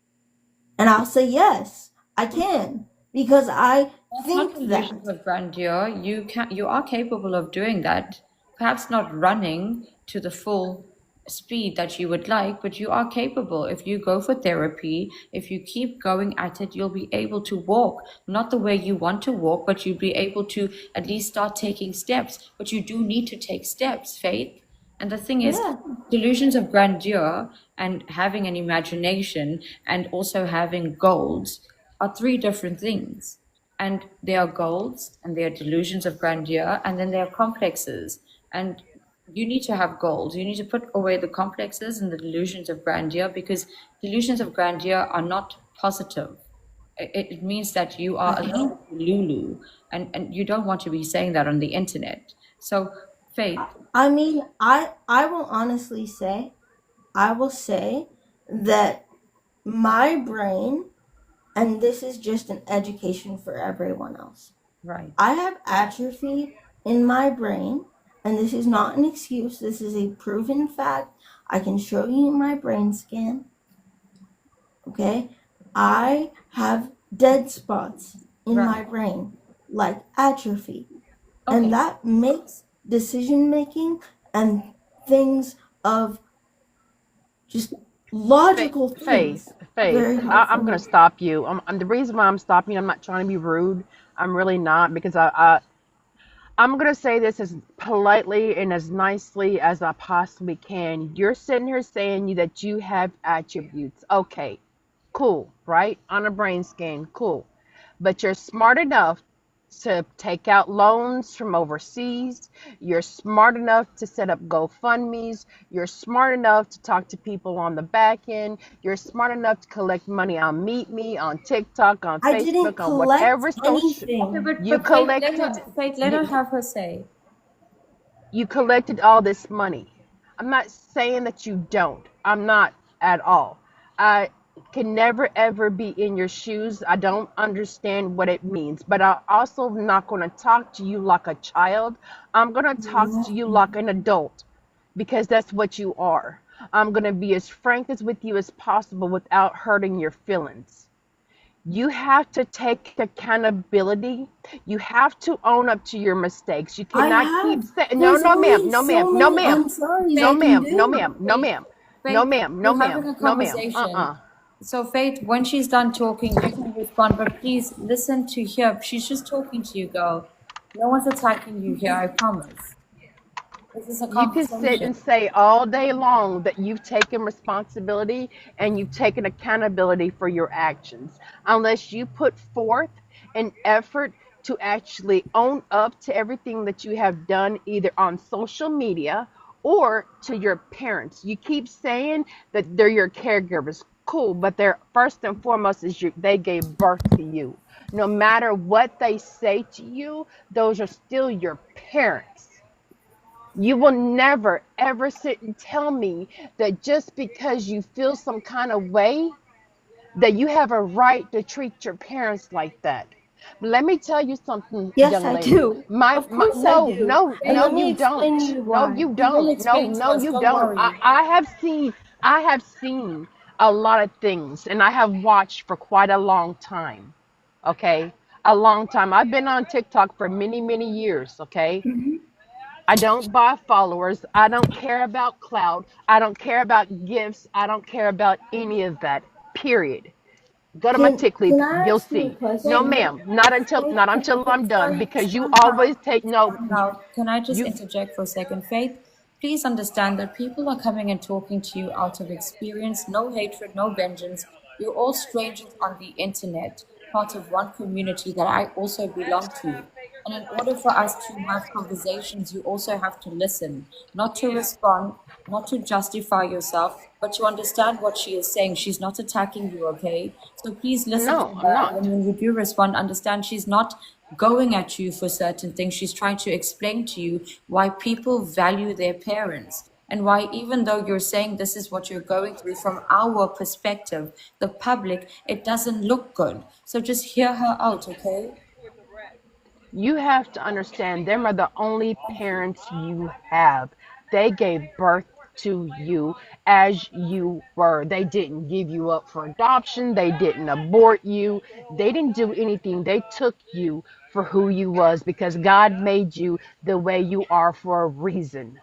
And I'll say yes, I can, because I That's not think that. delusions of grandeur. You are capable of doing that. Perhaps not running to the full speed that you would like, but you are capable. If you go for therapy, if you keep going at it, you'll be able to walk, not the way you want to walk, but you'll be able to at least start taking steps. But you do need to take steps, Faith. And the thing is, Yeah. delusions of grandeur and having an imagination and also having goals are three different things. And there are goals and there are delusions of grandeur, and then there are complexes. And you need to have goals. You need to put away the complexes and the delusions of grandeur, because delusions of grandeur are not positive. It means that you are a little Lulu, and you don't want to be saying that on the internet. So, Faith, I mean, I will honestly say, I will say that my brain, and this is just an education for everyone else, right. I have atrophy in my brain, and this is not an excuse. This is a proven fact. I can show you my brain scan. Okay? I have dead spots in my Right. brain, like atrophy. Okay. And that makes decision making and things of just logical things very hard for I'm going me. to stop you. The reason why I'm stopping you, I'm not trying to be rude. I'm really not, because I'm going to say this as politely and as nicely as I possibly can. You're sitting here saying that you have attributes. Okay, cool, right? On a brain scan, cool. But you're smart enough to take out loans from overseas. You're smart enough to set up GoFundMe's. You're smart enough to talk to people on the back end. You're smart enough to collect money on Meet Me, on TikTok, on I didn't Facebook, on collect whatever social. anything. Okay, You but Faith, let collected. her, Faith, let her You, have her say. you collected all this money. I'm not saying that you don't. I'm not at all. I can never ever be in your shoes. I don't understand what it means, but I also not going to talk to you like a child. I'm going to talk to you like an adult, because that's what you are. I'm going to be as frank as with you as possible without hurting your feelings. You have to take accountability. You have to own up to your mistakes. You I cannot keep have. saying, no, There's no, ma'am, only no, ma'am, so no, many ma'am, I'm sorry's no, I Faith, can ma'am, no, do. ma'am, no, Faith, ma'am, no, Faith, ma'am, no, we're having ma'am, a no, ma'am. conversation. So, Faith, when she's done talking, you can respond, but please listen to her. She's just talking to you, girl. No one's attacking you here, I promise. This is a You can sit conversation. and say all day long that you've taken responsibility and you've taken accountability for your actions. Unless you put forth an effort to actually own up to everything that you have done, either on social media or to your parents. You keep saying that they're your caregivers. Cool, but they're first and foremost is they gave birth to you. No matter what they say to you, those are still your parents. You will never ever sit and tell me that just because you feel some kind of way, that you have a right to treat your parents like that. But let me tell you something, Yes, young I lady. do. Of course I No, do. no, And no, let me you explain to don't. you No, why. you He will don't. No, explain to no, us, you don't don't. worry. I have seen a lot of things, and I have watched for quite a long time. Okay, a long time. I've been on TikTok for many, many years. Okay, I don't buy followers. I don't care about clout. I don't care about gifts. I don't care about any of that. Period. Go to my tick leaf. Can I You'll ask you a see. No, Faith, question? ma'am. Not until Faith, not until I'm done. sorry, Because you stand always proud. take no. Stand proud. Can I just You interject for a second? Faith, please understand that people are coming and talking to you out of experience, no hatred, no vengeance. You're all strangers on the internet, part of one community that I also belong to. And in order for us to have conversations, you also have to listen, not to respond, not to justify yourself, but to understand what she is saying. She's not attacking you, okay? So please listen to no. I'm her. And not. when you do respond, understand she's not going at you for certain things. She's trying to explain to you why people value their parents. And why, even though you're saying this is what you're going through from our perspective, the public, it doesn't look good. So just hear her out, okay? You have to understand them are the only parents you have. They gave birth to you as you were. They didn't give you up for adoption. They didn't abort you. They didn't do anything. They took you for who you was because God made you the way you are for a reason.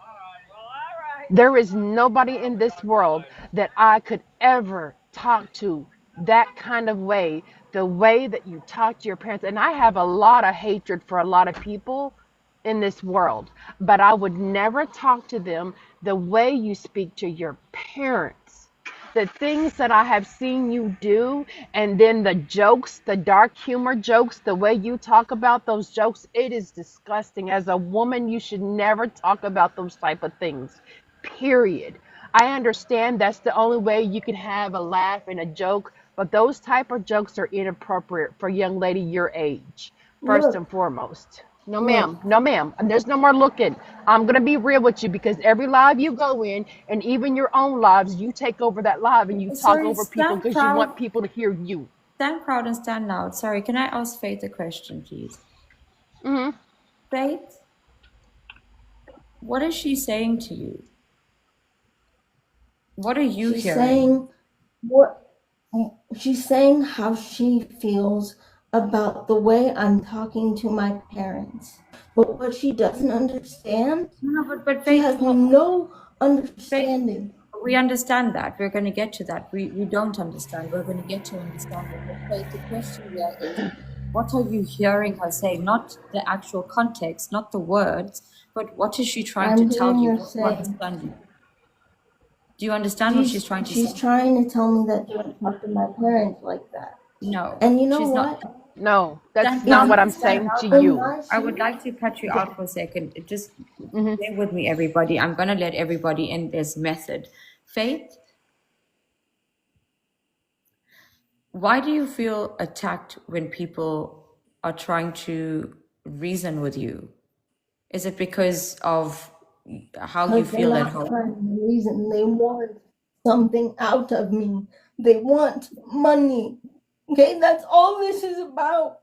There is nobody in this world that I could ever talk to that kind of way, the way that you talk to your parents. And I have a lot of hatred for a lot of people in this world, but I would never talk to them the way you speak to your parents. The things that I have seen you do, and then the jokes, the dark humor jokes, the way you talk about those jokes, it is disgusting. As a woman, you should never talk about those type of things. Period. I understand that's the only way you can have a laugh and a joke, but those type of jokes are inappropriate for a young lady your age, first and Look, foremost. No, look. ma'am. No, ma'am. And there's no more looking. I'm going to be real with you because every live you go in, and even your own lives, you take over that live and you talk Sorry, over people because you want people to hear you. stand proud and stand loud. Sorry, can I ask Faith a question, please? Hmm. Faith, what is she saying to you? What are you She's hearing? saying what she's saying how she feels about the way I'm talking to my parents. But what she doesn't understand, No, but she Faith, has no Faith, understanding. we understand that. We're going to get to that. We don't understand. We're going to get to understanding. But Faith, the question here is, what are you hearing her say? Not the actual context, not the words, but what is she trying to I'm tell hearing you? her What do you say understand? Do you understand what she's trying to she's say? trying to tell me that don't talk to my parents like that. No, And you know she's what? not. No, that's Stand not down, what I'm stand saying down. to In you. my I would shoes, like to cut you out for a second. Just Hmm. bear with me, everybody. I'm going to let everybody in. There's method. Faith, why do you feel attacked when people are trying to reason with you? Is it because of how you because they're feel at not home? trying to reason. They want something out of me. They want money. Okay, that's all this is about.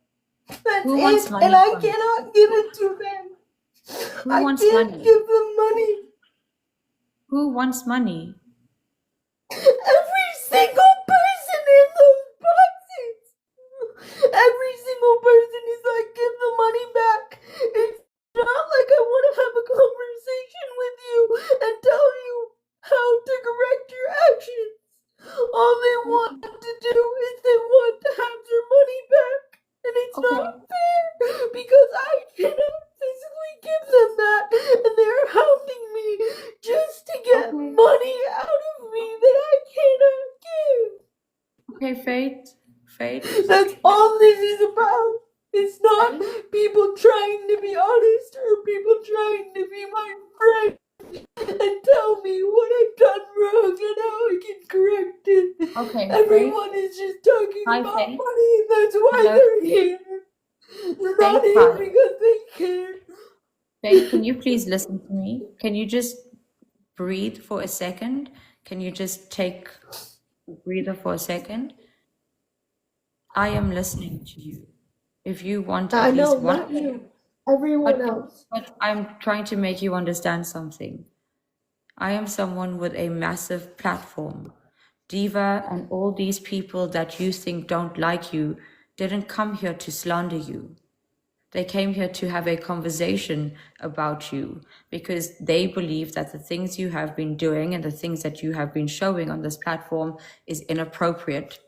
That's Who wants it. And money I from you? cannot give it to them. Who I wants can't money? give them money. Who wants money? Every single person in those boxes. Every single person is like, give the money back. It's not like I want to have a conversation with you and tell you how to correct your actions. All they want to do is they want to have their money back. And it's Okay. not fair because I cannot physically give them that. And they're hounding me just to get Okay. money out of me that I cannot give. Okay, Faith. That's all this is about. It's not people trying to be honest or people trying to be my friend and tell me what I've done wrong and how I can correct it. Okay, Faith. Everyone is just talking Hi, about Faith. money. That's why Hello. they're here. They're not Faith, here hi. because they care. Faith, can you please listen to me? Can you just breathe for a second? Can you just take a breather for a second? I am listening to you. If you want I at least know, one, not you. Everyone but, else. but I'm trying to make you understand something. I am someone with a massive platform. Diva and all these people that you think don't like you didn't come here to slander you. They came here to have a conversation about you because they believe that the things you have been doing and the things that you have been showing on this platform is inappropriate,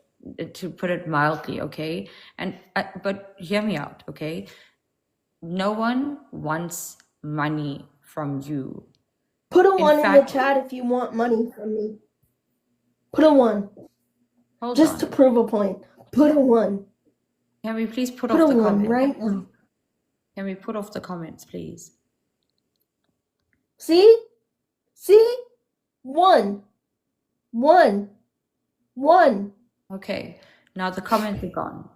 to put it mildly, okay? And but hear me out, okay? No one wants money from you. Put a In one in the fact, chat if you want money from me. Put a one. hold Just to on. prove a point. Put a one. Can we please put Put off a the one comments? right now. Can we put off the comments, please? See? See? One. One. One. Okay, now the comments are gone.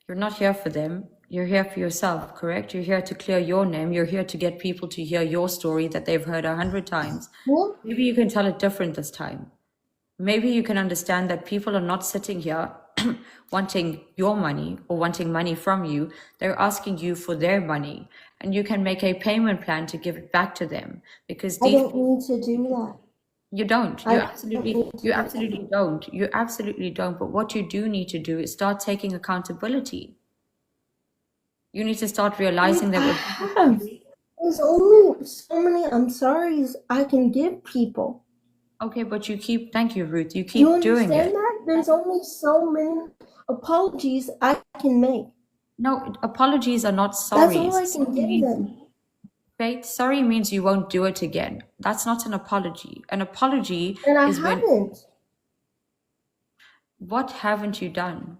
You're not here for them. You're here for yourself, correct? You're here to clear your name. You're here to get people to hear your story that they've heard 100 times. What? Maybe you can tell it different this time. Maybe you can understand that people are not sitting here wanting your money or wanting money from you. They're asking you for their money, and you can make a payment plan to give it back to them because I these don't need to do that. you don't. I don't need to do You that. absolutely don't. You absolutely don't. But what you do need to do is start taking accountability. You need to start realizing I that have. There's only so many I'm sorry's I can give people. okay, but thank you, Ruth. You Do you keep doing understand it. that? There's only so many apologies I can make. No, apologies are not That's all sorries. I can give them. Faith, sorry means you won't do it again. That's not an apology. An apology And I is when, haven't. what haven't you done?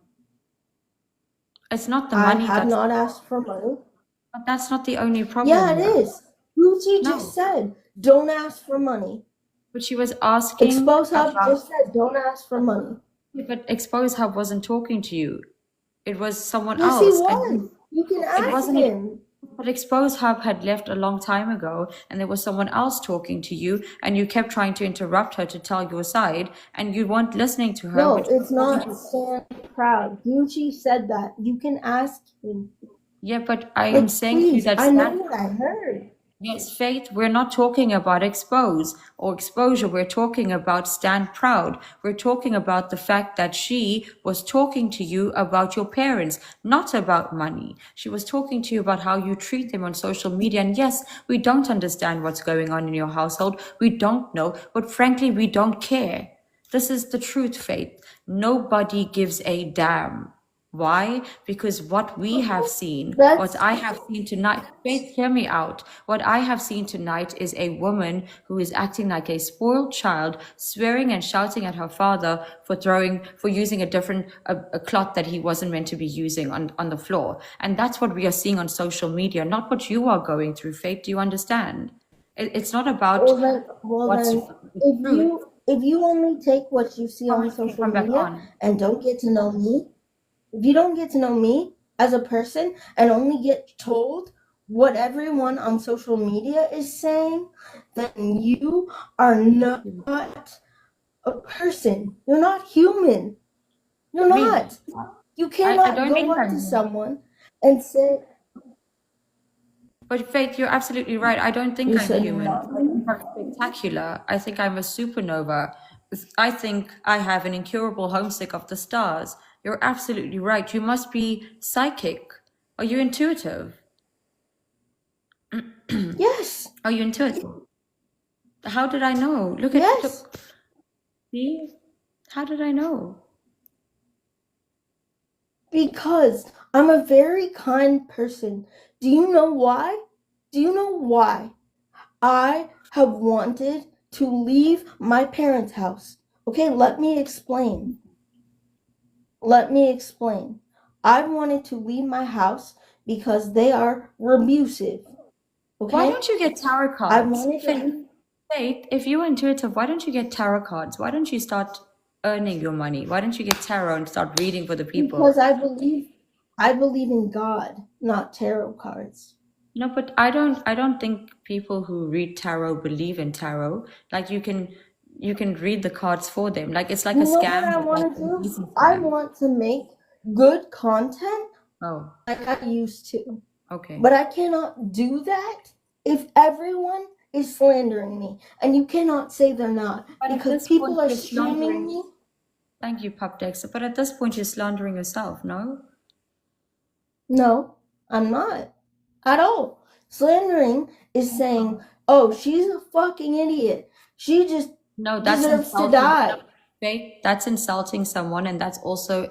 It's not the I money have that's, not asked for money. but that's not the only Yeah, problem it here. is. Lucy No, just said, don't ask for money. but she was asking Expose Hub about, just said, don't ask for money. but Expose Hub wasn't talking to you. It was someone Yes, he else. was. You can It ask wasn't, him. but Expose Hub had left a long time ago, and there was someone else talking to you, and you kept trying to interrupt her to tell your side, and you weren't listening to her, No, which it's not stand proud. Gucci said that. You can ask him. yeah, but I am Like, saying to you please, that I know stand. what I heard. Yes, Faith, we're not talking about expose or exposure. We're talking about stand proud. We're talking about the fact that she was talking to you about your parents, not about money. She was talking to you about how you treat them on social media. And yes, we don't understand what's going on in your household. We don't know, but frankly, we don't care. This is the truth, Faith. Nobody gives a damn. Why? Because what we have seen, what That's I have seen tonight, Faith, hear me out. What I have seen tonight is a woman who is acting like a spoiled child, swearing and shouting at her father for using a cloth that he wasn't meant to be using on the floor. And that's what we are seeing on social media, not what you are going through, Faith. Do you understand? It's not about what's if true. you only take what you see on social Come back media on. and don't get to know me, if you don't get to know me as a person and only get told what everyone on social media is saying, then you are not a person. You're not human. You're Really? not. You I cannot don't go think up I'm to human. someone and say, But Faith, you're absolutely right. I don't think you I'm said human. I not. think I'm spectacular. I think I'm a supernova I think I have an incurable homesick of the stars. You're absolutely right. You must be psychic. Are you intuitive? Yes. Are you intuitive? How did I know? Yes. Look. See? How did I know? Because I'm a very kind person. Do you know why? Do you know why I have wanted to leave my parents' house? Okay, let me explain. Let me explain. I wanted to leave my house because they are abusive. Okay? Why don't you get tarot I cards? wanted to. Faith, if you're intuitive, why don't you get tarot cards? Why don't you start earning your money? Why don't you get tarot and start reading for the people? Because I believe in God, not tarot cards. No, but I don't think people who read tarot believe in tarot. Like you can read the cards for them. Like it's like You a know what scam, I but like want to a do? decent I scam. want to make good content Oh, like I used to. okay. But I cannot do that if everyone is slandering me. And you cannot say they're not. But at Because this people point, are you're shaming slandering. me. Thank you, Pup Dexter. But at this point, you're slandering yourself, no? No, I'm not. At all. Slandering is saying, oh, she's a fucking idiot. She just No, that's deserves to insulting. die. Faith, that's insulting someone, and that's also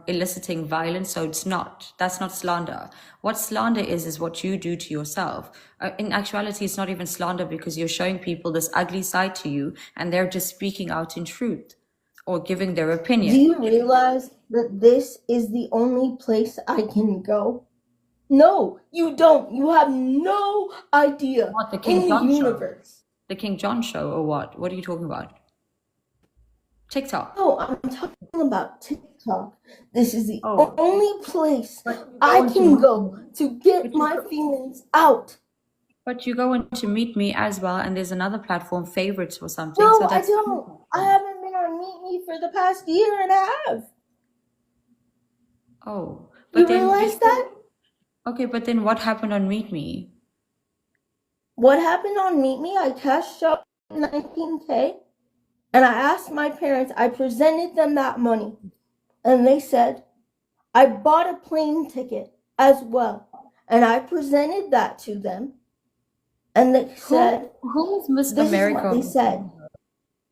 eliciting violence. So it's not. That's not slander. What slander is what you do to yourself. In actuality, it's not even slander because you're showing people this ugly side to you, and they're just speaking out in truth or giving their Do opinion. you realize that this is the only place I can go? No, you don't. You have no idea. What, the In King the John show? universe. The King John show, or what? What are you talking about? TikTok. No, I'm talking about TikTok. This is the Oh, only place but you I go into can Meet go Me. to get But you my go, feelings out. but you go into Meet Me as well, and there's another platform, Favorites or something. No, So I that's two don't. I platforms. haven't been on Meet Me for the past year and a half. Oh, You but then realize that? okay, but then what happened on Meet Me? What happened on Meet Me? I cashed out 19K and I asked my parents, I presented them that money, and they said, I bought a plane ticket as well. And I presented that to them, and they said, Who is Miss this is what America? they said.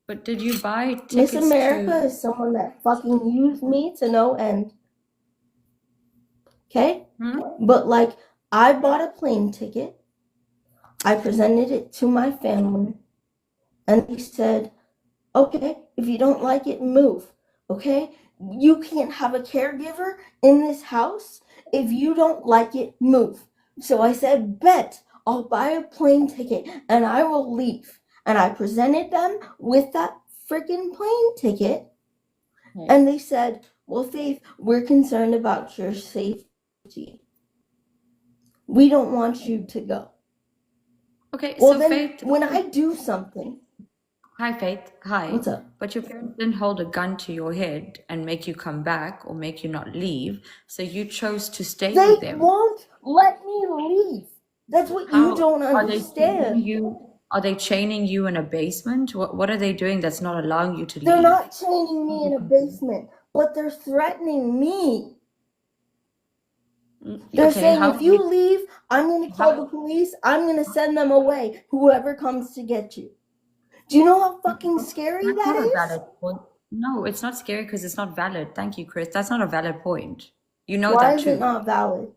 But did you buy Miss tickets America to? is someone that fucking used me to no end. Okay? But like, I bought a plane ticket, I presented it to my family, and they said, okay, if you don't like it, move. Okay? You can't have a caregiver in this house. If you don't like it, move. So I said, bet, I'll buy a plane ticket and I will leave. And I presented them with that freaking plane ticket. Okay. And they said, well, Faith, we're concerned about your safety. We don't want you to go. Okay, Well, so then Faith, when I do something, hi Faith, hi. what's up? But your parents didn't hold a gun to your head and make you come back or make you not leave. So you chose to stay They with them. won't let me leave. That's what you How don't are they chaining understand. you? Are they chaining you in a basement? What are they doing that's not allowing you to They're leave? not chaining me in a basement, but they're threatening me. They're Okay, saying, how if you leave, I'm going to call the how police. I'm going to send them away, whoever comes to get you. Do you know how fucking scary that's that not a is? valid point. No, it's not scary because it's not valid. Thank you, Chris. That's not a valid point. You know Why that is it too. not valid?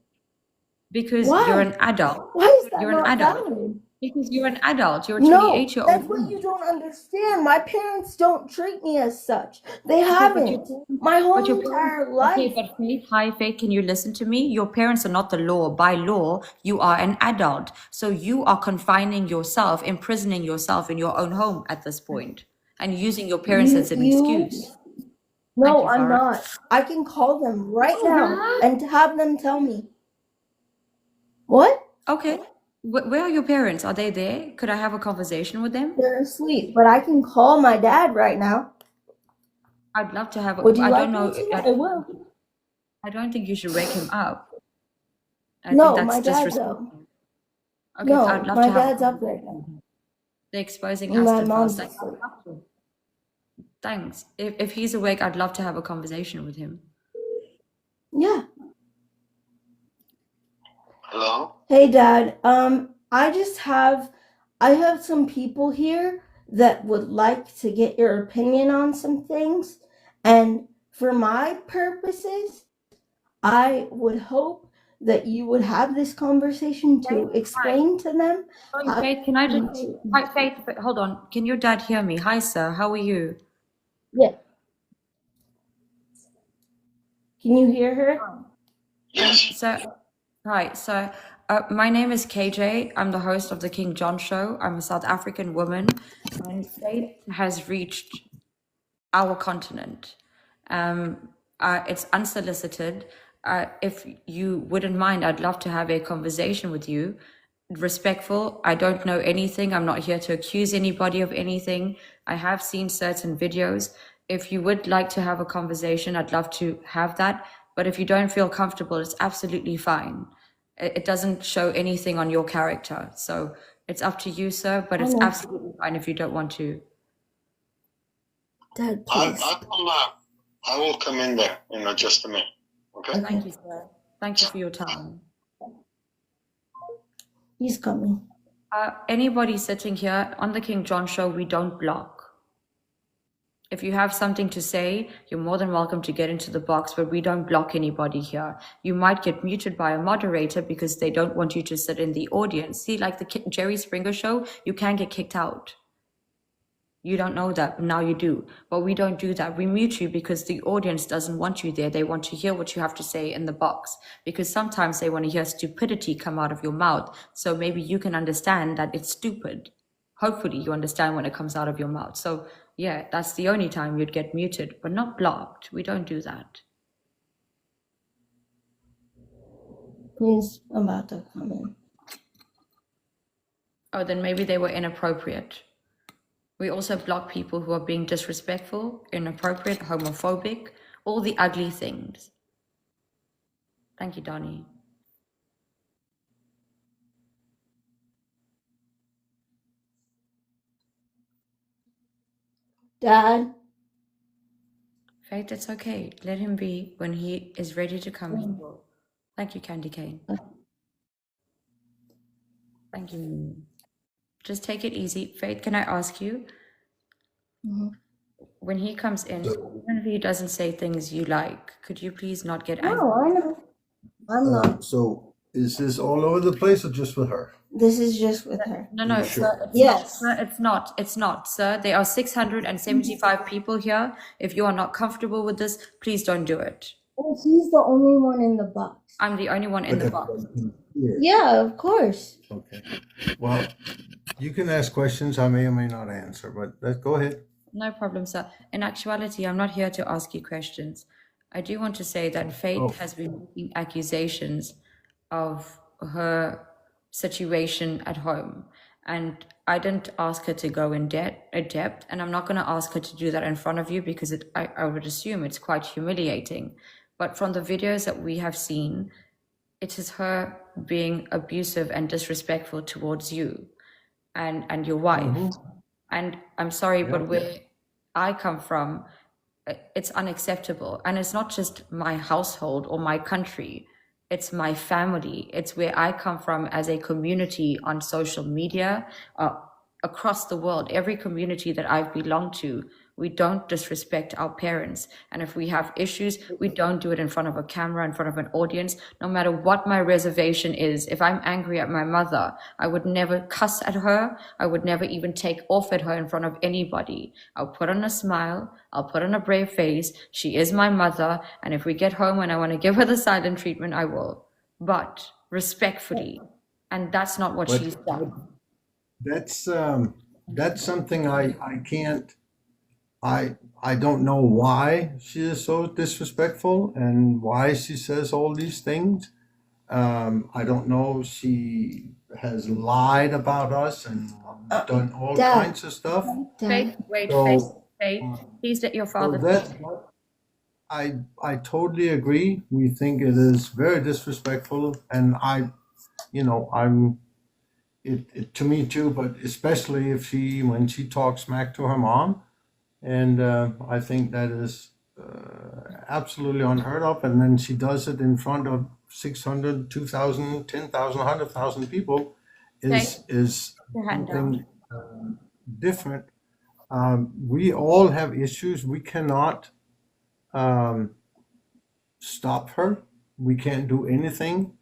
Because you're Why? an adult. Why is that You're an not adult. valid? Because you're an adult. You're a No, 28-year-old that's what you woman. don't understand. My parents don't treat me as such. They Okay, but your haven't. My but whole your parents. entire Okay, life. but Faith, hi Faith, can you listen to me? Your parents are not the law. By law, you are an adult. So you are confining yourself, imprisoning yourself in your own home at this point, and using your parents as an excuse. Thank No, you, I'm Farah. not. I can call them right Oh, now yeah? and have them tell me. What? Okay. Where are your parents? Are they there? Could I have a conversation with them? They're asleep, but I can call my dad right now. I'd love to have. Would you I like don't me know. to? I will. I don't think you should wake him up. I think No, that's my dad's disrespectful. up. Okay, No, I'd love my to have. dad's up right now. They're exposing And us my to mom's fast. asleep. Thanks. If he's awake, I'd love to have a conversation with him. Yeah. Hello? Hey, Dad. I have some people here that would like to get your opinion on some things, and for my purposes, I would hope that you would have this conversation to explain to them. Sorry, Faith, can I just... Hi, Faith, hold on. Can your dad hear me? Hi, sir. How are you? Yeah. Can you hear her? Yes. Hi, so my name is KJ. I'm the host of the King John Show. I'm a South African woman, and Faith has reached our continent. It's unsolicited. If you wouldn't mind, I'd love to have a conversation with you. Respectful. I don't know anything. I'm not here to accuse anybody of anything. I have seen certain videos. If you would like to have a conversation, I'd love to have that. But if you don't feel comfortable, it's absolutely fine. It doesn't show anything on your character. So it's up to you, sir, but it's absolutely fine if you don't want to. Dad, please. I will come in there in just a minute. Okay? Thank you, sir. Thank you for your time. He's coming. Anybody sitting here on the King John Show, we don't block. If you have something to say, you're more than welcome to get into the box, but we don't block anybody here. You might get muted by a moderator because they don't want you to sit in the audience. See, like the Jerry Springer Show, you can get kicked out. You don't know that, but now you do. But we don't do that. We mute you because the audience doesn't want you there. They want to hear what you have to say in the box, because sometimes they want to hear stupidity come out of your mouth. So maybe you can understand that it's stupid. Hopefully you understand when it comes out of your mouth. So yeah, that's the only time you'd get muted, but not blocked. We don't do that. He's about to come in. Oh, then maybe they were inappropriate. We also block people who are being disrespectful, inappropriate, homophobic, all the ugly things. Thank you, Donnie. Dad? Faith, it's okay. Let him be. When he is ready to come, he will. Thank you, Candy Cane. Thank you. Just take it easy. Faith, can I ask you? When he comes in, even if he doesn't say things you like, could you please not get angry? No, I know. I'm not. So is this all over the place or just with her? This is just with her. No, Sure. sir, Yes. it's not, sir. There are 675 people here. If you are not comfortable with this, please don't do it. Well, he's the only one in the box. I'm the only one in the box. Yeah, of course. Okay. Well, you can ask questions. I may or may not answer, but go ahead. No problem, sir. In actuality, I'm not here to ask you questions. I do want to say that Faith has been making accusations of her situation at home, and I didn't ask her to go in depth, and I'm not going to ask her to do that in front of you because I would assume it's quite humiliating. But from the videos that we have seen, it is her being abusive and disrespectful towards you and your wife. And I'm sorry, but where I come from, it's unacceptable. And it's not just my household or my country. It's my family. It's where I come from as a community on social media, across the world. Every community that I've belonged to, we don't disrespect our parents. And if we have issues, we don't do it in front of a camera, in front of an audience. No matter what my reservation is, if I'm angry at my mother, I would never cuss at her. I would never even take off at her in front of anybody. I'll put on a smile. I'll put on a brave face. She is my mother. And if we get home and I want to give her the silent treatment, I will. But respectfully. And that's not what she's done. That's something I can't. I don't know why she is so disrespectful and why she says all these things. I don't know. She has lied about us and done all kinds of stuff. Faith, please let your father. I totally agree. We think it is very disrespectful, and it to me too. But especially when she talks smack to her mom. And I think that is absolutely unheard of. And then she does it in front of 600, 2,000, 10,000, 100,000 people Faith, is your hand something down. different. We all have issues. We cannot stop her. We can't do anything.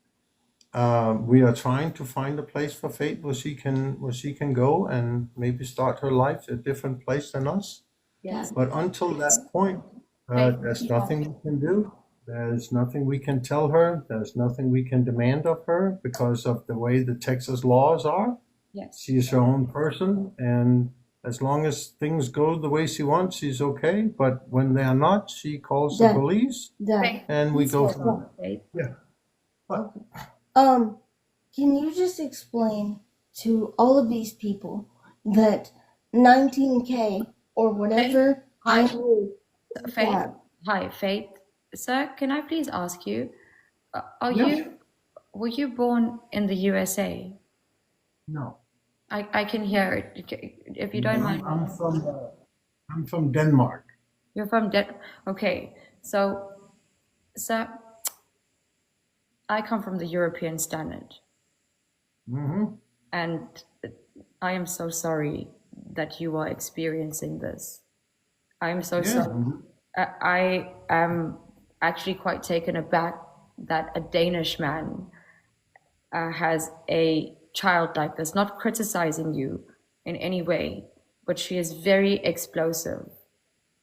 We are trying to find a place for Faith where she can go and maybe start her life at a different place than us. Yes. But until that point, Faith, there's you are- nothing we can do. There's nothing we can tell her. There's nothing we can demand of her because of the way the Texas laws are. Yes. She is her own person, and as long as things go the way she wants, she's okay. But when they are not, she calls the Dad, police, Dad, and we go from there. Faith. Yeah. But can you just explain to all of these people that 19K or whatever I need to Faith. have? Hi, Faith. Sir, can I please ask you, are Yes. were you born in the USA? No. I can hear it. If you don't mind. I'm from Denmark. You're from Okay, so, sir, I come from the European standard, Mm-hmm. and I am so sorry that you are experiencing this. I am so Yeah. sorry. I am actually quite taken aback that a Danish man has a child like this, not criticizing you in any way, but she is very explosive.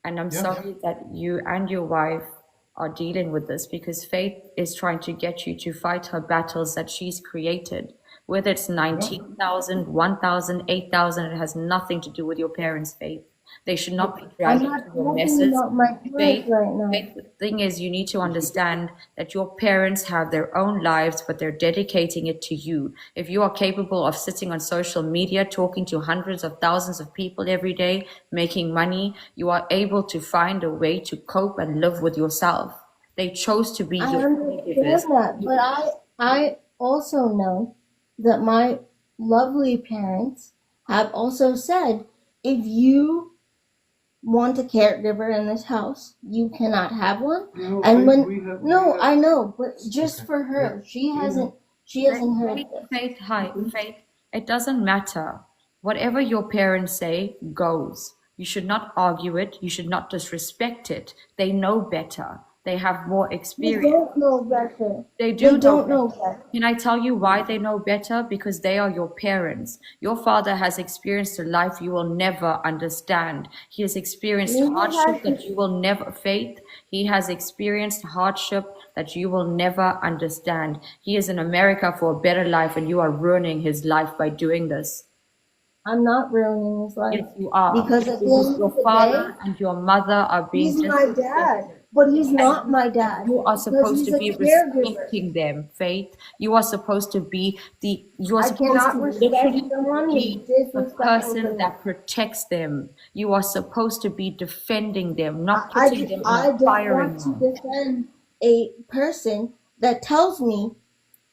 And I'm Yeah. sorry that you and your wife are dealing with this because Faith is trying to get you to fight her battles that she's created. Whether it's 19,000, 1,000, 8,000, it has nothing to do with your parents' faith. They should not be I'm dragged not into your talking messes. about my parents Faith, right now. Faith, the thing is, you need to understand that your parents have their own lives, but they're dedicating it to you. If you are capable of sitting on social media, talking to hundreds of thousands of people every day, making money, you are able to find a way to cope and live with yourself. They chose to be I your understand caregivers. that, but I also know that my lovely parents have also said, if you want a caregiver in this house, you cannot have one. No, And when we have, no, I know, but just Okay. for her, she Yeah. hasn't heard Faith, this. Faith, hi, Faith. It doesn't matter. Whatever your parents say goes. You should not argue it. You should not disrespect it. They know better. They have more They experience. don't know better. They do They know don't know better. better. Can I tell you why they know better? Because they are your parents. Your father has experienced a life you will never understand. He has experienced Neither hardship has that you will never Faith. He has experienced hardship that you will never understand. He is in America for a better life, and you are ruining his life by doing this. I'm not ruining his life Yes, you are. because at the Because end your of the day, father and your mother are being he's my dad, but he's not my dad You are because supposed he's to a be caregiver. respecting them, Faith. You are supposed to be you are I supposed cannot to respect literally someone who's be the disrespectful to person me. that protects them. You are supposed to be defending them, not I, putting them in I a don't firing want to line. defend a person that tells me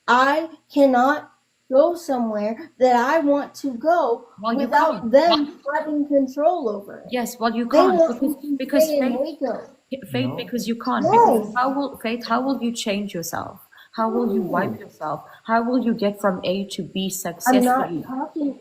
I cannot go somewhere that I want to go Well, you without can't. them having control over it. Yes, well, you They can't want me to because stay in Faith, Waco. Faith, No. because you can't. Because Yes. How will you change yourself? How will you wipe yourself? How will you get from A to B I'm successfully? not talking.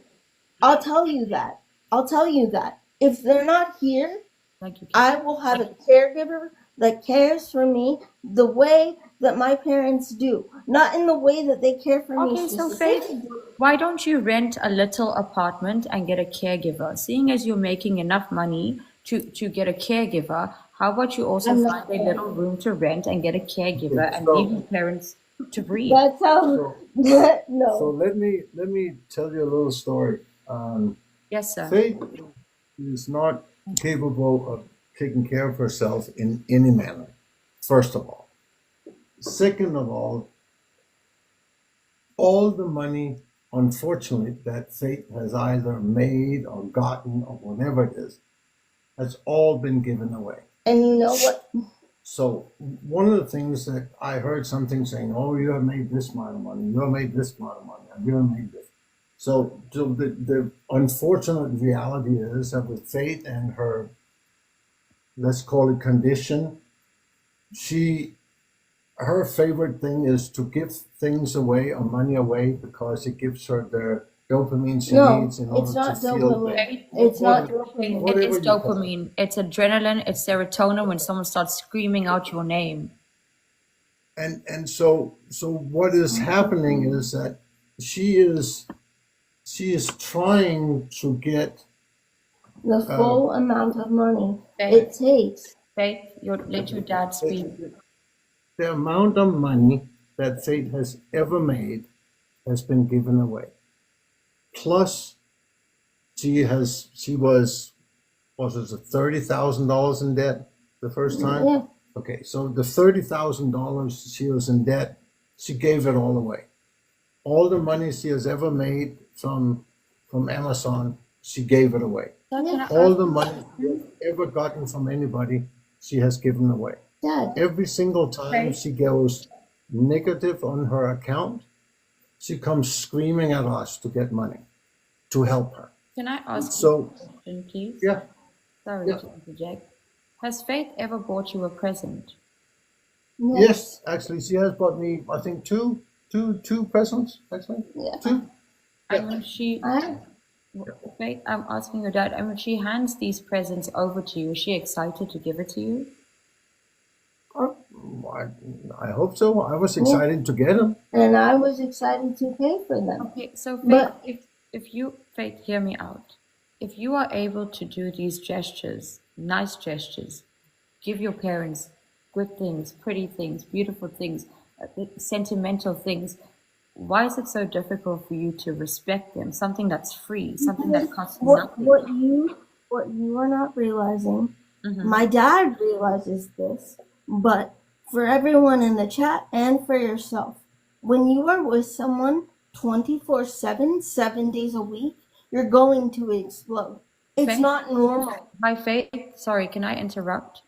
I'll tell you that. I'll tell you that. If they're not here, Thank you. I will have a caregiver that cares for me the way that my parents do, not in the way that they care for me Okay, so Faith, specifically. why don't you rent a little apartment and get a caregiver? Seeing as you're making enough money to get a caregiver, how about you also I'm find not a little room to rent and get a caregiver Okay, and so- leave your parents to breathe? That's how. So No. let me tell you a little story. Yes, sir. Faith is not capable of taking care of herself in any manner, first of all. Second of all the money, unfortunately, that Faith has either made or gotten or whatever it is, has all been given away. And you know what? So one of the things that I heard something saying, oh, you have made this amount of money, you have made this amount of money, and you have made this. So the unfortunate reality is that with Faith and her let's call it condition. Her favorite thing is to give things away or money away because it gives her the dopamine she No, needs in it's order to not feel dopamine. better. It's not Whatever, dopamine. It whatever is you call it. dopamine. It's adrenaline. It's serotonin when someone starts screaming out your name. And so what is happening is that she is trying to get The full amount of money Faith, it takes. Faith, let your dad speak. the amount of money that Faith has ever made has been given away. Plus, she was it $30,000 in debt the first time? Yeah. Okay, so the $30,000 she was in debt, she gave it all away. All the money she has ever made from Amazon, she gave it away. So can I All ask the money she's ever gotten from anybody, she has given away. Dad, Every single time Right. she goes negative on her account, she comes screaming at us to get money to help her. Can I ask you So, a question, please? yeah, Sorry yeah. to interject. Has Faith ever bought you a present? Yes, actually, she has bought me, I think, two presents, actually. Yeah. Two. And when she, Faith, I'm asking your dad, and when she hands these presents over to you, is she excited to give it to you? I hope so. I was excited to get them. And I was excited to pay for them. Okay, so Faith, But if you, Faith, hear me out. If you are able to do these gestures, nice gestures, give your parents good things, pretty things, beautiful things, sentimental things, why is it so difficult for you to respect them? Something that's free, something that costs nothing. what you are not realizing, Mhm. my dad realizes this, but for everyone in the chat and for yourself, when you are with someone 24/7, 7 days a week, you're going to explode. It's Faith, not normal. my Faith, sorry, can I interrupt?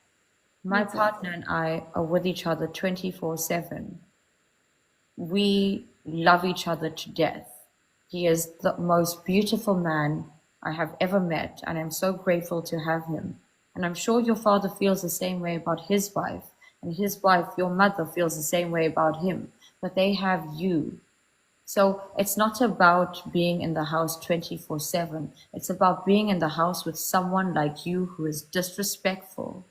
My What's up? partner and I are with each other 24/7. We love each other to death. He is the most beautiful man I have ever met, and I'm so grateful to have him. And I'm sure your father feels the same way about his wife, and his wife, your mother, feels the same way about him. But they have you. So it's not about being in the house 24/7. It's about being in the house with someone like you who is disrespectful,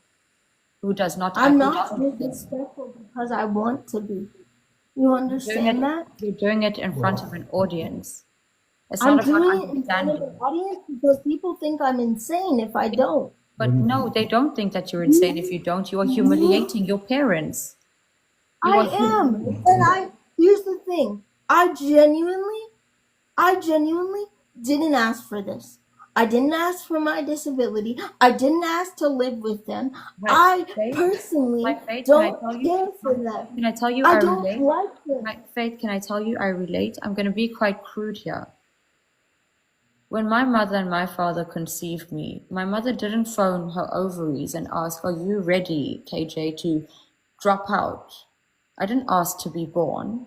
who does not I'm who not doesn't- disrespectful because I want to be. You You're understand that? you're doing it in front of an audience. It's I'm not about doing it in front of understanding. an audience because people think I'm insane if I don't. But no, they don't think that you're insane if you don't. You are humiliating your parents. You I are am. And here's the thing. I genuinely didn't ask for this. I didn't ask for my disability. I didn't ask to live with them. I Faith, personally my Faith, don't care for them. can I tell you I I don't relate? like them. My Faith, can I tell you I relate? I'm going to be quite crude here. When my mother and my father conceived me, my mother didn't phone her ovaries and ask, "Are you ready, KJ, to drop out?" I didn't ask to be born.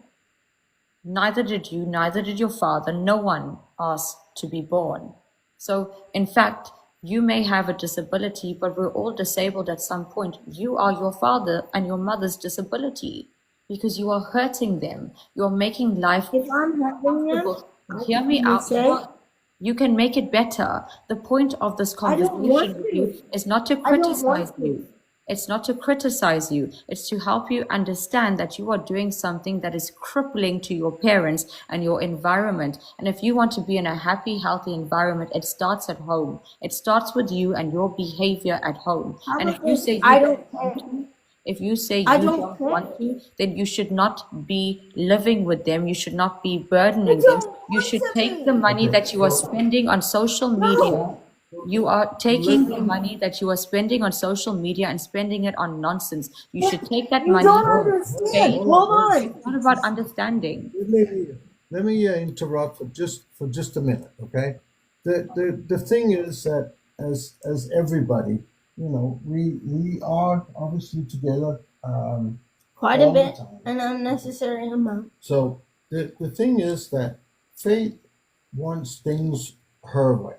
Neither did you, neither did your father. No one asked to be born. So, in fact, you may have a disability, but we're all disabled at some point. You are your father and your mother's disability because you are hurting them. You're making life If I'm hurting them, comfortable. I Hear me can out. say, You can make it better. The point of this I don't conversation want with you to. is not to I don't criticize want to. you. It's not to criticize you. It's to help you understand that you are doing something that is crippling to your parents and your environment. And if you want to be in a happy, healthy environment, it starts at home. It starts with you and your behavior at home. How And if about you this? say you I don't don't want care. to, if you say I you don't don't care. want to, then you should not be living with them. You should not be I burdening them. don't You want should to take the be. money Okay, that you are so spending on social No. media. You are let taking the me money that you are spending on social media and spending it on nonsense. You But should take that you money, don't hold on, understand. Faith. Hold on. It's not about understanding. let me interrupt for just a minute, okay? The thing is that as everybody, you know, we are obviously together Quite a all the bit, time. an unnecessary amount. So the thing is that Faith wants things her way.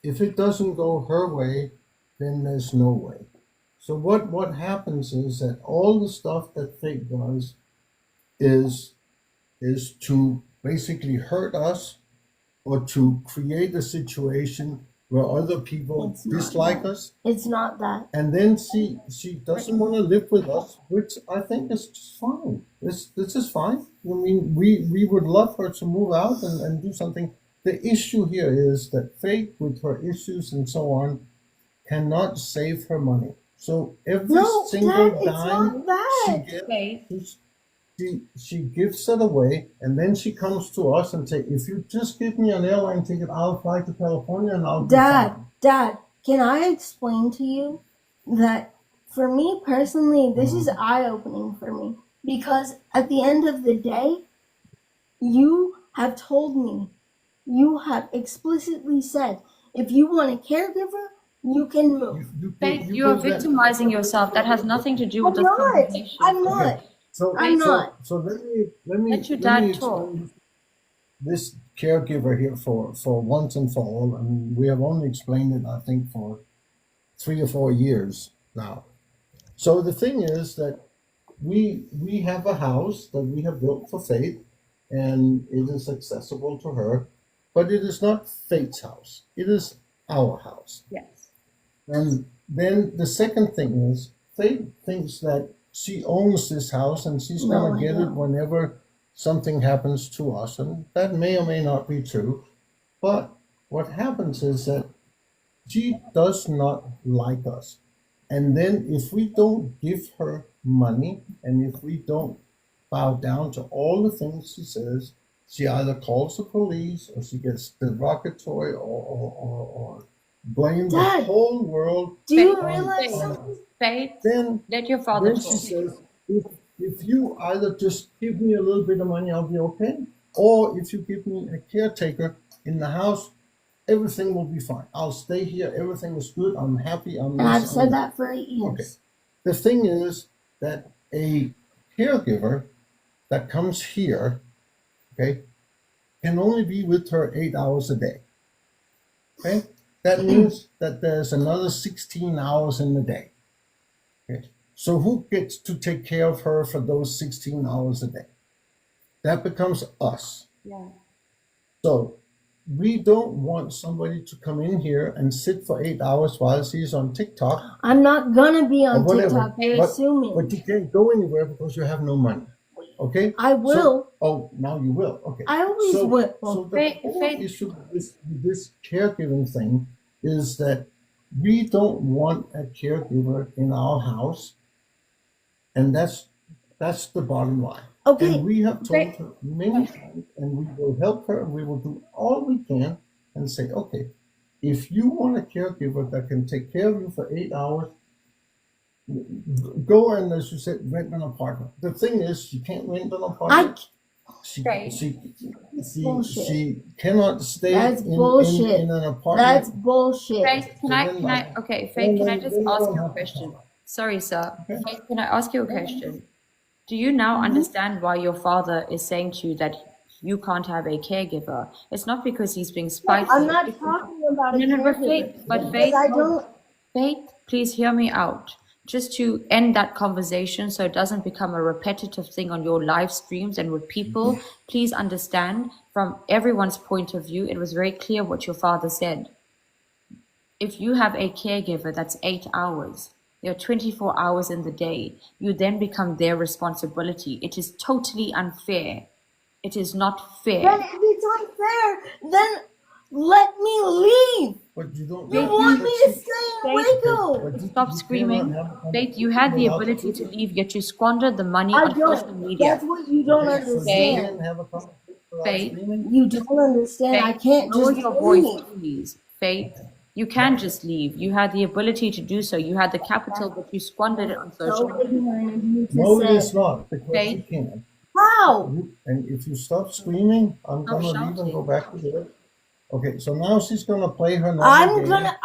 If it doesn't go her way, then there's no way. So what happens is that all the stuff that Faith does is to basically hurt us or to create a situation where other people It's not dislike that. us, It's not that. and then she doesn't want to live with us, which I think is just fine. This is fine. I mean, we would love her to move out and do something. The issue here is that Faith, with her issues and so on, cannot save her money. So every No, single Dad, it's dime not she that. gets, Faith, she gives it away, and then she comes to us and say, "If you just give me an airline ticket, I'll fly to California and I'll be Dad, fine." Dad, can I explain to you that for me personally, this is Mm-hmm. eye opening for me because at the end of the day, you have told me, you have explicitly said, if you want a caregiver, you can move. Faith, you are give that. victimizing yourself. That has nothing to do with I'm this not. conversation. I'm not. Okay, so I'm not. so let me Let your let me dad talk. explain this caregiver here for once and for all. And we have only explained it, I think, for 3 or 4 years now. So the thing is that we have a house that we have built for Faith, and it is accessible to her, but it is not Faith's house. It is our house. Yes. And then the second thing is, Faith thinks that she owns this house and she's No, going I to get it don't. whenever something happens to us. And that may or may not be true. But what happens is that she does not like us. And then if we don't give her money and if we don't bow down to all the things she says, she either calls the police or she gets derogatory or blame the Dad, whole world do you on, realize on something? Faith, then let your father then she talk. says, if you either just give me a little bit of money, I'll be okay. Or if you give me a caretaker in the house, everything will be fine. I'll stay here. Everything is good. I'm happy. I'm And I've this, I'm said that. that for 8 Okay. years. The thing is that a caregiver that comes here, okay, can only be with her 8 hours a day. Okay? That means that there's another 16 hours in the day. Okay? So who gets to take care of her for those 16 hours a day? That becomes us. Yeah. So we don't want somebody to come in here and sit for 8 hours while she's on TikTok I'm not gonna be or on whatever. TikTok. Sue me. But you can't go anywhere because you have no money. Okay? I will. Now you will. Okay. I always will. So the Faith, whole Faith, issue with this caregiving thing is that we don't want a caregiver in our house, and that's the bottom line. Okay. And we have told Faith, her many times, and we will help her, and we will do all we can and say, okay, if you want a caregiver that can take care of you for 8 hours, go and, as you said, rent an apartment. The thing is, you can't rent an apartment. Faith. Bullshit. Cannot stay That's in bullshit. an apartment. That's bullshit. Faith, Faith, can I just ask you a question? Sorry, sir. Faith, can I ask you a question? Do you now understand why your father is saying to you that you can't have a caregiver? It's not because he's being spiteful. I'm not talking about a No, but caregiver. Faith, Because I don't. Faith, please hear me out. Just to end that conversation so it doesn't become a repetitive thing on your live streams and with people, please understand from everyone's point of view, it was very clear what your father said. If you have a caregiver that's 8 hours, there are 24 hours in the day, you then become their responsibility. It is totally unfair. It is not fair. Then if it's unfair, then let me leave. But you don't. You want me to stay in Waco? But Stop screaming. Faith, you had the ability to leave, yet you squandered the money I on social don't. media. That's what you don't Okay, so you understand. didn't have a conversation without Faith, screaming? You don't understand. I Faith, can't lower just your voice, leave. please. Faith, you can just leave. You had the ability to do so. You had the capital, but you squandered it on social So media. ignorant of you to No, it say. is not, because you Faith, can. How? And if you stop screaming, I'm stop gonna leave and go shouting. back to bed. Okay, so now she's gonna play her normal I'm game. gonna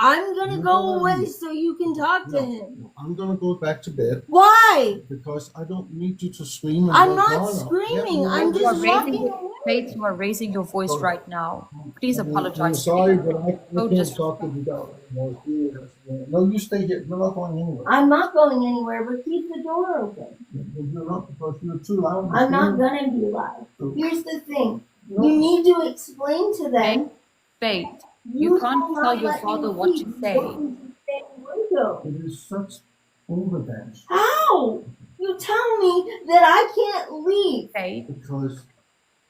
You're go gonna away leave. so you can talk to No, him. I'm gonna go back to bed Why? because I don't need you to scream and I'm go, not no, no. screaming. Yeah, I'm You are just raising walking your, away. Faith, you are raising your voice Sorry. right now. Please I'm apologize to sorry, me. but I So can't talk to disrespectful. you that. No, you stay here. You're not going anywhere. I'm not going anywhere, but keep the door open. You're not, because you're too loud. I'm not gonna be loud. So- Here's the thing. No. You need to explain to them. Faith, you can't will tell not your let father me what to leave. say. What would you say in the window? It is such overdance How? You tell me that I can't leave. Faith, because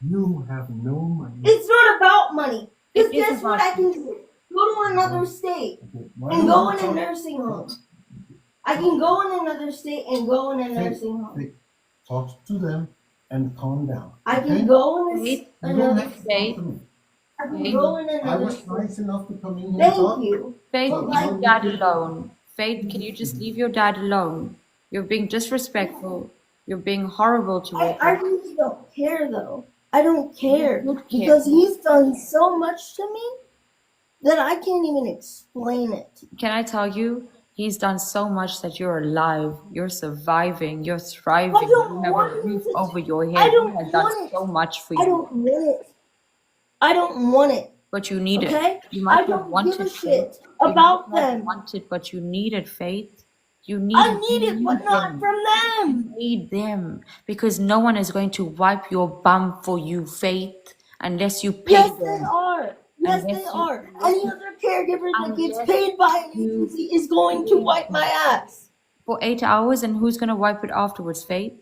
you have no money. It's not about money. Because It is guess what about- I can do? Go to another state Okay, why and don't go you in a talk- nursing home. I can go in another state and go in a Faith, nursing home. Faith, talk to them and calm down. I okay? can go in Faith, You don't another have to Faith, talk to me. I can go in I another was state. nice enough to come in here and talk. Thank you. Faith, But leave your why dad would you- alone. Faith, can you just leave your dad alone? You're being disrespectful. You're being horrible towards I him. really don't care though. I don't care You should care. because he's done so much to me that I can't even explain it. Can I tell you? He's done so much that you're alive, you're surviving, you're thriving, I don't you have want a him roof to- over your I head. He don't has done want it. so much for I you, don't want it. I don't want it. but you need Okay? it. You I might not don't want give a it. shit You about might not them. want it, but you need it, Faith. You need I it. need You it, but need not them. from them. You need them because no one is going to wipe your bum for you, Faith, unless you pay Yes, they them. are. Yes, Unless they you- are. Any other caregiver that gets Unless paid by an you- agency is going to wipe my ass. For 8 hours, and who's going to wipe it afterwards, Faith?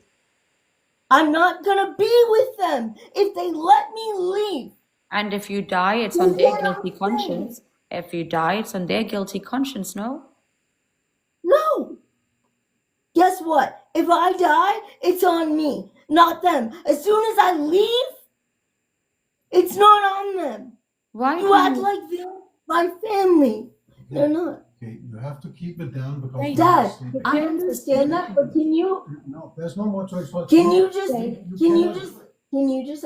I'm not gonna be with them if they let me leave. And if you die, it's Then on their what guilty I'm conscience. If you die, it's on their guilty conscience, no? No. Guess what? If I die, it's on me, not them. As soon as I leave, it's not on them. Why You do act you- like they're my family. They're not. Okay, you have to keep it down because. Hey, Dad, you I understand that, but can you No, there's no more choice. but can you just cannot- can you just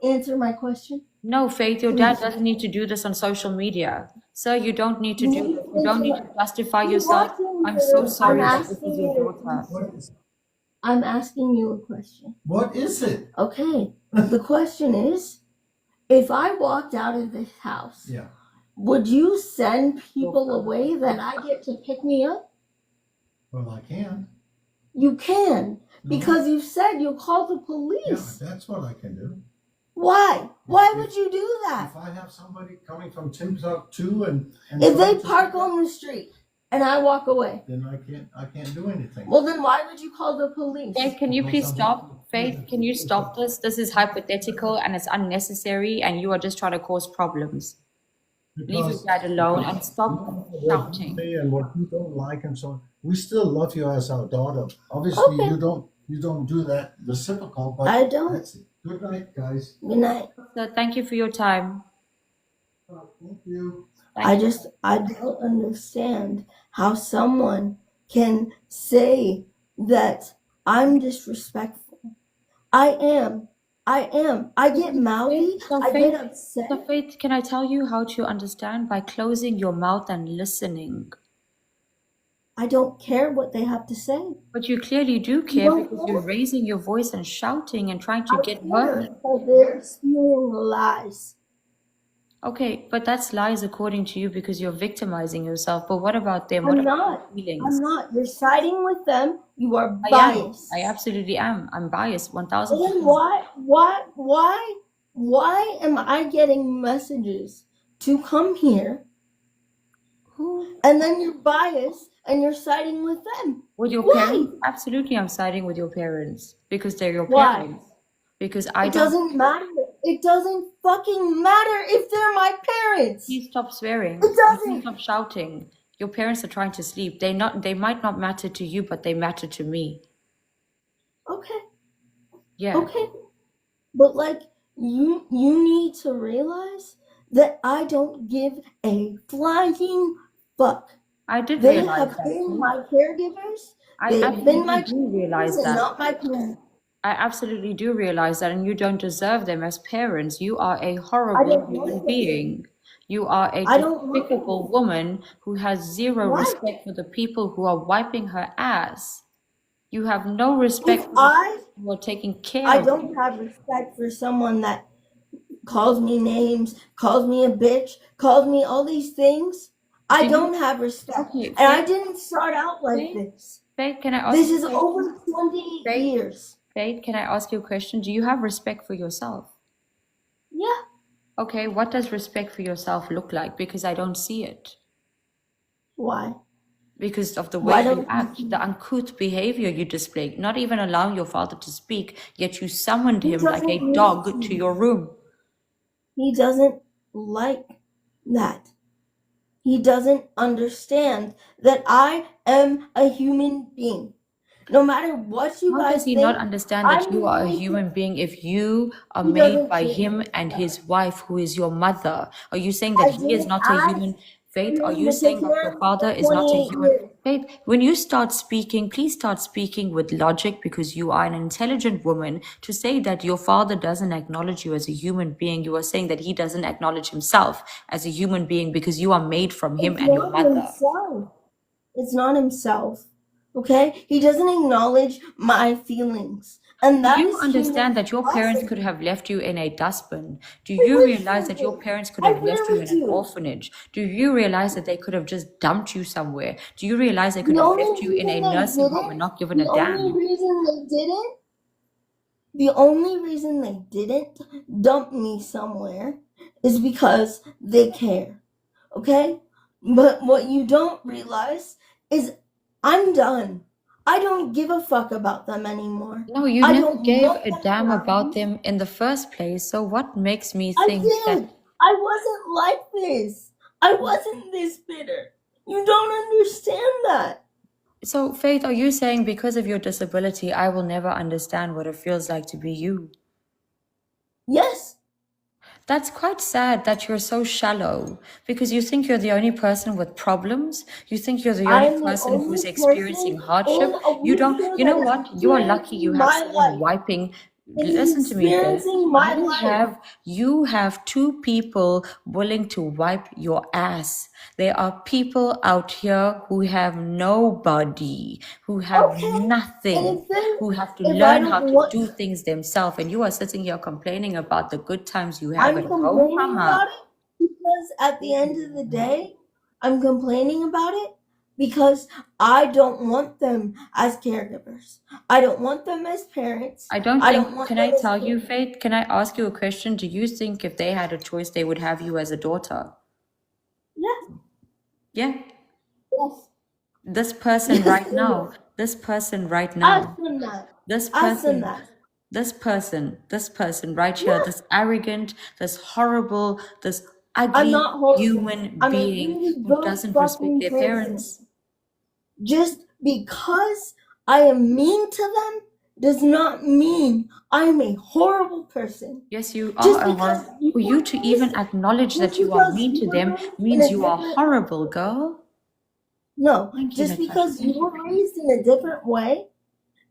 answer my question? No, Faith, your dad doesn't need to do this on social media. Sir, you don't need to do this. You don't need to justify yourself. I'm so sorry that this is your daughter. What is, I'm asking you a question. what is it? Okay. The question is, if I walked out of this house, Yeah. would you send people away that I get to pick me up? Well, I can. You can, No. because you said you'll call the Yeah, police. that's what I can do. Why? Why would you do that? If I have somebody coming from Timbuktu and If they trying to- park on the street and I walk away, then I can't do anything. well then why would you call the police? Faith, can you please stop? Faith, can you stop this? This is hypothetical and it's unnecessary, and you are just trying to cause problems. Leave your dad alone and stop shouting. And what you don't like and so on. We still love you as our daughter. Obviously, Okay. you don't do that reciprocal, but I don't. That's it. Good night, guys. Good night. So thank you for your time. Thank you. I don't understand how someone can say that I'm disrespectful. I am. I get mouthy. So I Faith- get upset. So Faith, can I tell you how to understand? By closing your mouth and listening. I don't care what they have to say. But you clearly do care Well, because you're raising your voice and shouting and trying to get I her. care because they're spewing lies. Okay, but that's lies according to you because you're victimizing yourself. But what about them? What I'm about not. their feelings? I'm not. You're siding with them. You are I am. biased. I absolutely am. I'm biased, Well, 1000%. then why am I getting messages to come here Who? and then you're biased and you're siding with them? With your Why? parents? Absolutely, I'm siding with your parents because they're your Why? parents. Because I It don't. doesn't matter. It doesn't fucking matter if they're my parents. Please stop swearing. It Please doesn't. stop shouting. Your parents are trying to sleep. They might not matter to you, but they matter to me. Okay. Yeah. Okay. But like you need to realize that I don't give a flying fuck. I did They realize have that. been my caregivers. I They've been my absolutely do realize caregivers and that. not my parents. I absolutely do realize that, and you don't deserve them as parents. You are a I horrible don't human want them. being. You are a I don't want despicable woman who has zero Why? respect for the people who are wiping her ass. You have no respect If for the people who are taking care I of don't you. have respect for someone that calls me names, calls me a bitch, calls me all these things, I Do you don't have respect. okay, And I Faith, didn't start out like Faith, this. Faith, can I ask This you is a question? over 28 Faith, years. Faith, can I ask you a question? Do you have respect for yourself? Yeah. Okay, what does respect for yourself look like? Because I don't see it. Why? Because of the Why way you don't act, you? the uncouth behavior you display, not even allowing your father to speak, yet you summoned He him like doesn't a need dog to to. your room. He doesn't like that. He doesn't understand that I am a human being. No matter what you How does guys he not think, understand that I'm you are a going to. human being if you are He made doesn't by care. him and his wife, who is your mother? Are you saying I that he is didn't not a ask human? for Faith, are him you to saying take that care your of me father for is not a 28 human? years. Faith, when you start speaking, please start speaking with logic because you are an intelligent woman. To say that your father doesn't acknowledge you as a human being, you are saying that he doesn't acknowledge himself as a human being because you are made from him It's and your not mother. himself. It's not himself. Okay? He doesn't acknowledge my feelings. And Do that you is understand human that your parents could possible. have left you in a dustbin? Do I you wish realize they that your did. parents could I have left you really in an do. orphanage? Do you realize that they could have just dumped you somewhere? Do you realize they could The have only left you in a reason they nursing home and didn't, not given a the only damn? reason they didn't, the only reason they didn't dump me somewhere is because they care. Okay? But what you don't realize is I'm done. I don't give a fuck about them anymore. No, you I never don't gave want a them damn about around. them in the first place. So what makes me I think that? did. I wasn't like this. I wasn't this bitter. You don't understand that. So, Faith, are you saying because of your disability, I will never understand what it feels like to be you? Yes. That's quite sad that you're so shallow because you think you're the only person with problems. You think you're the I only am the person who's only experiencing person hardship. in a You don't, wheelchair you know that is what? You are lucky you experiencing have my someone life. wiping. Is Listen to me, Faith. experiencing my life. You have two people willing to wipe your ass. There are people out here who have nobody, who have Okay. And nothing, who have to if I learn how don't to want, do things themselves. And you are sitting here complaining about the good times you have I'm at home, complaining mama. about it because at the end of the day, I'm complaining about it because I don't want them as caregivers. I don't want them as parents. I don't I don't think, want can them I as tell you, kids. Faith, can I ask you a question? Do you think if they had a choice, they would have you as a daughter? Yes. Yeah. Yes. This person Yes, right they now, will. this person right Ask now, them that. this Ask them person, that. this person right here, Yeah. this arrogant, this horrible, this I'm ugly not horrible. human I'm a being really who good doesn't respect fucking their person. parents. Just because I am mean to them does not mean I'm a horrible person. Yes, you Just are a because horrible. you For you were to raised, even acknowledge just that you are because mean to you were them raised in means a you are different, horrible, girl. no, Thank you, just Natasha. because Thank you you. were raised in a different way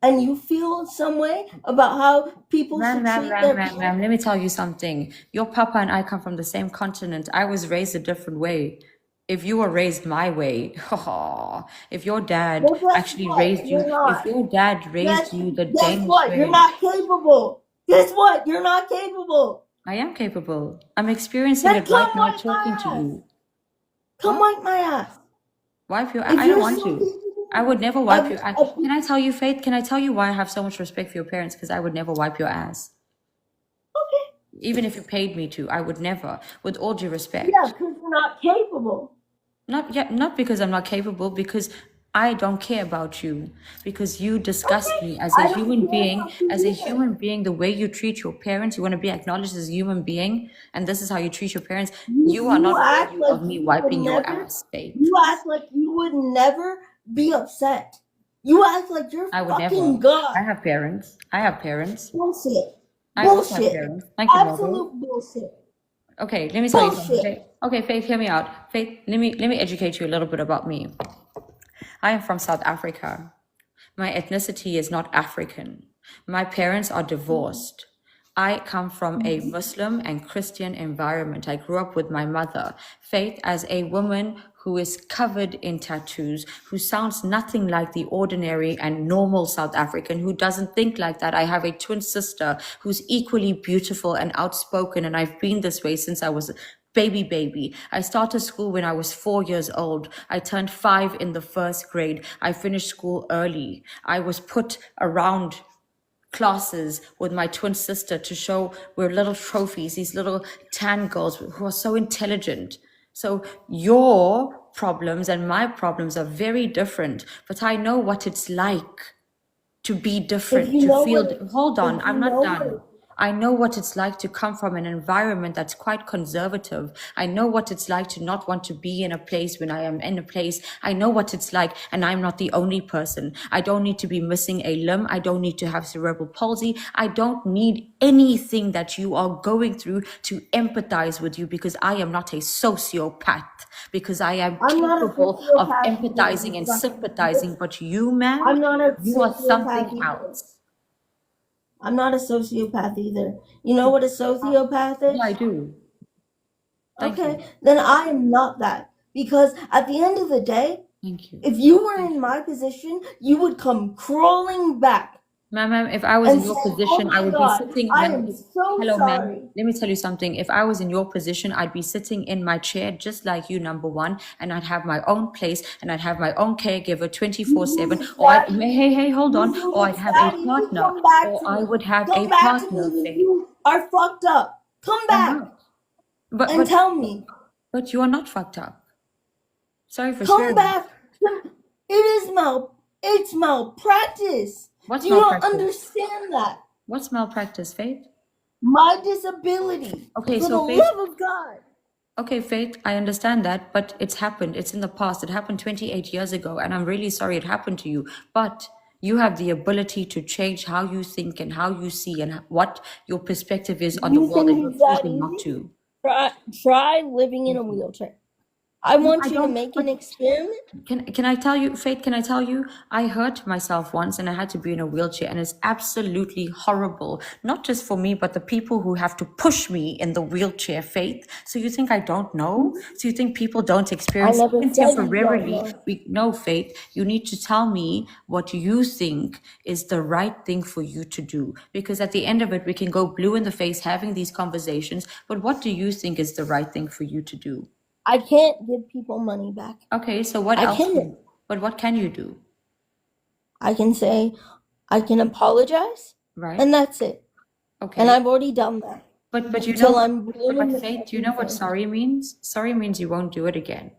and you feel some way about how people should treat their parents. Let me tell you something. Your papa and I come from the same continent. I was raised a different way. If you were raised my way, if your dad Well, guess actually what? raised you, You're if not. your dad raised you the Guess Danish what? You're way, not capable. Guess what? You're not capable. I am capable. I'm experiencing Then it right come now wipe my talking to ass. you. Come What? wipe my ass. Wipe your If I don't you're want so to. capable I would never wipe of, your ass. of Can I tell you, Faith? Can I tell you why I have so much respect for your parents? Because I would never wipe your ass. okay. Even if you paid me to, I would never. With all due respect. Yeah, because you're not capable. Not because I'm not capable, because I don't care about you. Because you disgust Okay. me as a I don't human care being. about you As a either. human being, the way you treat your parents, you want to be acknowledged as a human being, and this is how you treat your parents. You are You not act worthy like of me you would wiping your never. ass, Faith. You act like you would never be upset. You act like you're I would fucking never. God. I have parents. I have parents. Bullshit. I also have Bullshit. parents. Thank you, Margot. Absolute bullshit. Okay, let me tell you something. Bullshit. Okay, Faith, hear me out. Faith, let me educate you a little bit about me. I am from South Africa. My ethnicity is not African. My parents are divorced. I come from a Muslim and Christian environment. I grew up with my mother. Faith, as a woman who is covered in tattoos, who sounds nothing like the ordinary and normal South African, who doesn't think like that. I have a twin sister who's equally beautiful and outspoken, and I've been this way since I was a baby. I started school when I was 4 years old. I turned 5 in the first grade. I finished school early. I was put around classes with my twin sister to show we're little trophies, these little tan girls who are so intelligent. So your problems and my problems are very different, but I know what it's like to be If different, you to know feel. what, Hold on, if I'm you not know done. what, I know what it's like to come from an environment that's quite conservative. I know what it's like to not want to be in a place when I am in a place. I know what it's like, and I'm not the only person. I don't need to be missing a limb. I don't need to have cerebral palsy. I don't need anything that you are going through to empathize with you, because I am not a sociopath, because I am I'm not a capable of sociopath empathizing and either. sympathizing. But you, man, I'm not a you are sociopath something either. else. I'm not a sociopath either. You know what a sociopath Yeah, I is? do. Thank you. Okay, then I am not that. Because at the end of the day, Thank you. if you were in my position, you would come crawling back Ma'am, if I was and in your say, position, "Oh I my would be God, sitting. I Ma'am, am so hello, ma'am. sorry." Let me tell you something. If I was in your position, I'd be sitting in my chair just like you, number one, and I'd have my own place, and I'd have my own caregiver 24/7. You Or I'd, think hey, hold on. Or I'd it's have a that easy? partner, Come back or to I me. would have a Come back to partner. me if Faith. you are fucked up. Come I'm back not. But and but tell me. but you are not fucked up. Sorry for Come sharing. back. It's malpractice. What's Do you not malpractice? understand that? What's malpractice, Faith? My disability. Okay, For the so Faith. love of God. Okay, Faith, I understand that, but it's happened. It's in the past. It happened 28 years ago, and I'm really sorry it happened to you. But you have the ability to change how you think and how you see and what your perspective is on the You world, think and you're it's that choosing not easy? to. Try living in a wheelchair. I No, want I you to don't. make But an experiment. can I tell you, Faith? Can I tell you? I hurt myself once, and I had to be in a wheelchair, and it's absolutely horrible. Not just for me, but the people who have to push me in the wheelchair. Faith. So you think I don't know? So you think people don't I experience never even said you don't temporarily? know. No, Faith. You need to tell me what you think is the right thing for you to do, because at the end of it, we can go blue in the face having these conversations. But what do you think is the right thing for you to do? I can't give people money back. Okay, so what I else? can't. But what can you do? I can say, I can apologize, Right? and that's it. And Okay. I've already done that But you until know, I'm blue in but the Faith, do you fucking know what face. sorry means? Sorry means you won't do it again.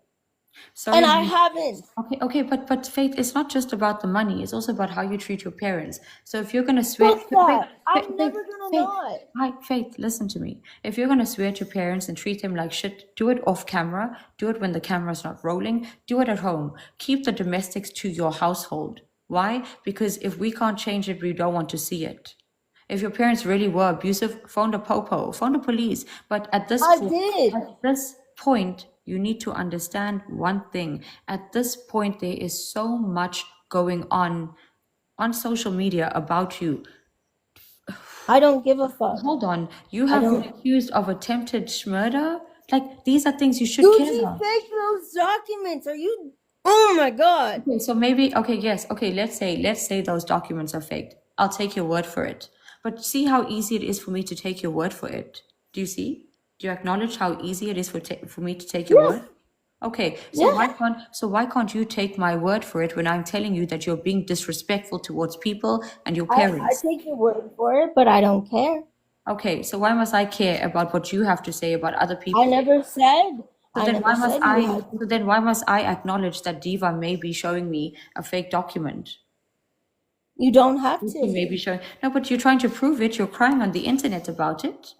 And Sorry I means haven't. okay, but Faith, it's not just about the money. It's also about how you treat your parents. So if you're gonna swear, Fuck that. I'm Faith, never gonna Faith, not. hi, Faith, listen to me. If you're gonna swear to parents and treat them like shit, do it off camera. Do it when the camera's not rolling. Do it at home. Keep the domestics to your household. Why? Because if we can't change it, we don't want to see it. If your parents really were abusive, phone the popo, phone the police. But I did. at this point, you need to understand one thing. At this point, there is so much going on social media about you. I don't give a fuck. Hold on, you I have been don't. accused of attempted murder? Like, these are things you should care Gucci about. faked those documents. Are you? Oh my God. Okay, so maybe, okay, yes, okay, let's say those documents are faked. I'll take your word for it. But see how easy it is for me to take your word for it. Do you see? Do you acknowledge how easy it is for me to take your Yeah. word? Okay, so Yeah. why can't you take my word for it when I'm telling you that you're being disrespectful towards people and your I parents? take your word for it, but I don't care. Okay, so why must I care about what you have to say about other I people? never said. So I then never why must said you I had to. so then why must I acknowledge that Diva may be showing me a fake document? You don't have He may to. be showing. No, but you're trying to prove it. You're crying on the internet about it.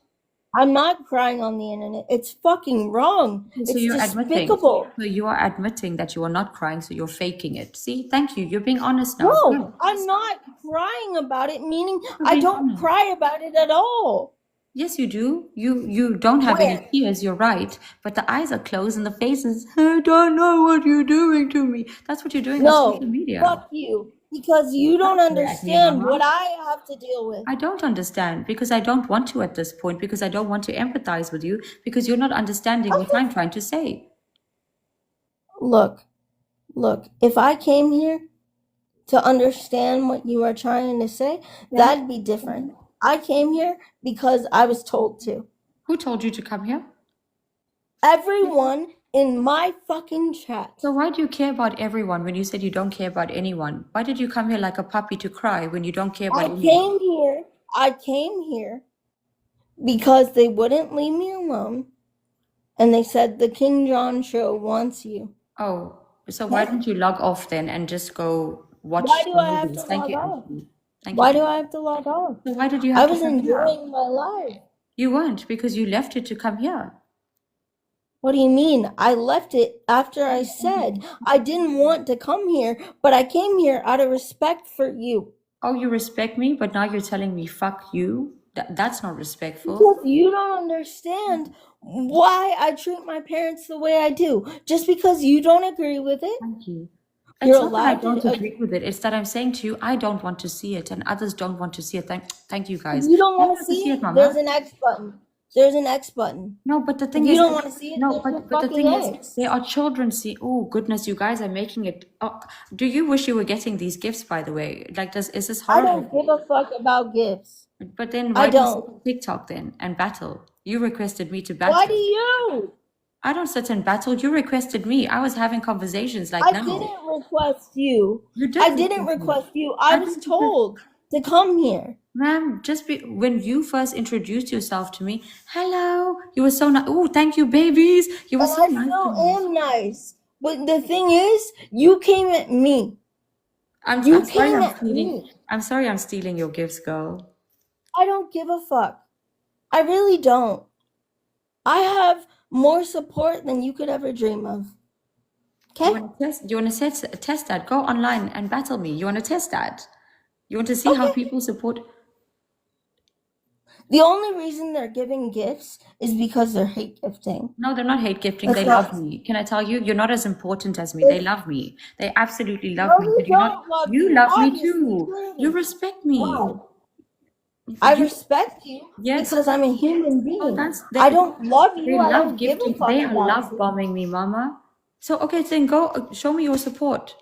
I'm not crying on the internet. It's fucking wrong. So It's you're admitting. despicable. So you are admitting that you are not crying, so you're faking it. See, thank you. You're being honest now. Good. No, I'm not crying about it, meaning You're I being don't honest. cry about it at all. Yes, you do. You don't have any Where? tears. You're right, but the eyes are closed and the face is. I don't know what you're doing to me. That's what you're doing on social No, media. fuck you. Because you don't Don't swear at me, understand Mama. what I have to deal with. I don't understand because I don't want to at this point because I don't want to empathize with you because you're not understanding what Okay. I'm trying to say. Look, look, if I came here to understand what you are trying to say, that'd be different. I came here because I was told to. Who told you to come here? Everyone in my fucking chat. So why do you care about everyone when you said you don't care about anyone? Why did you come here like a puppy to cry when you don't care about anyone? I came here because they wouldn't leave me alone, and they said the King John show wants you. Oh, so why don't you log off then and just go watch Why do the I have movies? to Thank log you, off? Anthony. Thank Why you. do I have to log off? So why did you I have to was come here? enjoying my life. You weren't because you left it to come here. What do you mean? I left it after I said I didn't want to come here, but I came here out of respect for you. Oh, you respect me, but now you're telling me fuck you? That's not respectful. Because you don't understand why I treat my parents the way I do. Just because you don't agree with it, Thank you. you're It's not that I allowed don't to. agree with it. It's that I'm saying to you, I don't want to see it, and others don't want to see it. Thank you guys. You don't I want to see it? Mama. There's an X button. There's an X button. No, but the If thing you is, don't want to see it, no, there's a but the fucking thing is, X. there are children see. Oh goodness, you guys are making it. Oh, do you wish you were getting these gifts? By the way, like, is this I horrible? don't give a fuck about gifts. But then I why do you sit don't. on TikTok then and battle? You requested me to Why do battle. you? I don't sit and battle. You requested me. I was having conversations like I now. didn't request you. You I did didn't request me. request you. I I was didn't request. told to come here. Ma'am, when you first introduced yourself to me, hello, you were so nice. Oh, thank you, babies. You were And so I nice to still me. am nice. But the thing is, you came at me. I'm You sorry came I'm at stealing. me. I'm sorry I'm stealing your gifts, girl. I don't give a fuck. I really don't. I have more support than you could ever dream of. You Okay? want to test? You want to test that? Go online and battle me. You want to test that? You want to see how Okay. people support? The only reason they're giving gifts is because they're hate gifting. No, they're not hate gifting. It's They not. love me. Can I tell you? You're not as important as me. They It's, love me. They absolutely love no, me. you But you're not. don't love You you. love me Obviously, too. You clearly. respect me. Why? I You respect you yes. because I'm a human Oh, being. that's I they. don't love They you. I love don't give a gifting. fuck They are about love you. bombing me, Mama. So okay, then go show me your support.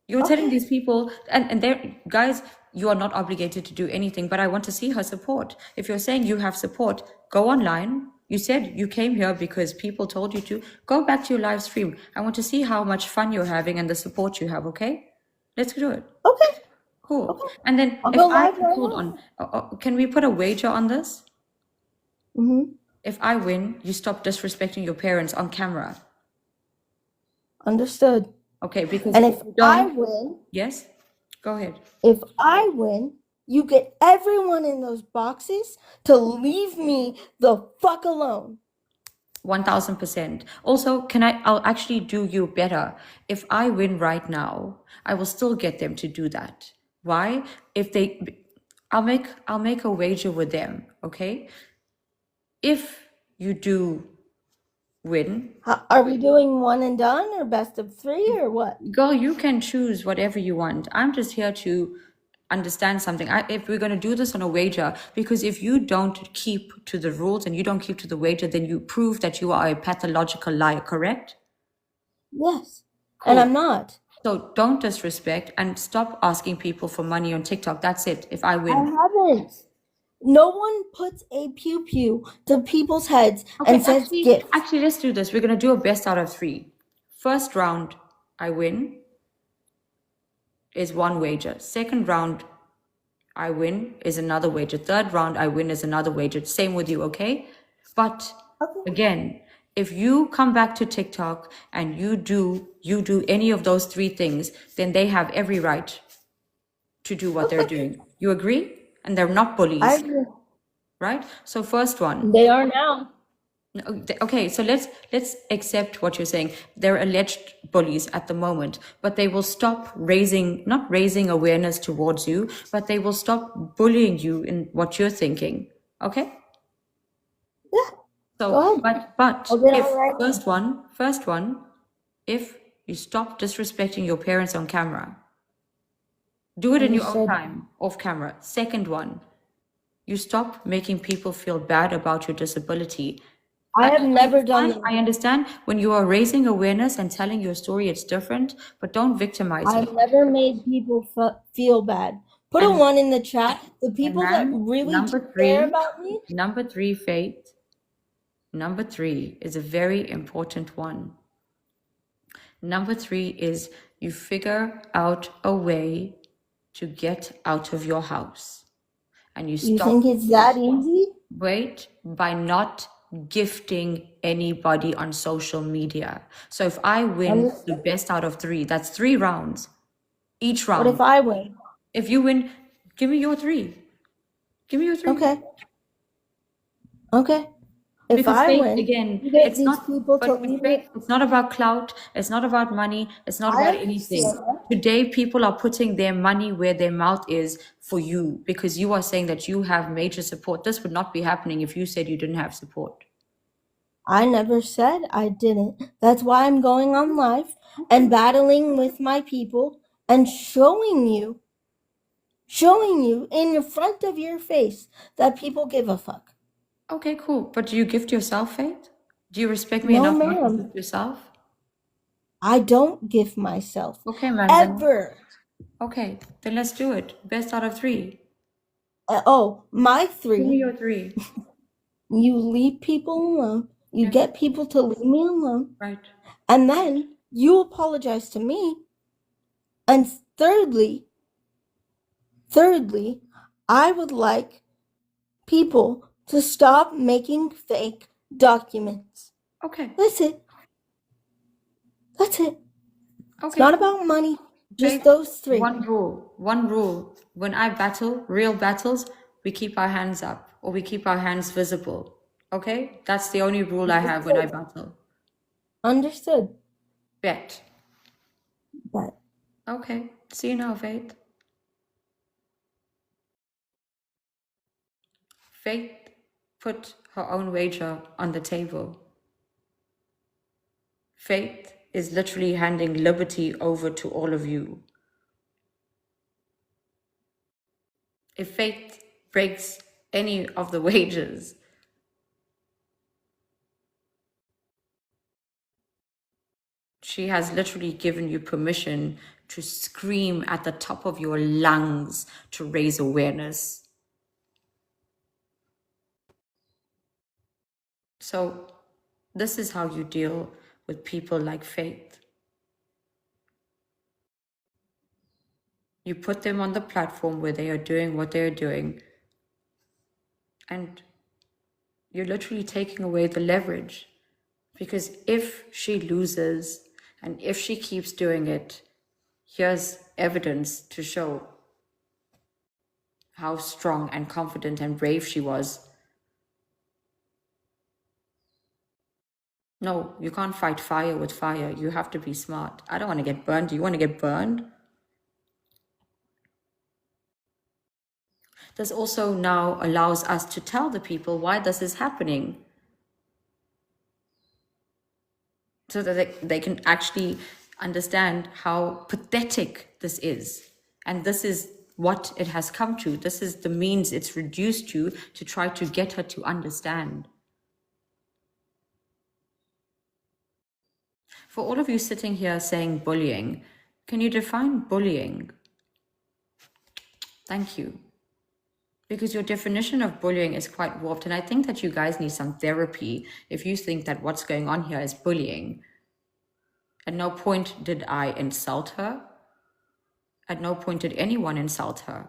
You're telling Okay. these people, and they're guys, you are not obligated to do anything, but I want to see her support. If you're saying you have support, go online. You said you came here because people told you to. Go back to your live stream. I want to see how much fun you're having and the support you have, okay? Let's do it. Okay. Cool. Okay. And then I'll if go I live right hold now. on, can we put a wager on this? Mm-hmm. If I win, you stop disrespecting your parents on camera. Understood. Okay, because And if if you I don't, win, yes, go ahead. if I win, you get everyone in those boxes to leave me the fuck alone. 1000%. Also, I'll actually do you better. If I win right now, I will still get them to do that. Why? I'll make a wager with them, okay? If you do win, Are we doing one and done or best of three or what? girl, you can choose whatever you want. I'm just here to understand something. If we're going to do this on a wager, because if you don't keep to the rules and you don't keep to the wager, then you prove that you are a pathological liar, correct? Yes. And Cool. I'm not. So don't disrespect and stop asking people for money on TikTok. That's it. If I I win. haven't. No one puts a pew pew to people's heads Okay, and says gift. actually, let's do this. We're going to do a best out of 3. First round, I win, is one wager. Second round, I win, is another wager. Third round, I win, is another wager. Same with you, okay? But Okay. again, if you come back to TikTok and you do any of those 3 things, then they have every right to do what they're doing. You agree? And they're not I bullies, agree. right? So first one. They are now. Okay, so let's accept what you're saying. They're alleged bullies at the moment, but they will stop not raising awareness towards you, but they will stop bullying you in what you're thinking. Okay? Yeah. So, Go ahead. but I'll get if on right now. first one, if you stop disrespecting your parents on camera, do it in your own Understood. time, off camera. Second one, you stop making people feel bad about your disability. I have never done understand, that. I understand when you are raising awareness and telling your story, it's different, but don't victimize I've her. never made people feel bad. Put a And 1 in the chat. The and people that ma'am, really do care about me. number three, Faith. Number three is a very important one. Number three is you figure out a way to get out of your house. And you You stop, think it's that easy? wait, by not gifting anybody on social media. So if I win the Understood. best out of three, that's 3 rounds. Each What if round. I win? If you win, give me your 3. Give me your 3. Okay. Okay. If Because I Faith, win, again, you get it's these not, people to but leave Faith, me. it's not about clout, it's not about money, it's not I about anything. understand that. Today, people are putting their money where their mouth is for you because you are saying that you have major support. This would not be happening if you said you didn't have support. I never said I didn't. That's why I'm going on live and battling with my people and showing you in the front of your face that people give a fuck. Okay, cool. But do you gift yourself, Faith? Do you respect me No, enough not to ma'am. gift yourself? I don't gift myself. Okay, man. Then, Ever. okay, then let's do it. Best out of 3. Oh, my Give me 3. your 3. You leave people alone. You Yeah. get people to leave me alone. Right. And then you apologize to me. And thirdly, I would like people to stop making fake documents. Okay. That's it. That's it. It's Okay. not about money. Just Faith, those 3. One rule. One rule. When I battle, real battles, we keep our hands up or we keep our hands visible. Okay? That's the only rule I have when I battle. Understood. Bet. But Okay. See you now, Faith. Faith put her own wager on the table. Faith is literally handing liberty over to all of you. If Faith breaks any of the wagers, she has literally given you permission to scream at the top of your lungs to raise awareness. So this is how you deal with people like Faith. You put them on the platform where they are doing what they're doing, and you're literally taking away the leverage. Because if she loses and if she keeps doing it, here's evidence to show how strong and confident and brave she was. No, you can't fight fire with fire. You have to be smart. I don't want to get burned. Do you want to get burned? This also now allows us to tell the people why this is happening, so that they can actually understand how pathetic this is. And this is what it has come to. This is the means it's reduced to try to get her to understand. For all of you sitting here saying bullying, can you define bullying? Thank you. Because your definition of bullying is quite warped, and I think that you guys need some therapy if you think that what's going on here is bullying. At no point did I insult her. At no point did anyone insult her.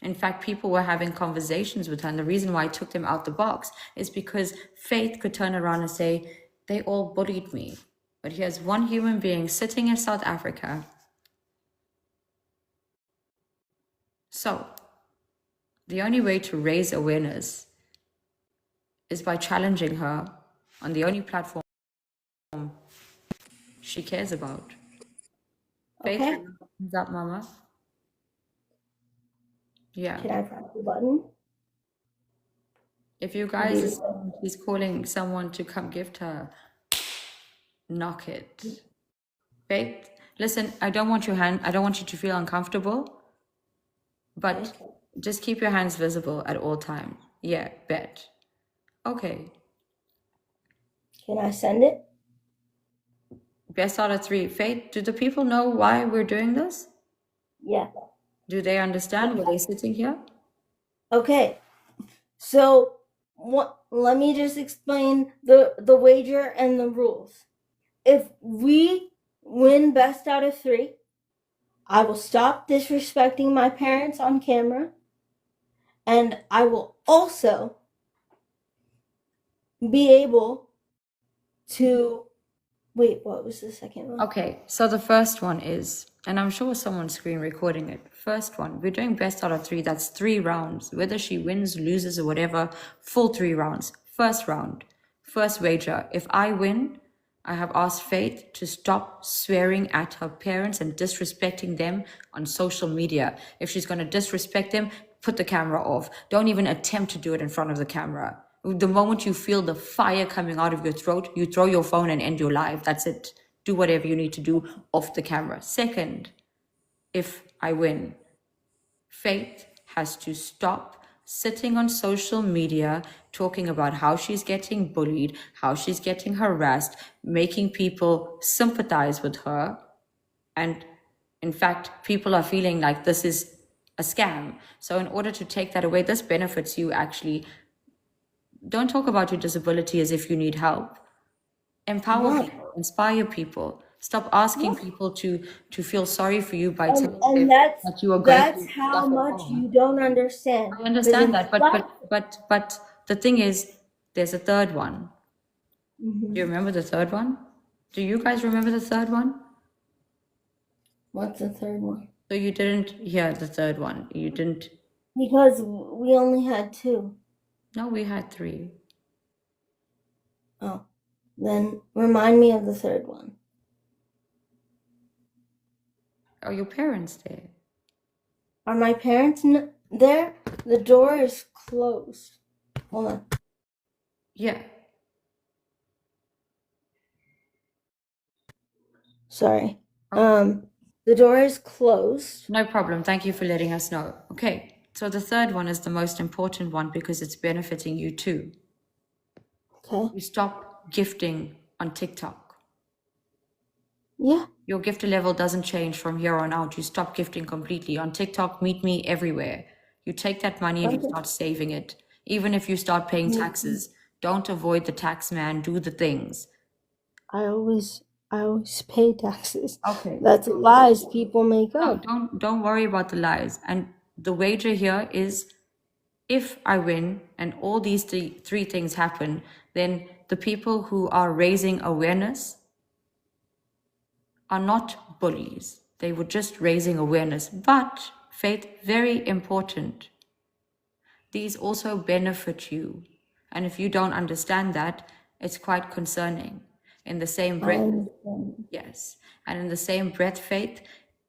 In fact, people were having conversations with her, and the reason why I took them out the box is because Faith could turn around and say, they all bullied me. But here's one human being sitting in South Africa. So, the only way to raise awareness is by challenging her on the only platform she cares about. okay. Faith, thumbs up, Mama. Yeah. Can I press the button? If you guys, she's calling someone to come gift her, knock it. Faith, listen, I don't want your hand, I don't want you to feel uncomfortable, but just keep your hands visible at all times. Yeah, bet. Okay. Can I send it? Best out of 3. Faith, do the people know why we're doing this? Yeah. Do they understand? Were they sitting here? Okay. So let me just explain the wager and the rules. If we win best out of 3, I will stop disrespecting my parents on camera, and I will also be able to wait, what was the second one? Okay, so the first one is, and I'm sure someone's screen recording it. First one, we're doing best out of 3. That's 3 rounds. Whether she wins, loses, or whatever, full 3 rounds. First round, first wager. If I win, I have asked Faith to stop swearing at her parents and disrespecting them on social media. If she's going to disrespect them, put the camera off. Don't even attempt to do it in front of the camera. The moment you feel the fire coming out of your throat, you throw your phone and end your live. That's it. Do whatever you need to do off the camera. Second, if I win, Faith has to stop sitting on social media talking about how she's getting bullied, how she's getting harassed, making people sympathize with her. And in fact, people are feeling like this is a scam. So in order to take that away, this benefits you actually. Don't talk about your disability as if you need help. Empower people, inspire people. Stop asking people to feel sorry for you by telling them And that you are going that's through how stuff at much home. you don't understand. I understand that, Because but the thing is, there's a third one. Mhm. Do you remember the third one? Do you guys remember the third one? What's the third one? So you didn't hear the third one. You didn't. Because we only had 2. No, we had 3. Oh, then remind me of the third one. Are your parents there? Are my parents there? The door is closed. Hold on. Yeah. Sorry. The door is closed. No problem. Thank you for letting us know. Okay. So the third one is the most important one because it's benefiting you too. Okay. You stop gifting on TikTok. Yeah. Your gifter level doesn't change from here on out. You stop gifting completely. On TikTok, meet me everywhere. You take that money and you Okay. start saving it. Even if you start paying taxes, don't avoid the tax man. Do the things. I always pay taxes. Okay. That's lies people make No, up. don't worry about the lies. And the wager here is if I win and all these three things happen, then the people who are raising awareness are not bullies. They were just raising awareness. But, Faith, very important. These also benefit you. And if you don't understand that, it's quite concerning. In the same I breath, understand. yes. And in the same breath, Faith,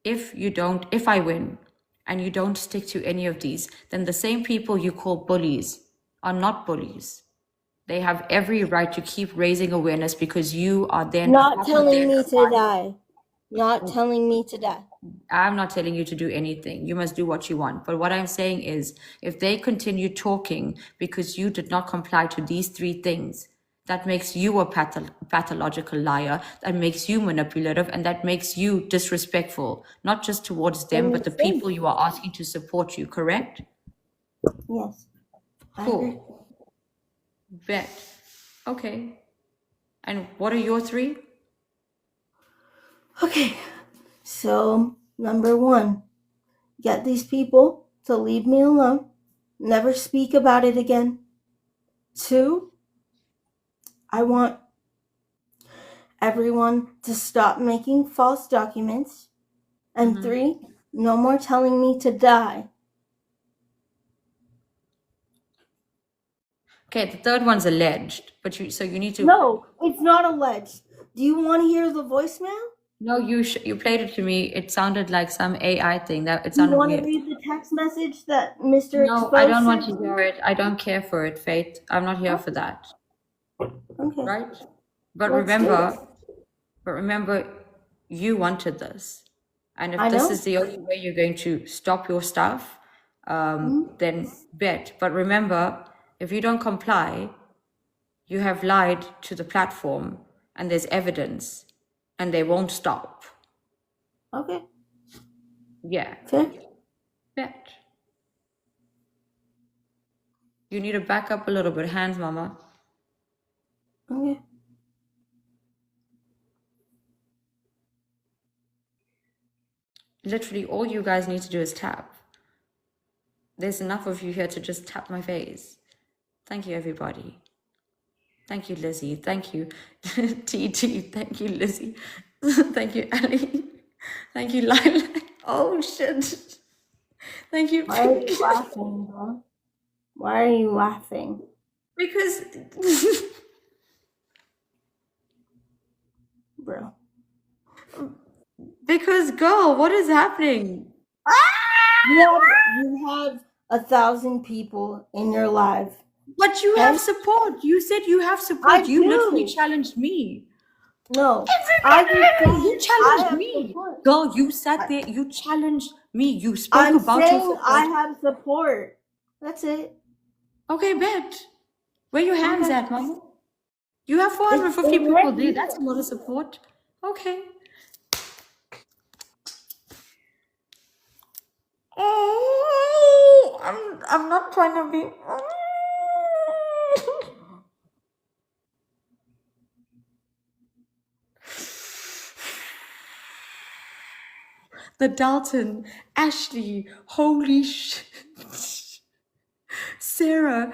if I win and you don't stick to any of these, then the same people you call bullies are not bullies. They have every right to keep raising awareness because you are then Not telling me to die. Not telling me to die. I'm not telling you to do anything. You must do what you want. But what I'm saying is, if they continue talking because you did not comply to these 3 things, that makes you a pathological liar, that makes you manipulative, and that makes you disrespectful, not just towards them, but the people you are asking to support you, correct? Yes. I agree. Cool. Bet. Okay. And what are your 3? Okay. So, number 1, get these people to leave me alone. Never speak about it again. 2, I want everyone to stop making false documents. And 3, no more telling me to die. Okay, the third one's alleged, but so you need to. No, it's not alleged. Do you want to hear the voicemail? No, you played it to me. It sounded like some AI thing. That it Do you sounded want weird. to read the text message that Mr. No, Exposed I don't want sent to hear it. I don't care for it, Faith. I'm not here for that. Okay. Right? But Let's do remember, you wanted this. And if I this know. is the only way you're going to stop your stuff, then bet. But remember, if you don't comply, You have lied to the platform, and there's evidence, and they won't stop. Okay. Yeah, Fair. bet. You need to back up a little bit. Hands, mama. Okay. Literally, all you guys need to do is tap. There's enough of you here to just tap my face. Thank you, everybody. Thank you, Lizzie. Thank you, TT. Thank you, Lizzie. Thank you, Ali. Thank you, Lila. Oh, shit. Thank you, Why are you Pink. laughing, bro? Why are you laughing? Because, Bro. because, girl, what is happening? You have 1,000 people in your life. But you Okay? have support. You said you have support. I You literally do. challenged me. No. I just said You I challenged have me. support. Girl, you sat there, you challenged me. You spoke I'm about your saying support. I have support. That's it. Okay, bet. Where your hands Okay. at, mama? You have 450 It's people right there. here. That's a lot of support. Okay. Oh, I'm not trying to be. The Dalton, Ashley, holy shit. Sarah,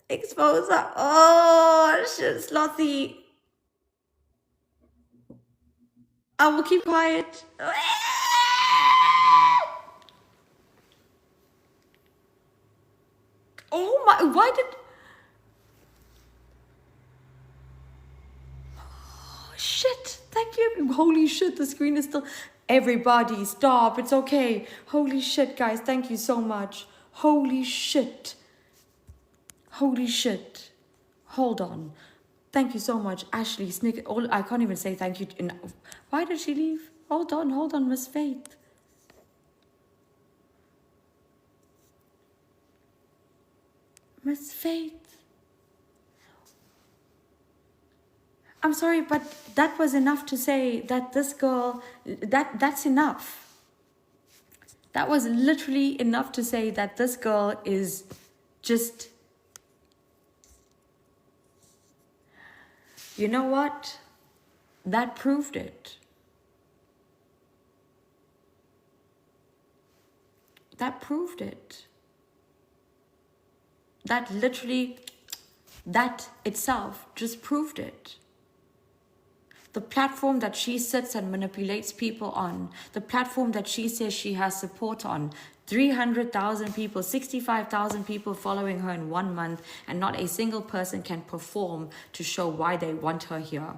expose her. Oh, shit, Slothy. I will keep quiet. Oh my, why did. Oh, shit, thank you. Holy shit, the screen is still. Everybody, stop. It's okay. Holy shit, guys, thank you so much. Holy shit. Holy shit. Hold on. Thank you so much, Ashley. Snick. I can't even say thank you. Why did she leave? Hold on, Miss Faith. Miss Faith. I'm sorry, but that was enough to say that this girl, that's enough. That was literally enough to say that this girl is just, you know what? That proved it. That proved it. That literally, that itself just proved it. The platform that she sits and manipulates people on, the platform that she says she has support on, 300,000 people, 65,000 people following her in 1 month, and not a single person can perform to show why they want her here.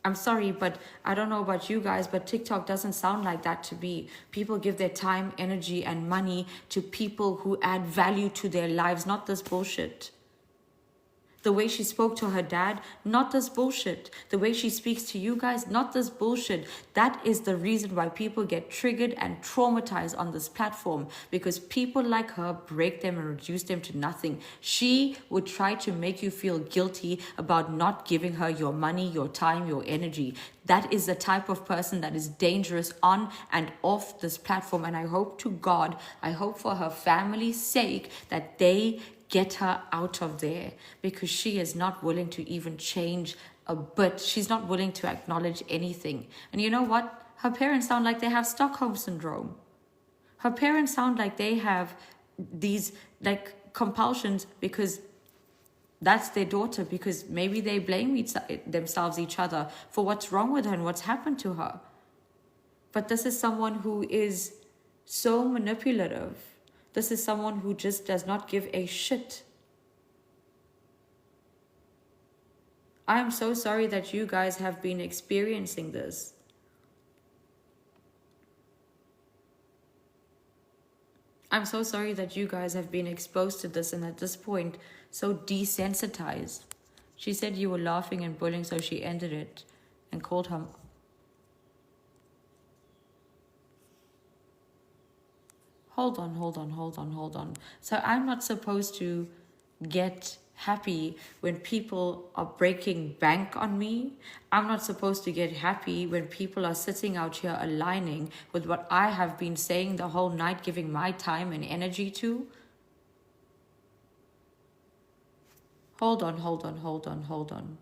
I'm sorry, but I don't know about you guys, but TikTok doesn't sound like that to me. People give their time, energy, and money to people who add value to their lives, not this bullshit. The way she spoke to her dad, not this bullshit. The way she speaks to you guys, not this bullshit. That is the reason why people get triggered and traumatized on this platform, because people like her break them and reduce them to nothing. She would try to make you feel guilty about not giving her your money, your time, your energy. That is the type of person that is dangerous on and off this platform. And I hope to God, I hope for her family's sake that they get her out of there, because she is not willing to even change a bit. She's not willing to acknowledge anything. And you know what? Her parents sound like they have Stockholm syndrome. Her parents sound like they have these like compulsions because that's their daughter, because maybe they blame each other for what's wrong with her and what's happened to her. But this is someone who is so manipulative. This is someone who just does not give a shit. I am so sorry that you guys have been experiencing this. I'm so sorry that you guys have been exposed to this and at this point so desensitized. She said you were laughing and bullying, so she ended it and called her. Hold on. So I'm not supposed to get happy when people are breaking bank on me. I'm not supposed to get happy when people are sitting out here aligning with what I have been saying the whole night, giving my time and energy to. Hold on, hold on, hold on, hold on.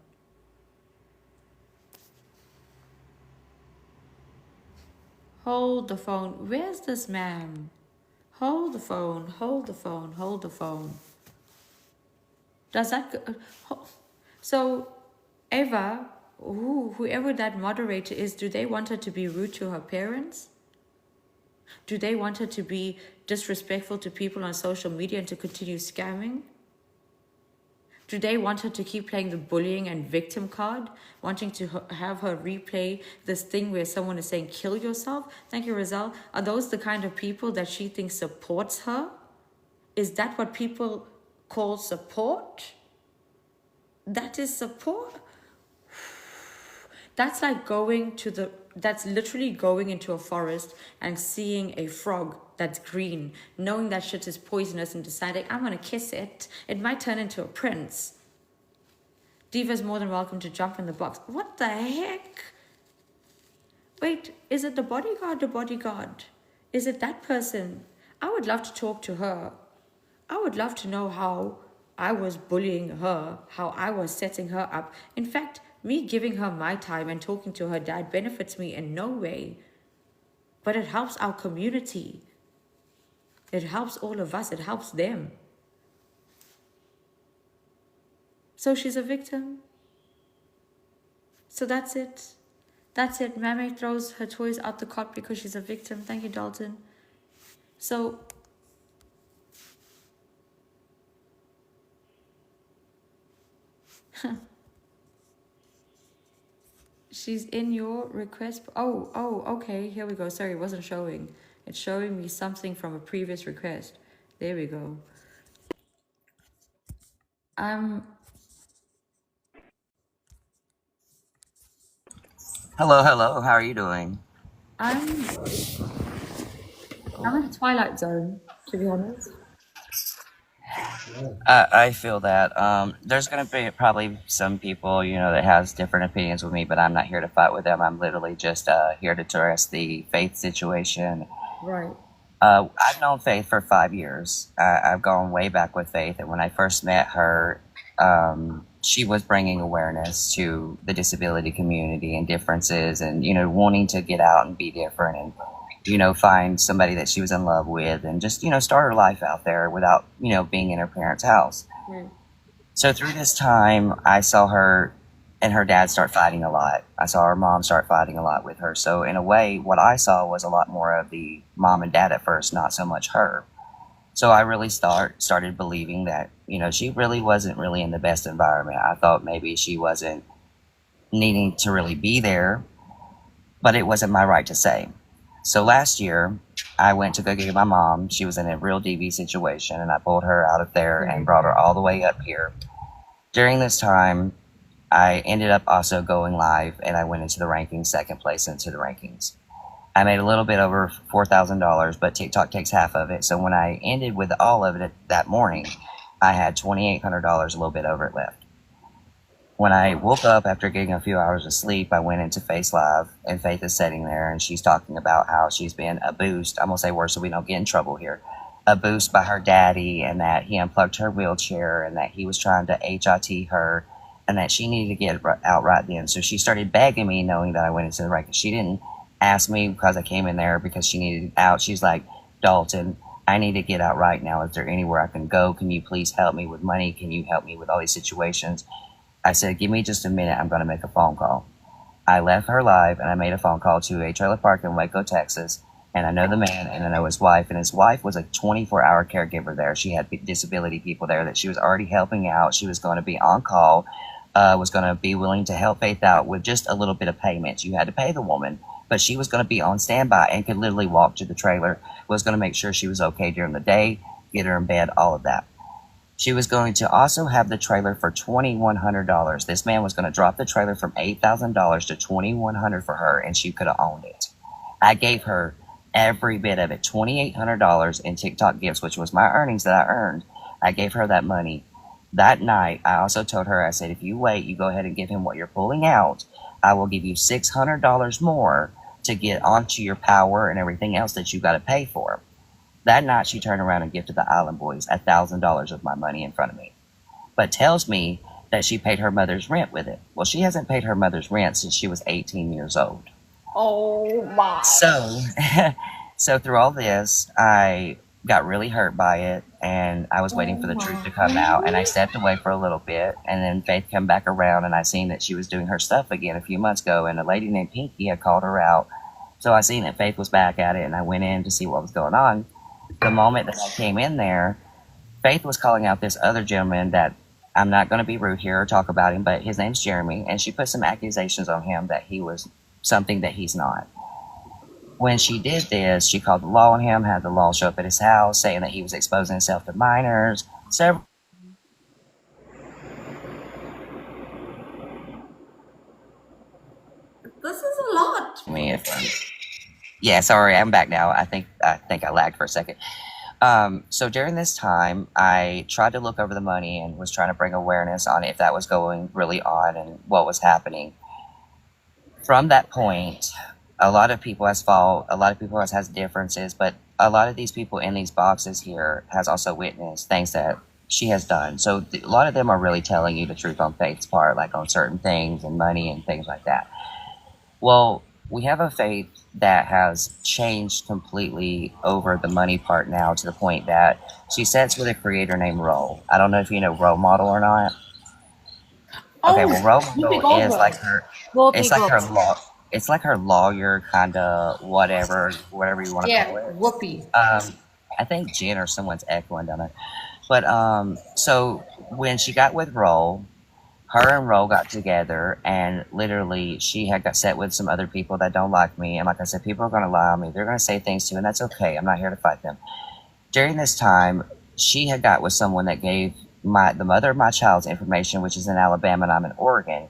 Hold the phone. Where's this man? Hold the phone, hold the phone, hold the phone. Does that so Eva, whoever that moderator is, do they want her to be rude to her parents? Do they want her to be disrespectful to people on social media and to continue scamming? Do they want her to keep playing the bullying and victim card, wanting to have her replay this thing where someone is saying, kill yourself? Thank you, Rizal. Are those the kind of people that she thinks supports her? Is that what people call support? That is support? That's like that's literally going into a forest and seeing a frog that's green, knowing that shit is poisonous and deciding, I'm gonna kiss it. It might turn into a prince. Diva's more than welcome to jump in the box. What the heck? Wait, is it the bodyguard? Is it that person? I would love to talk to her. I would love to know how I was bullying her, how I was setting her up. In fact, me giving her my time and talking to her dad benefits me in no way. But it helps our community. It helps all of us. It helps them. So she's a victim. So that's it. That's it. Mame throws her toys out the cot because she's a victim. Thank you, Dalton. So she's in your request. Oh, okay. Here we go. Sorry, it wasn't showing. It's showing me something from a previous request. There we go. Hello, hello. How are you doing? I'm in a twilight zone, to be honest. I feel that there's going to be probably some people, that has different opinions with me, but I'm not here to fight with them. I'm literally just here to address the Faith situation. Right. I've known Faith for 5 years. I've gone way back with Faith, and when I first met her, she was bringing awareness to the disability community and differences and, wanting to get out and be different and, find somebody that she was in love with and just, start her life out there without, being in her parents' house. Mm. So through this time, I saw her and her dad start fighting a lot. I saw her mom start fighting a lot with her. So in a way, what I saw was a lot more of the mom and dad at first, not so much her. So I really started believing that, she really wasn't really in the best environment. I thought maybe she wasn't needing to really be there, but it wasn't my right to say. So last year, I went to go get my mom. She was in a real DV situation, and I pulled her out of there and brought her all the way up here. During this time, I ended up also going live, and I went into the rankings, second place into the rankings. I made a little bit over $4,000, but TikTok takes half of it. So when I ended with all of it that morning, I had $2,800, a little bit over it left. When I woke up after getting a few hours of sleep, I went into Face Live, and Faith is sitting there, and she's talking about how she's been abused. I'm going to say words so we don't get in trouble here. Abused by her daddy, and that he unplugged her wheelchair, and that he was trying to HIT her, and that she needed to get out right then. So she started begging me, knowing that I went into the ranking. She didn't ask me because I came in there because she needed out. She's like, Dalton, I need to get out right now. Is there anywhere I can go? Can you please help me with money? Can you help me with all these situations? I said, give me just a minute. I'm going to make a phone call. I left her live and I made a phone call to a trailer park in Waco, Texas. And I know the man and I know his wife. And his wife was a 24-hour caregiver there. She had disability people there that she was already helping out. She was going to be on call, was going to be willing to help Faith out with just a little bit of payment. You had to pay the woman, but she was going to be on standby and could literally walk to the trailer, was going to make sure she was okay during the day, get her in bed, all of that. She was going to also have the trailer for $2,100. This man was going to drop the trailer from $8,000 to $2,100 for her, and she could have owned it. I gave her every bit of it, $2,800 in TikTok gifts, which was my earnings that I earned. I gave her that money. That night, I also told her, I said, if you wait, you go ahead and give him what you're pulling out, I will give you $600 more to get onto your power and everything else that you got to pay for. That night, she turned around and gifted the Island Boys $1,000 of my money in front of me, but tells me that she paid her mother's rent with it. Well, she hasn't paid her mother's rent since she was 18 years old. Oh my. So, so through all this, I got really hurt by it, and I was waiting for the truth to come out, and I stepped away for a little bit, and then Faith come back around, and I seen that she was doing her stuff again a few months ago, and a lady named Pinky had called her out. So I seen that Faith was back at it, and I went in to see what was going on. The moment that I came in there, Faith was calling out this other gentleman that I'm not going to be rude here or talk about him, but his name's Jeremy, and she put some accusations on him that he was something that he's not. When she did this, she called the law on him, had the law show up at his house, saying that he was exposing himself to minors. Several. This is a lot. Yeah, sorry, I'm back now. I think I lagged for a second. So during this time, I tried to look over the money and was trying to bring awareness on if that was going really on and what was happening. From that point, a lot of people has fault, a lot of people has differences, but a lot of these people in these boxes here has also witnessed things that she has done. So a lot of them are really telling you the truth on Faith's part, like on certain things and money and things like that. Well, we have a Faith that has changed completely over the money part now, to the point that she sits with a creator named Role. I don't know if you know Role Model or not. Okay, well, Role Model is like her. It's like her law. It's like her lawyer, kind of whatever you want to call it. Whoopi. I think Jen or someone's echoing down there. But so when she got with Role, her and Role got together, and literally she had got set with some other people that don't like me. And like I said, people are going to lie on me. They're going to say things too, and that's okay. I'm not here to fight them. During this time, she had got with someone that gave the mother of my child's information, which is in Alabama, and I'm in Oregon,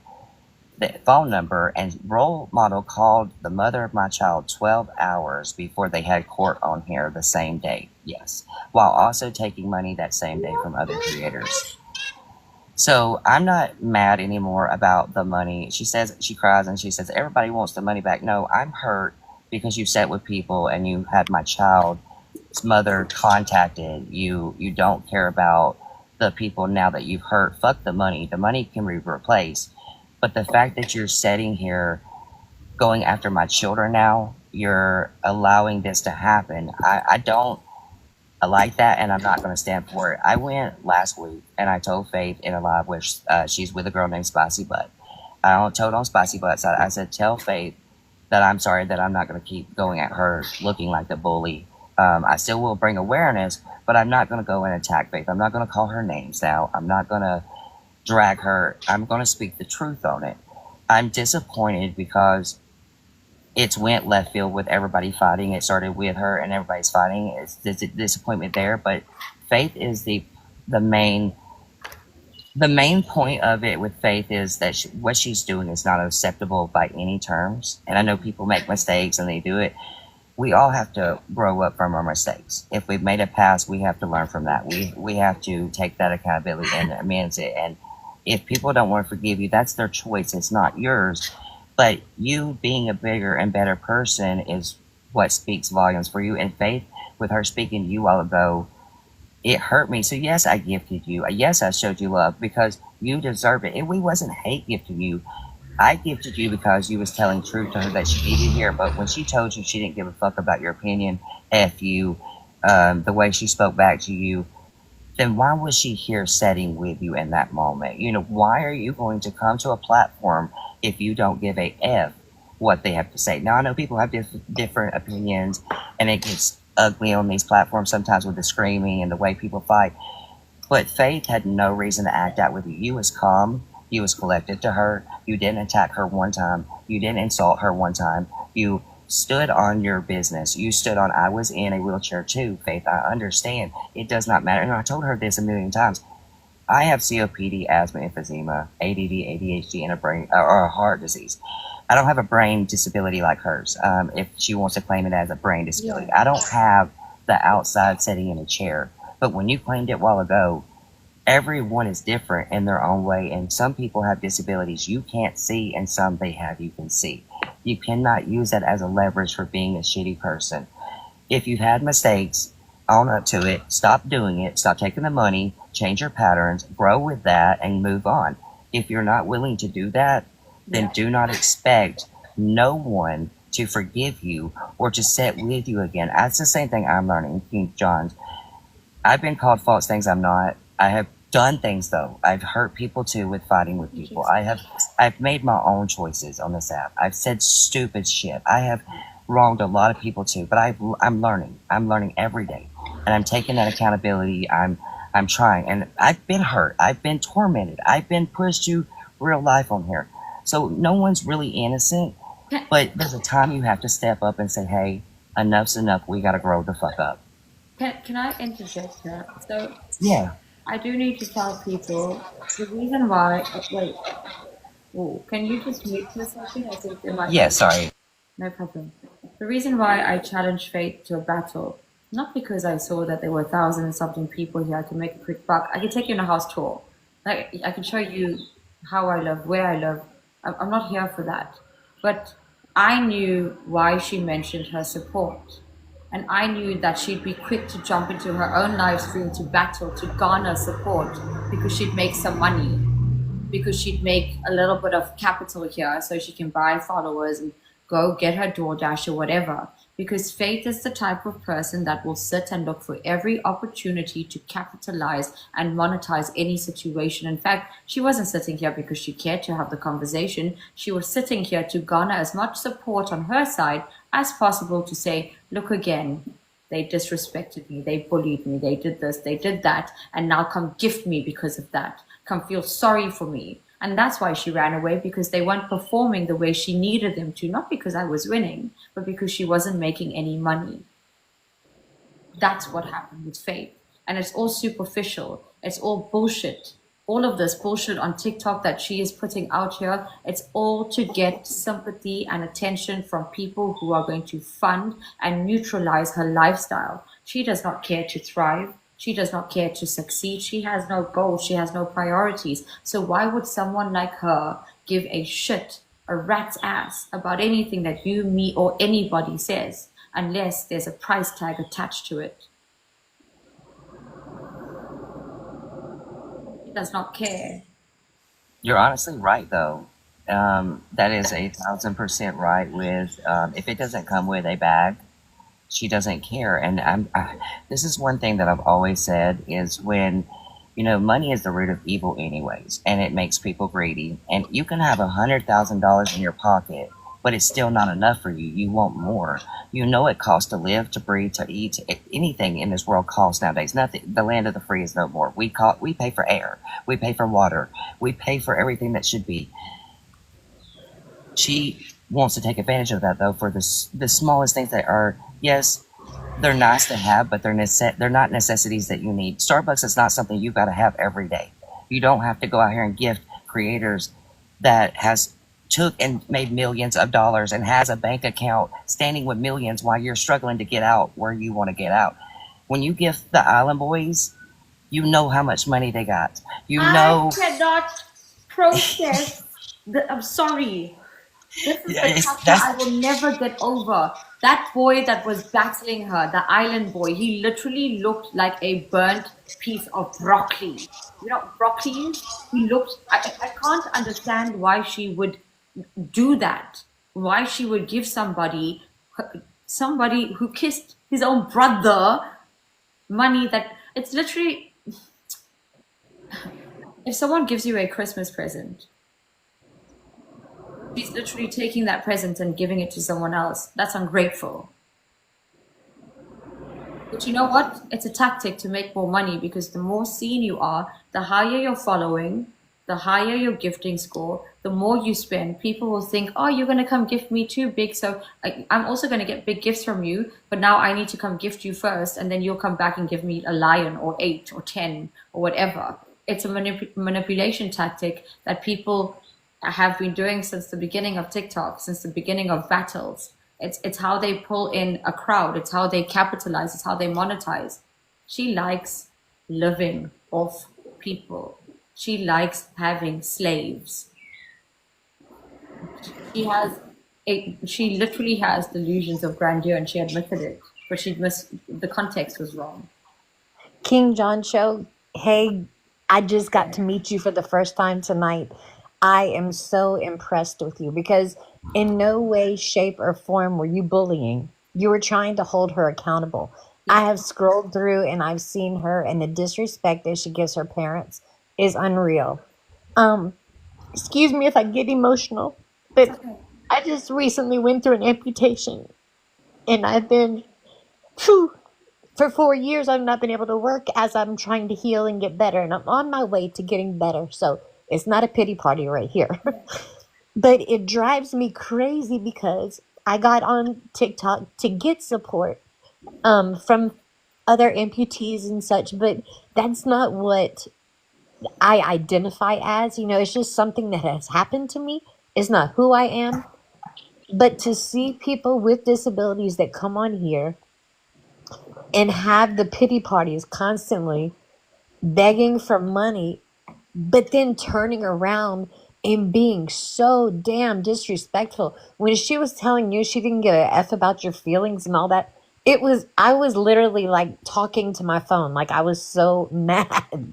the phone number, and Role Model called the mother of my child 12 hours before they had court on here the same day. Yes. While also taking money that same day from other creators. So I'm not mad anymore about the money. She says, she cries and she says, everybody wants the money back. No, I'm hurt because you sat with people and you had my child's mother contacted. You don't care about the people now that you've hurt. Fuck the money. The money can be replaced. But the fact that you're sitting here going after my children now, you're allowing this to happen. I don't like that, and I'm not going to stand for it. I went last week, and I told Faith in a live where she's with a girl named Spicy Butt. I told on Spicy Butt, so I said, tell Faith that I'm sorry that I'm not going to keep going at her looking like the bully. I still will bring awareness, but I'm not going to go and attack Faith. I'm not going to call her names now. I'm not going to drag her. I'm going to speak the truth on it. I'm disappointed because it's went left field with everybody fighting. It started with her and everybody's fighting. It's a disappointment there, but Faith is the main point of it with Faith is that what she's doing is not acceptable by any terms. And I know people make mistakes and they do it. We all have to grow up from our mistakes. If we've made a past, we have to learn from that. We have to take that accountability and amend it. And if people don't want to forgive you, that's their choice. It's not yours. But you being a bigger and better person is what speaks volumes for you. And Faith, with her speaking to you a while ago, it hurt me. So yes, I gifted you. Yes, I showed you love because you deserve it. We wasn't hate gifting you. I gifted you because you was telling truth to her that she needed to hear. But when she told you she didn't give a fuck about your opinion, F you, the way she spoke back to you, then why was she here sitting with you in that moment? You know, why are you going to come to a platform if you don't give a F what they have to say? Now, I know people have different opinions, and it gets ugly on these platforms sometimes with the screaming and the way people fight. But Faith had no reason to act out with you. You was calm. You was collected to her. You didn't attack her one time. You didn't insult her one time. You stood on your business. You stood on, I was in a wheelchair too, Faith. I understand. It does not matter. And I told her this a million times. I have COPD, asthma, emphysema, ADD, ADHD, and a heart disease. I don't have a brain disability like hers. If she wants to claim it as a brain disability, I don't have the outside sitting in a chair. But when you claimed it a while ago, Everyone is different in their own way, and some people have disabilities you can't see, and some they have you can see. You cannot use that as a leverage for being a shitty person. If you've had mistakes, own up to it, stop doing it, stop taking the money, change your patterns, grow with that, and move on. If you're not willing to do that, then do not expect no one to forgive you or to sit with you again. That's the same thing I'm learning, King John. I've been called false things I'm not. I have done things though. I've hurt people too with fighting with people. I've made my own choices on this app. I've said stupid shit. I have wronged a lot of people too, but I'm learning. I'm learning every day, and I'm taking that accountability. I'm trying, and I've been hurt. I've been tormented. I've been pushed to real life on here. So no one's really innocent, but there's a time you have to step up and say, "Hey, enough's enough. We got to grow the fuck up." Can I interject here? So Yeah. I do need to tell people the reason why. Wait, oh, can you just mute for a second? I think there might Yeah. be. Sorry. No problem. The reason why I challenged Fate to a battle, not because I saw that there were 1,000 and something people here, I can make a quick buck. I can take you on a house tour. Like, I can show you how I live, where I live. I'm not here for that. But I knew why she mentioned her support. And I knew that she'd be quick to jump into her own live stream to battle, to garner support, because she'd make some money, because she'd make a little bit of capital here so she can buy followers and go get her DoorDash or whatever. Because Faith is the type of person that will sit and look for every opportunity to capitalize and monetize any situation. In fact, she wasn't sitting here because she cared to have the conversation. She was sitting here to garner as much support on her side as possible to say, look again, they disrespected me, they bullied me, they did this, they did that, and now come gift me because of that. Come feel sorry for me. And that's why she ran away, because they weren't performing the way she needed them to, not because I was winning, but because she wasn't making any money. That's what happened with Faith. And it's all superficial. It's all bullshit. All of this bullshit on TikTok that she is putting out here, it's all to get sympathy and attention from people who are going to fund and neutralize her lifestyle. She does not care to thrive. She does not care to succeed. She has no goals. She has no priorities. So why would someone like her give a shit, a rat's ass, about anything that you, me, or anybody says, unless there's a price tag attached to it? She does not care. You're honestly right, though. That is 1,000% right. With if it doesn't come with a bag, she doesn't care. And this is one thing that I've always said is when, money is the root of evil anyways, and it makes people greedy. And you can have $100,000 in your pocket, but it's still not enough for you. You want more. It costs to live, to breathe, to eat. Anything in this world costs nowadays. Nothing. The land of the free is no more. We pay for air. We pay for water. We pay for everything that should be. She wants to take advantage of that, though, for the smallest things that are, yes, they're nice to have, but they're not necessities that you need. Starbucks is not something you've got to have every day. You don't have to go out here and gift creators that has took and made millions of dollars and has a bank account standing with millions while you're struggling to get out where you want to get out. When you gift the Island Boys, you know how much money they got. I cannot process I'm sorry. This is the chapter I will never get over. That boy that was battling her, the island boy, he literally looked like a burnt piece of broccoli. You know, broccoli? He looked, I can't understand why she would do that. Why she would give somebody who kissed his own brother money that, it's literally, if someone gives you a Christmas present, she's literally taking that present and giving it to someone else. That's ungrateful. But you know what? It's a tactic to make more money, because the more seen you are, the higher your following, the higher your gifting score, the more you spend. People will think, oh, you're going to come gift me too big, so I'm also going to get big gifts from you, but now I need to come gift you first, and then you'll come back and give me a lion or 8 or 10 or whatever. It's a manipulation tactic that people have been doing since the beginning of TikTok, since the beginning of battles. It's how they pull in a crowd. It's how they capitalize. It's how they monetize. She likes living off people. She likes having slaves. She has she literally has delusions of grandeur, and she admitted it, but the context was wrong. King John Show, hey, I just got to meet you for the first time tonight. I am so impressed with you because in no way, shape, or form were you bullying. You were trying to hold her accountable. I have scrolled through and I've seen her, and the disrespect that she gives her parents is unreal. Excuse me if I get emotional, but I just recently went through an amputation, and I've been, for 4 years, I've not been able to work as I'm trying to heal and get better, and I'm on my way to getting better. So it's not a pity party right here. But it drives me crazy because I got on TikTok to get support from other amputees and such, but that's not what I identify as. You know, it's just something that has happened to me. It's not who I am. But to see people with disabilities that come on here and have the pity parties constantly begging for money, but then turning around and being so damn disrespectful. When she was telling you she didn't give a F about your feelings and all that, I was literally like talking to my phone. Like I was so mad.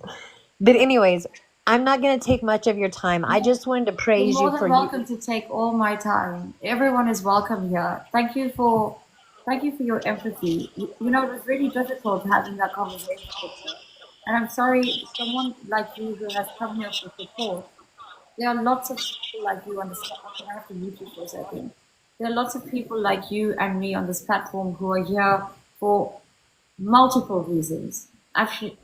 But anyways, I'm not going to take much of your time. I just wanted to You're praise more you than for welcome to take all my time. Everyone is welcome here. Thank you for your empathy. You know, it was really difficult having that conversation with you. And I'm sorry, someone like you who has come here for support. There are lots of people like you on this platform. I have to mute you for a second. There are lots of people like you and me on this platform who are here for multiple reasons. Actually,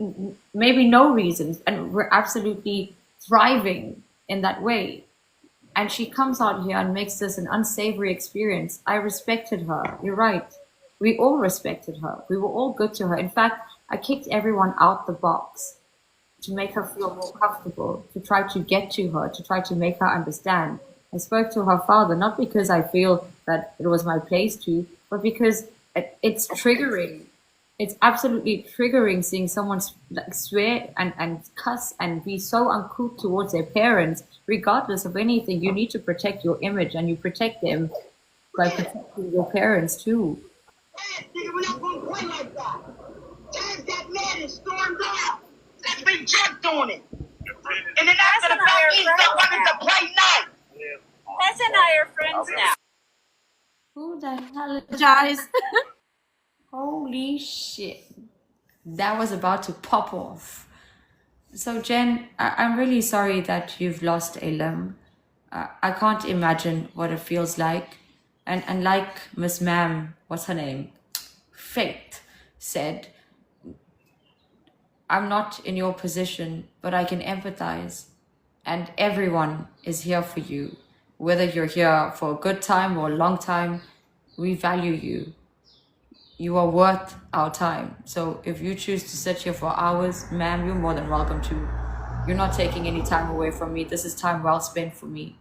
maybe no reasons, and we're absolutely thriving in that way. And she comes out here and makes this an unsavory experience. I respected her. You're right. We all respected her. We were all good to her. In fact, I kicked everyone out the box to make her feel more comfortable, to try to get to her, to try to make her understand. I spoke to her father, not because I feel that it was my place to, but because it's triggering. It's absolutely triggering seeing someone like swear and cuss and be so uncouth towards their parents, regardless of anything. You need to protect your image, and you protect them by protecting your parents too. We're not going to play like that. Tag that man and stormed out. Let's reject on it. And then after the fact, they wanted to play nice. Tess and I are friends now. Who the hell is Apologize. Holy shit. That was about to pop off. So Jen, I'm really sorry that you've lost a limb. I can't imagine what it feels like. And like Miss Ma'am, what's her name? Faith said, I'm not in your position, but I can empathize. And everyone is here for you. Whether you're here for a good time or a long time, we value you. You are worth our time. So if you choose to sit here for hours, ma'am, you're more than welcome to. You're not taking any time away from me. This is time well spent for me.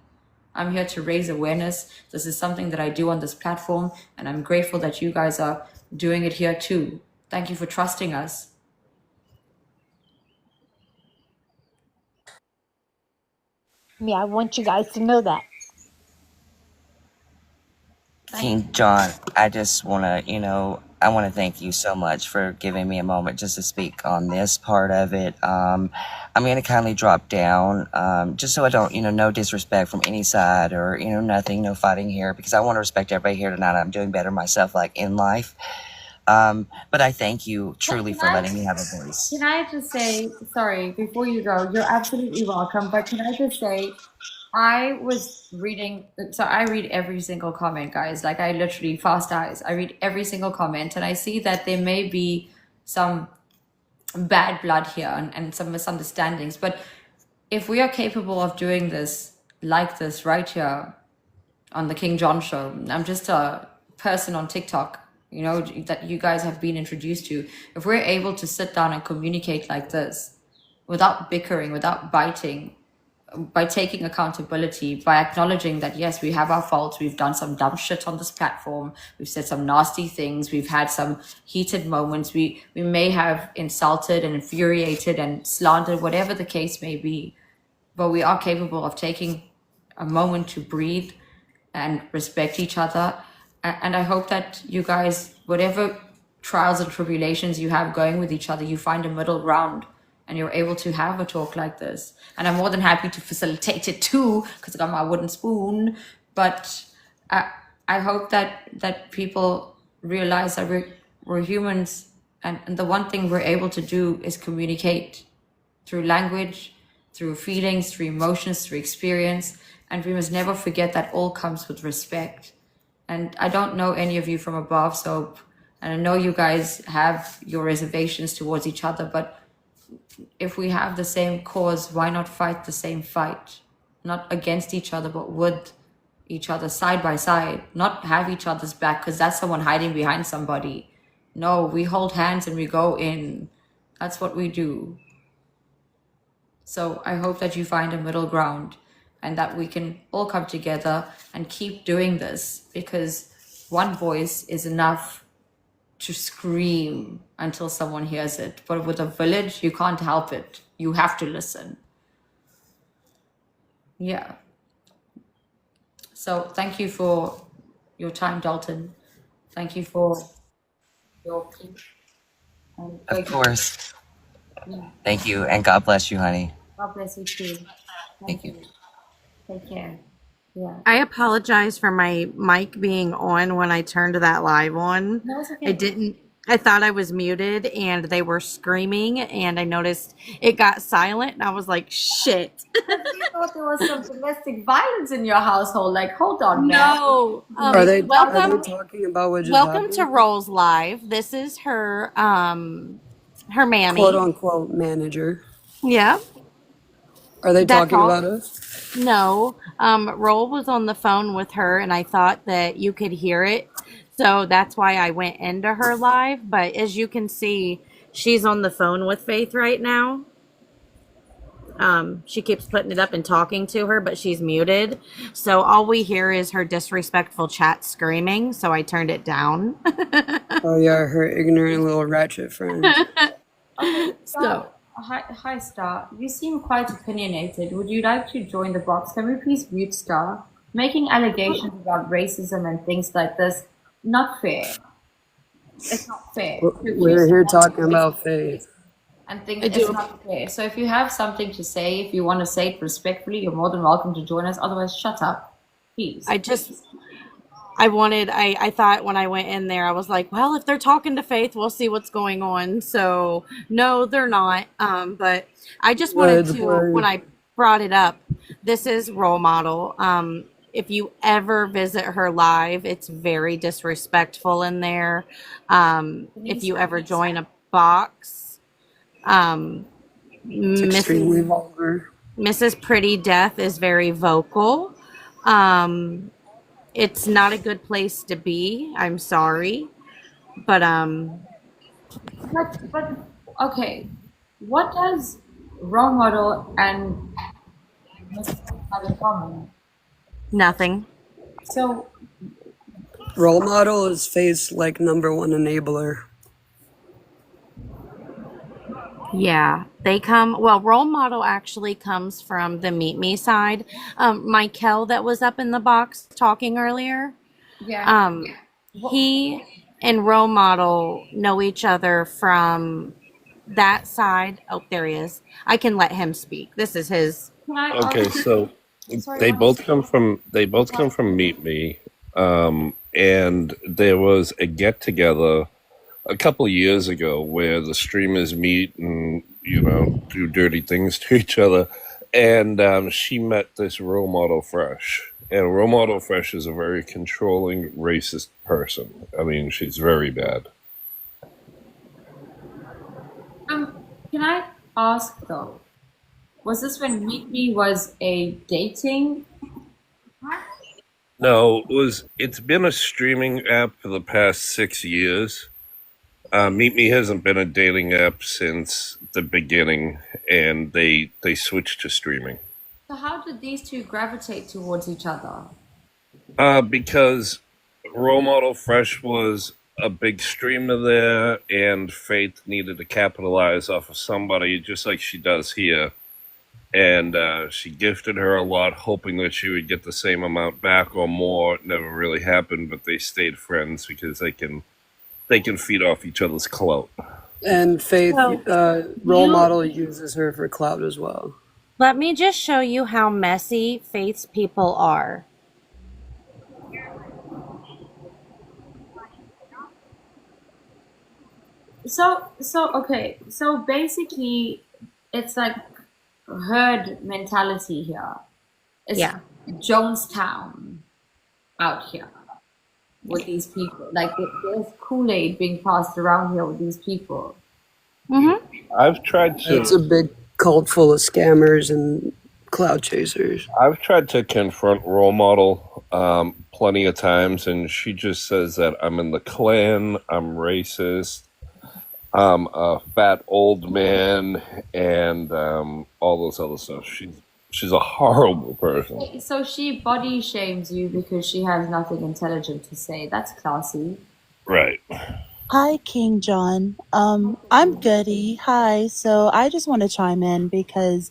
I'm here to raise awareness. This is something that I do on this platform, and I'm grateful that you guys are doing it here too. Thank you for trusting us. me. I want you guys to know that. King John, I just want to, I want to thank you so much for giving me a moment just to speak on this part of it. I'm going to kindly drop down, just so I don't, no disrespect from any side or, nothing, no fighting here, because I want to respect everybody here tonight. I'm doing better myself, like in life. But I thank you truly for letting me have a voice. Can I just say, sorry, before you go, you're absolutely welcome, but can I just say, I was reading, so I read every single comment, guys. Like I literally, fast eyes, I read every single comment, and I see that there may be some bad blood here and some misunderstandings. But if we are capable of doing this like this right here on the King John Show, I'm just a person on TikTok, that you guys have been introduced to. If we're able to sit down and communicate like this without bickering, without biting, by taking accountability, by acknowledging that yes, we have our faults, we've done some dumb shit on this platform, we've said some nasty things, we've had some heated moments, we may have insulted and infuriated and slandered, whatever the case may be, but we are capable of taking a moment to breathe and respect each other. And I hope that you guys, whatever trials and tribulations you have going with each other, you find a middle ground and you're able to have a talk like this. And I'm more than happy to facilitate it too, because I got my wooden spoon. But I hope that people realize that we're humans, and the one thing we're able to do is communicate through language, through feelings, through emotions, through experience. And we must never forget that all comes with respect. And I don't know any of you from above, so, and I know you guys have your reservations towards each other, but if we have the same cause, why not fight the same fight? Not against each other, but with each other, side by side. Not have each other's back, because that's someone hiding behind somebody. No, we hold hands and we go in. That's what we do. So I hope that you find a middle ground and that we can all come together and keep doing this, because one voice is enough to scream until someone hears it. But with a village, you can't help it. You have to listen. Yeah. So thank you for your time, Dalton. Thank you for your peace. And Of course. Yeah. Thank you, and God bless you, honey. God bless you too. Thank you. Take care. Yeah. I apologize for my mic being on when I turned that live on. No, it's okay. I didn't. I thought I was muted and they were screaming, and I noticed it got silent, and I was like, shit. I thought there was some domestic violence in your household. Like, hold on, man. No. Are they Welcome talking about what just welcome to happened? Rolls Live. This is her Quote mammy. unquote manager. Yeah. Are they That's talking all. about us? No. Roll was on the phone with her, and I thought that you could hear it. So that's why I went into her live. But as you can see, she's on the phone with Faith right now. She keeps putting it up and talking to her, but she's muted. So all we hear is her disrespectful chat screaming. So I turned it down. Oh yeah, her ignorant little ratchet friend. Okay, So hi, Star. You seem quite opinionated. Would you like to join the box? Can we please mute Star? Making allegations about racism and things like this, not fair. It's not fair. To We're accuse here someone talking of about racism faith. and things, I it's do. not fair. So if you have something to say, if you want to say it respectfully, you're more than welcome to join us. Otherwise, shut up, please. I thought when I went in there, I was like, well, if they're talking to Faith, we'll see what's going on. So no, they're not. But I just wanted Good to, word. when I brought it up, this is Role Model. If you ever visit her live, it's very disrespectful in there. If you ever join a box, It's extremely vulgar. Mrs. Pretty Death is very vocal. It's not a good place to be. I'm sorry. But But okay, what does Role Model and Miss have in common? nothing. So Role model is Faith's like number one enabler. Yeah, they come. Well, Role Model actually comes from the Meet Me side. Michael that was up in the box talking earlier. yeah, He and Role Model know each other from that side. Oh, there he is. I can let him speak. This is his. can I Okay, ask? so Sorry, they go ahead. both come from Meet Me, and there was a get together a couple years ago where the streamers meet and do dirty things to each other, and she met this Role Model Fresh, and Role Model Fresh is a very controlling, racist person. I mean, she's very bad. Can I ask though? Was this when Meet Me was a dating? No, it's been a streaming app for the past 6 years. Meet Me hasn't been a dating app since the beginning, and they switched to streaming. So how did these two gravitate towards each other? Because Role Model Fresh was a big streamer there, and Faith needed to capitalize off of somebody just like she does here. And she gifted her a lot, hoping that she would get the same amount back or more. It never really happened, but they stayed friends because they can feed off each other's clout. And Faith, So Role you Model uses her for clout as well. let me just show you how messy Faith's people are. So okay. So basically, it's like herd mentality here. It's Yeah. Jonestown out here with these people. Like there's Kool-Aid being passed around here with these people. I've tried It's to a big cult full of scammers and cloud chasers. confront Role Model plenty of times, and she just says that I'm in the Klan, I'm racist, I'm a fat old man, and all those other stuff. She's a horrible person. So she body shames you because she has nothing intelligent to say. That's classy. Right. Hi, King John. I'm Goody. Hi. So I just want to chime in because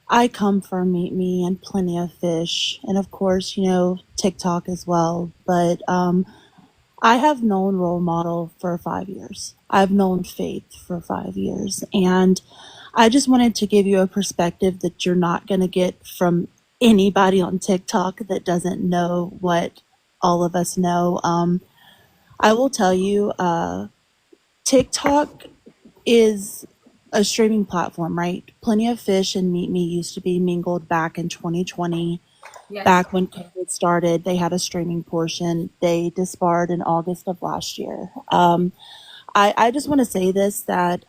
I come from Meet Me and Plenty of Fish, and of course, TikTok as well. But I have known Role Model for 5 years. I've known Faith for 5 years, and I just wanted to give you a perspective that you're not going to get from anybody on TikTok that doesn't know what all of us know. I will tell you, TikTok is a streaming platform, right? Plenty of Fish and Meet Me used to be mingled back in 2020. Yes. Back when COVID started, they had a streaming portion. They disbarred in August of last year. I just want to say this, that